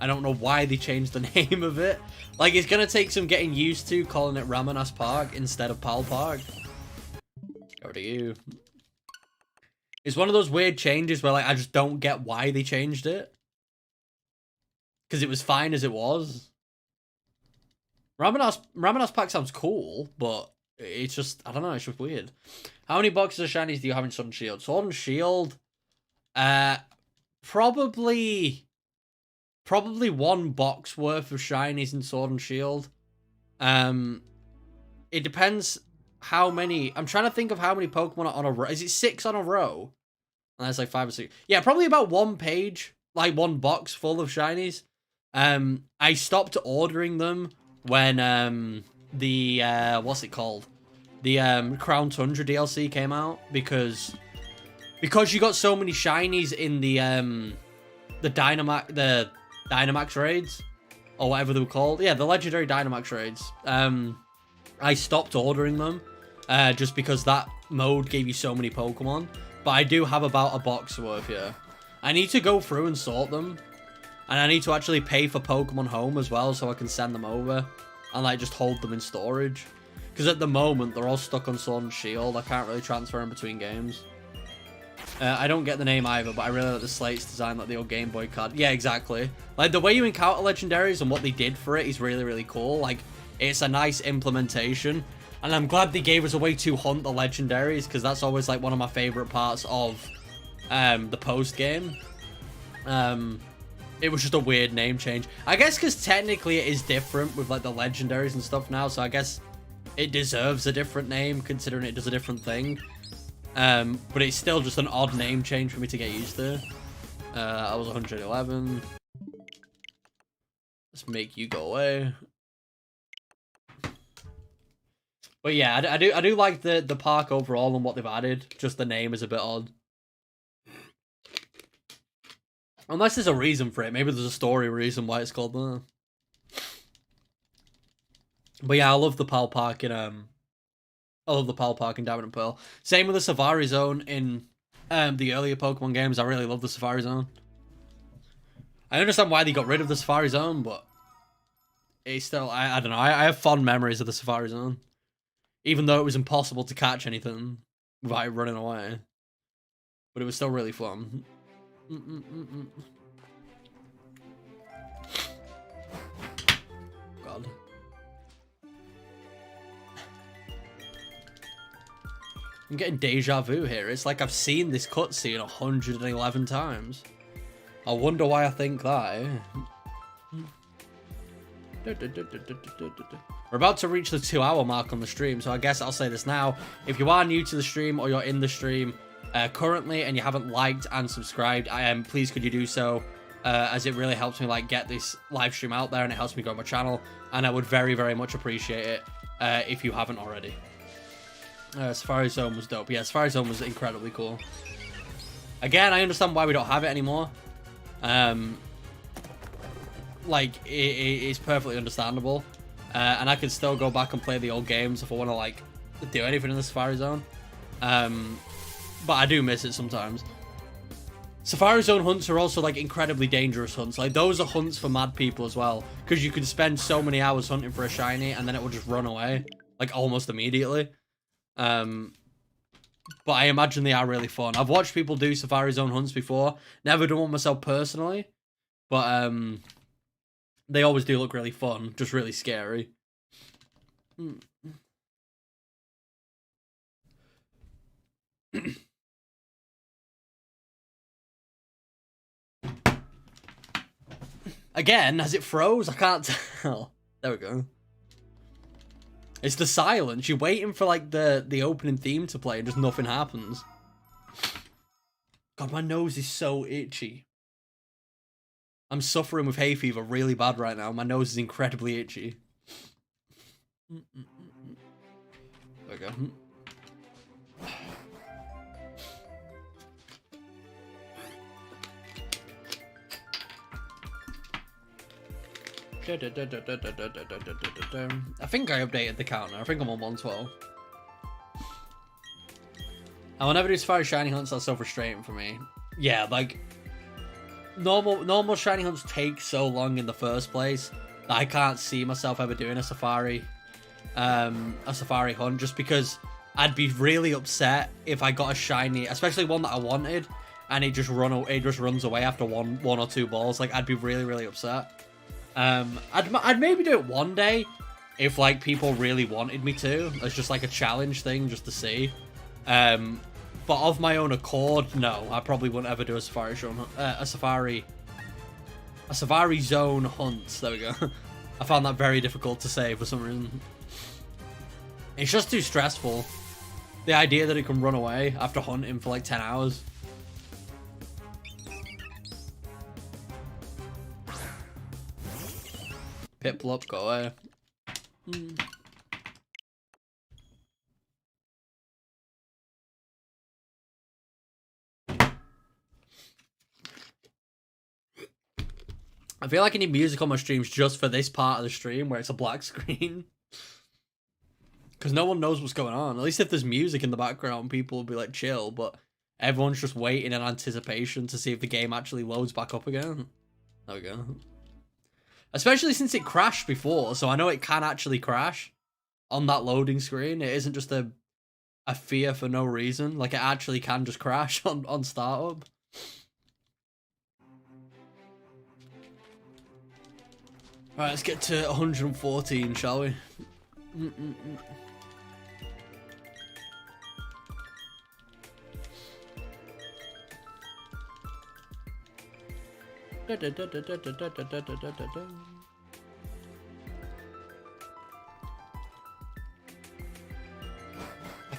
S1: I don't know why they changed the name of it. Like, it's going to take some getting used to calling it Ramanas Park instead of PAL Park. Over to you. It's one of those weird changes where, like, I just don't get why they changed it. Because it was fine as it was. Ramanas Park sounds cool, but it's just, I don't know, it's just weird. How many boxes of shinies do you have in Sword and Shield? Sword and Shield, probably one box worth of shinies in Sword and Shield. It depends how many. I'm trying to think of how many Pokemon are on a row. Is it 6 on a row? And that's like 5 or 6. Yeah, probably about one page, like one box full of shinies. I stopped ordering them when the what's it called? The Crown Tundra DLC came out because you got so many shinies in the Dynamax raids or whatever they were called. Yeah, the legendary Dynamax raids. I stopped ordering them just because that mode gave you so many Pokemon. But I do have about a box worth here. I need to go through and sort them. And I need to actually pay for Pokemon Home as well so I can send them over and like just hold them in storage. Because at the moment, they're all stuck on Sword and Shield. I can't really transfer them between games. I don't get the name either, but I really like the slates design, like the old Game Boy card. Yeah, exactly. Like, the way you encounter legendaries and what they did for it is really, really cool. Like, it's a nice implementation. And I'm glad they gave us a way to hunt the legendaries, because that's always, like, one of my favorite parts of the post-game. It was just a weird name change. I guess because technically it is different with, like, the legendaries and stuff now, so I guess it deserves a different name, considering it does a different thing. But it's still just an odd name change for me to get used to. I was 111. Let's make you go away. But yeah, I do like the park overall and what they've added. Just the name is a bit odd. Unless there's a reason for it. Maybe there's a story reason why it's called that. But yeah, I love the PAL Park in I love the PAL Park in Diamond and Pearl. Same with the Safari Zone in the earlier Pokemon games. I really love the Safari Zone. I understand why they got rid of the Safari Zone, but it's still, I don't know. I have fond memories of the Safari Zone. Even though it was impossible to catch anything without it running away. But it was still really fun. God. I'm getting deja vu here. It's like I've seen this cutscene 111 times. I wonder why I think that, eh? We're about to reach the 2-hour mark on the stream, so I guess I'll say this now. If you are new to the stream or you're in the stream currently and you haven't liked and subscribed, please could you do so, as it really helps me like get this live stream out there and it helps me grow my channel, and I would very, very much appreciate it if you haven't already. Safari Zone was dope. Yeah, Safari Zone was incredibly cool. Again, I understand why we don't have it anymore. Like, it's perfectly understandable. And I can still go back and play the old games if I want to, like, do anything in the Safari Zone. But I do miss it sometimes. Safari Zone hunts are also, like, incredibly dangerous hunts. Like, those are hunts for mad people as well. Because you can spend so many hours hunting for a shiny and then it will just run away. Like, almost immediately. But I imagine they are really fun. I've watched people do Safari Zone hunts before. Never done one myself personally. But, they always do look really fun. Just really scary. Again, as it froze, I can't tell. There we go. It's the silence. You're waiting for like the opening theme to play and just nothing happens. God, my nose is so itchy. I'm suffering with hay fever really bad right now. My nose is incredibly itchy. There we go. I think I updated the counter. I think I'm on 112. I will never do Safari Shiny Hunts. That's so frustrating for me. Yeah, like normal Shiny Hunts take so long in the first place that I can't see myself ever doing a Safari hunt, just because I'd be really upset if I got a shiny, especially one that I wanted, and it just runs away after one or two balls. Like, I'd be really upset. I'd maybe do it one day if like people really wanted me to. It's just like a challenge thing just to see. But of my own accord, no, I probably wouldn't ever do a Safari Zone hunt. There we go. I found that very difficult to say for some reason. It's just too stressful. The idea that it can run away after hunting for like 10 hours. PIPLUP, go away. I feel like I need music on my streams just for this part of the stream where it's a black screen. Because no one knows what's going on. At least if there's music in the background, people will be like chill, but everyone's just waiting in anticipation to see if the game actually loads back up again. There we go. Especially since it crashed before, so I know it can actually crash on that loading screen. It isn't just a fear for no reason. Like, it actually can just crash on startup. Alright, let's get to 114, shall we? I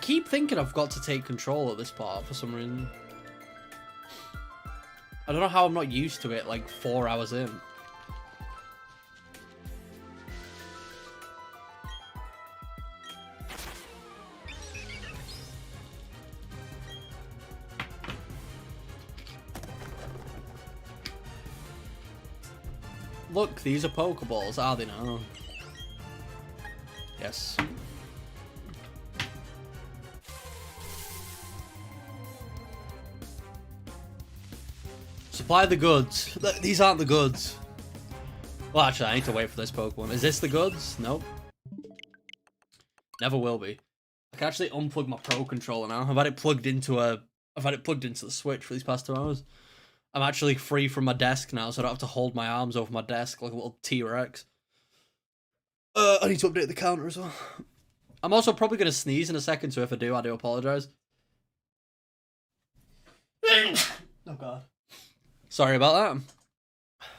S1: keep thinking I've got to take control of this part for some reason. I don't know how I'm not used to it like 4 hours in. Look, these are Pokeballs, are they now? Yes. Supply the goods. These aren't the goods. Well, actually, I need to wait for this Pokemon. Is this the goods? Nope. Never will be. I can actually unplug my Pro Controller now. I've had it plugged into the Switch for these past 2 hours. I'm actually free from my desk now, so I don't have to hold my arms over my desk like a little T-Rex. I need to update the counter as well. I'm also probably going to sneeze in a second, so if I do apologise. Oh, God. Sorry about that.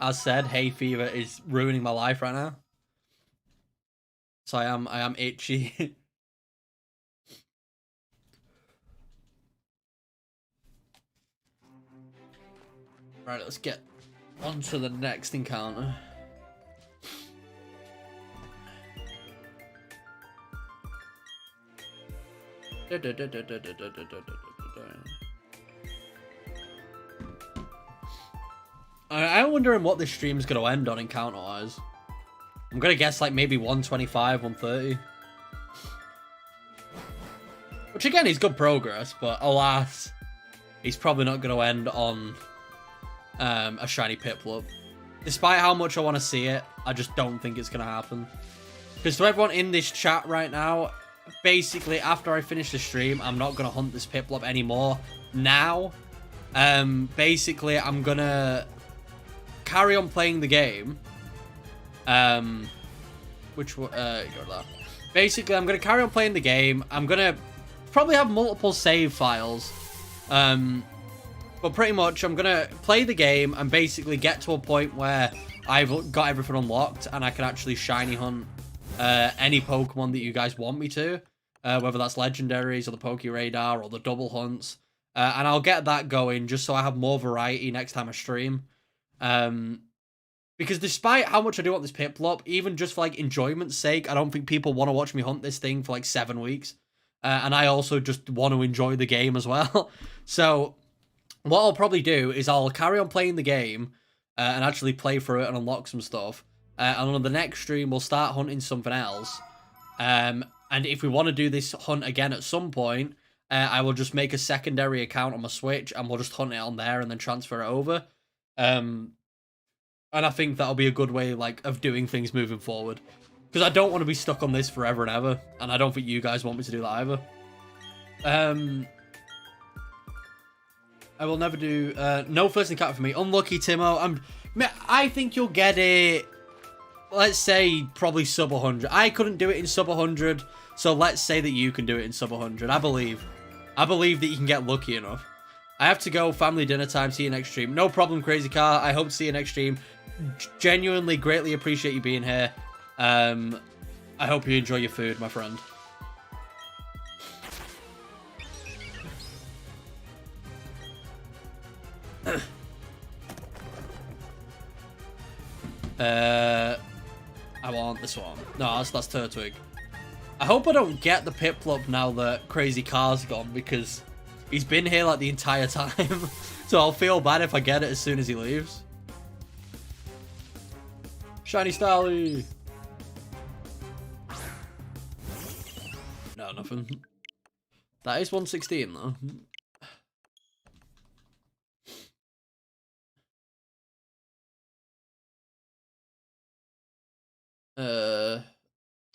S1: As said, hay fever is ruining my life right now. So I am itchy. Right, let's get on to the next encounter. I'm wondering what this stream's going to end on encounter-wise. I'm going to guess like maybe 125, 130. Which again is good progress, but alas, he's probably not going to end on a shiny PIPLUP. Despite how much I want to see it, I just don't think it's going to happen. Because to everyone in this chat right now, basically after I finish the stream, I'm not going to hunt this PIPLUP anymore. Now, basically I'm going to carry on playing the game. Basically, I'm going to carry on playing the game. I'm going to probably have multiple save files. But pretty much, I'm going to play the game and basically get to a point where I've got everything unlocked and I can actually shiny hunt any Pokemon that you guys want me to. whether that's legendaries or the Poke Radar or the double hunts. And I'll get that going just so I have more variety next time I stream. Because despite how much I do want this PIPLUP, even just for like enjoyment's sake, I don't think people want to watch me hunt this thing for like 7 weeks. And I also just want to enjoy the game as well. So what I'll probably do is I'll carry on playing the game and actually play through it and unlock some stuff. And on the next stream, we'll start hunting something else. And if we want to do this hunt again at some point, I will just make a secondary account on my Switch and we'll just hunt it on there and then transfer it over. And I think that'll be a good way of doing things moving forward. Because I don't want to be stuck on this forever and ever. And I don't think you guys want me to do that either. I will never do... no first encounter for me. Unlucky, Timo. I think you'll get it... Let's say probably sub 100. I couldn't do it in sub 100. So let's say that you can do it in sub 100. I believe that you can get lucky enough. I have to go. Family dinner time. See you next stream. No problem, Crazy Car. I hope to see you next stream. Genuinely, greatly appreciate you being here. I hope you enjoy your food, my friend. I want this one. No, that's Turtwig. I hope I don't get the PIPLUP now that Crazy Car's gone, because he's been here like the entire time. So I'll feel bad if I get it as soon as he leaves. Shiny Starly. No, nothing. That is 116 though.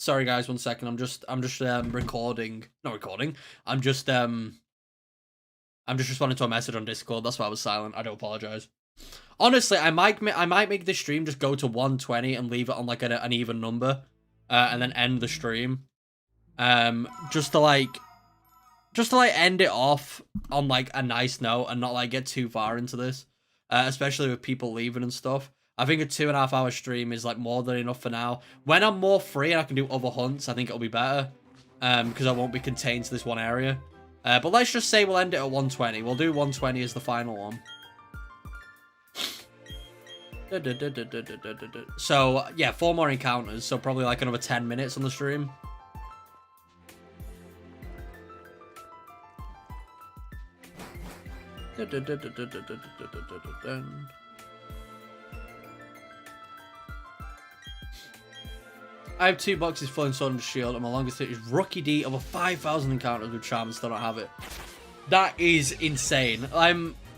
S1: Sorry guys, 1 second. I'm just recording. Not recording. I'm just responding to a message on Discord. That's why I was silent. I do apologize. Honestly, I might make this stream just go to 120 and leave it on like an even number, and then end the stream. Just to end it off on like a nice note and not like get too far into this, especially with people leaving and stuff. I think a 2.5 hour stream is like more than enough for now. When I'm more free and I can do other hunts, I think it'll be better, because I won't be contained to this one area. But let's just say we'll end it at 120. We'll do 120 as the final one. So yeah, 4 more encounters, so probably like another 10 minutes on the stream. I have 2 boxes full in Sword and Shield, and my longest hit is Rookie D, over 5,000 encounters with Charm and still don't have it. That is insane.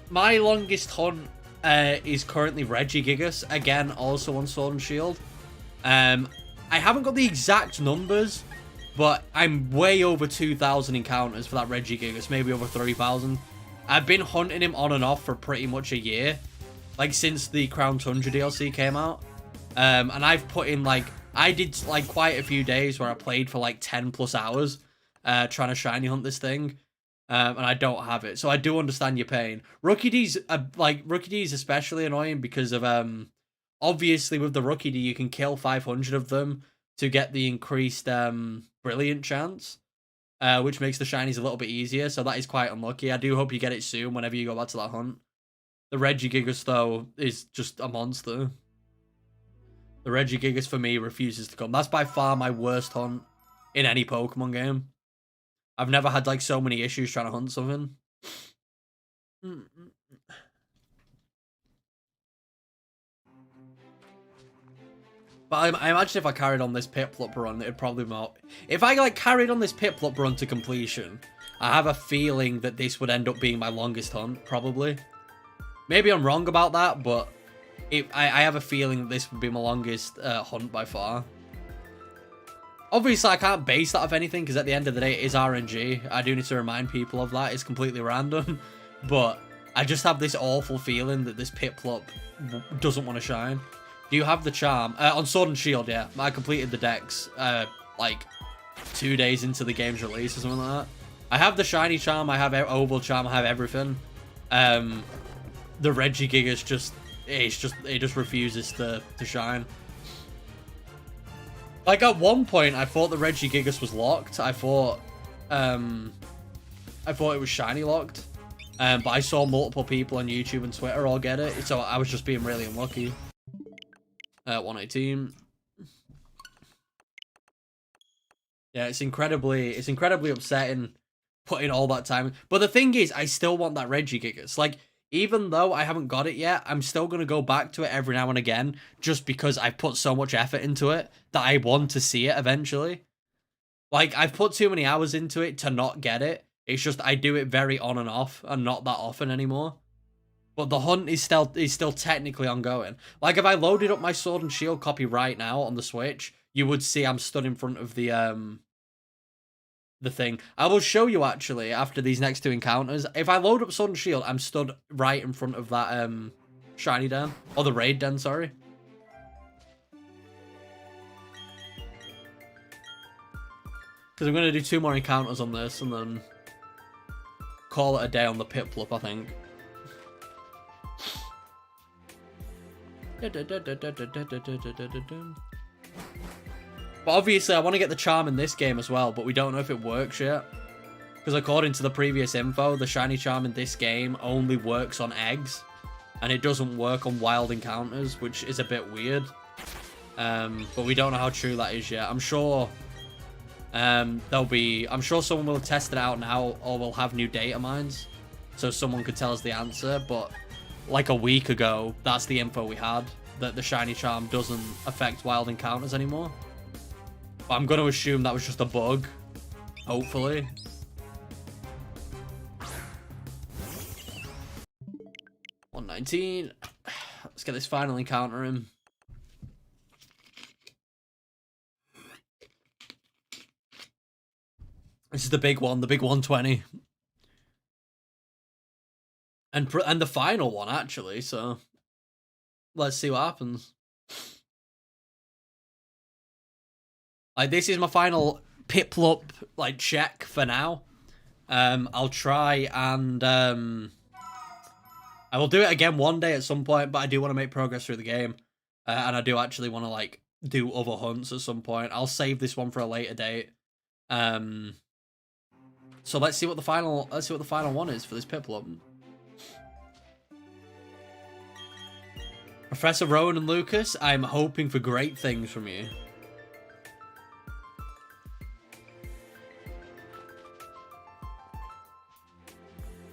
S1: My longest hunt is currently Regigigas, again, also on Sword and Shield. I haven't got the exact numbers, but I'm way over 2,000 encounters for that Regigigas, maybe over 3,000. I've been hunting him on and off for pretty much a year, like since the Crown Tundra DLC came out. And I've put in I did like quite a few days where I played for like 10 plus hours trying to shiny hunt this thing, and I don't have it, so I do understand your pain. Rookie D's especially annoying because of obviously with the Rookie D you can kill 500 of them to get the increased brilliant chance, which makes the shinies a little bit easier, so that is quite unlucky. I do hope you get it soon whenever you go back to that hunt. The Regigigas though is just a monster. The Regigigas for me refuses to come. That's by far my worst hunt in any Pokemon game. I've never had like so many issues trying to hunt something. But I imagine if I carried on this PIPLUP run, it'd probably more... If I like carried on this PIPLUP run to completion, I have a feeling that this would end up being my longest hunt, probably. Maybe I'm wrong about that, but I have a feeling that this would be my longest hunt by far. Obviously, I can't base that off anything, because at the end of the day, it is RNG. I do need to remind people of that. It's completely random. But I just have this awful feeling that this PIPLUP doesn't want to shine. Do you have the charm? On Sword and Shield, yeah. I completed the dex, like, 2 days into the game's release or something like that. I have the shiny charm, I have oval charm, I have everything. The Regigigas just... It just refuses to shine. Like, at one point, I thought the Regigigas was locked. I thought I thought it was shiny locked. But I saw multiple people on YouTube and Twitter all get it, so I was just being really unlucky. 118. Yeah, it's incredibly upsetting putting all that time in. But the thing is, I still want that Regigigas. Like, even though I haven't got it yet, I'm still going to go back to it every now and again, just because I've put so much effort into it that I want to see it eventually. Like, I've put too many hours into it to not get it. It's just I do it very on and off, and not that often anymore. But the hunt is still technically ongoing. Like, if I loaded up my Sword and Shield copy right now on the Switch, you would see I'm stood in front of the thing. I will show you, actually, after these next two encounters. If I load up Sword and Shield, I'm stood right in front of that shiny den. Or the raid den, sorry. Because I'm going to do 2 more encounters on this, and then call it a day on the PIPLUP, I think. But obviously, I want to get the charm in this game as well, but we don't know if it works yet. Because according to the previous info, the shiny charm in this game only works on eggs, and it doesn't work on wild encounters, which is a bit weird. But we don't know how true that is yet. I'm sure I'm sure someone will have tested it out now, or will have new data mines, so someone could tell us the answer. But like a week ago, that's the info we had, that the shiny charm doesn't affect wild encounters anymore. But I'm going to assume that was just a bug, hopefully. $119. Let's get this final encounter in. This is the big one, the big 120. And the final one, actually, so let's see what happens. Like, this is my final PIPLUP, like, check for now. I'll try and I will do it again one day at some point, but I do want to make progress through the game. And I do actually want to, like, do other hunts at some point. I'll save this one for a later date. So let's see what the final one is for this PIPLUP. Professor Rowan and Lucas, I'm hoping for great things from you.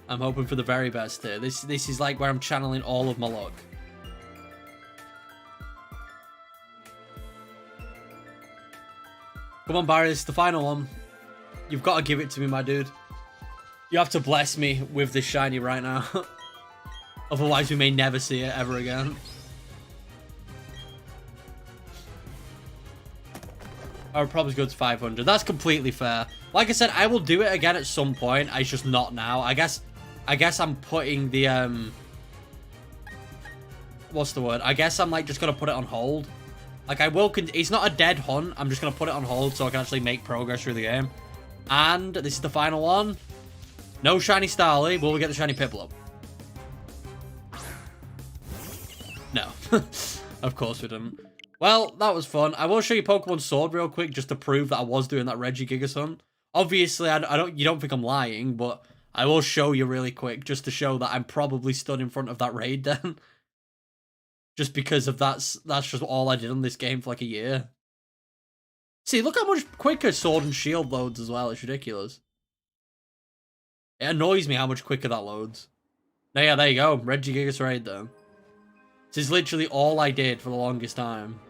S1: I'm hoping for the very best here. This is like where I'm channeling all of my luck. Come on, Barry, this is the final one. You've got to give it to me, my dude. You have to bless me with this shiny right now. Otherwise, we may never see it ever again. I would probably go to 500. That's completely fair. Like I said, I will do it again at some point. It's just not now. I guess I'm putting the what's the word? I guess I'm like just gonna put it on hold. Like, I will. It's not a dead hunt. I'm just gonna put it on hold so I can actually make progress through the game. And this is the final one. No shiny Starly. Will we get the shiny PIPLUP? No. Of course we didn't. Well, that was fun. I will show you Pokemon Sword real quick just to prove that I was doing that Regigigas hunt. Obviously, you don't think I'm lying, but I will show you really quick just to show that I'm probably stood in front of that raid den. Just because of that's just all I did on this game for like a year. See, look how much quicker Sword and Shield loads as well. It's ridiculous. It annoys me how much quicker that loads. Now, yeah, there you go. Regigigas raid then. This is literally all I did for the longest time.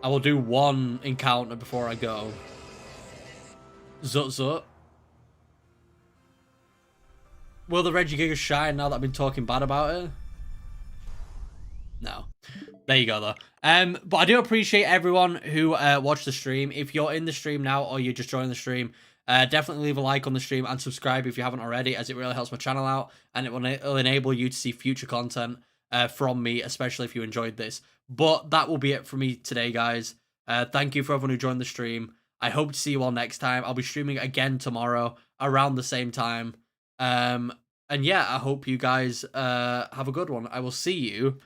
S1: I will do one encounter before I go. Zut zut. Will the Regigigas shine now that I've been talking bad about it? No. There you go, though. But I do appreciate everyone who watched the stream. If you're in the stream now or you're just joining the stream, definitely leave a like on the stream and subscribe if you haven't already, as it really helps my channel out, and it will enable you to see future content from me, especially if you enjoyed this. But that will be it for me today, guys. Thank you for everyone who joined the stream. I hope to see you all next time. I'll be streaming again tomorrow around the same time. And yeah, I hope you guys have a good one. I will see you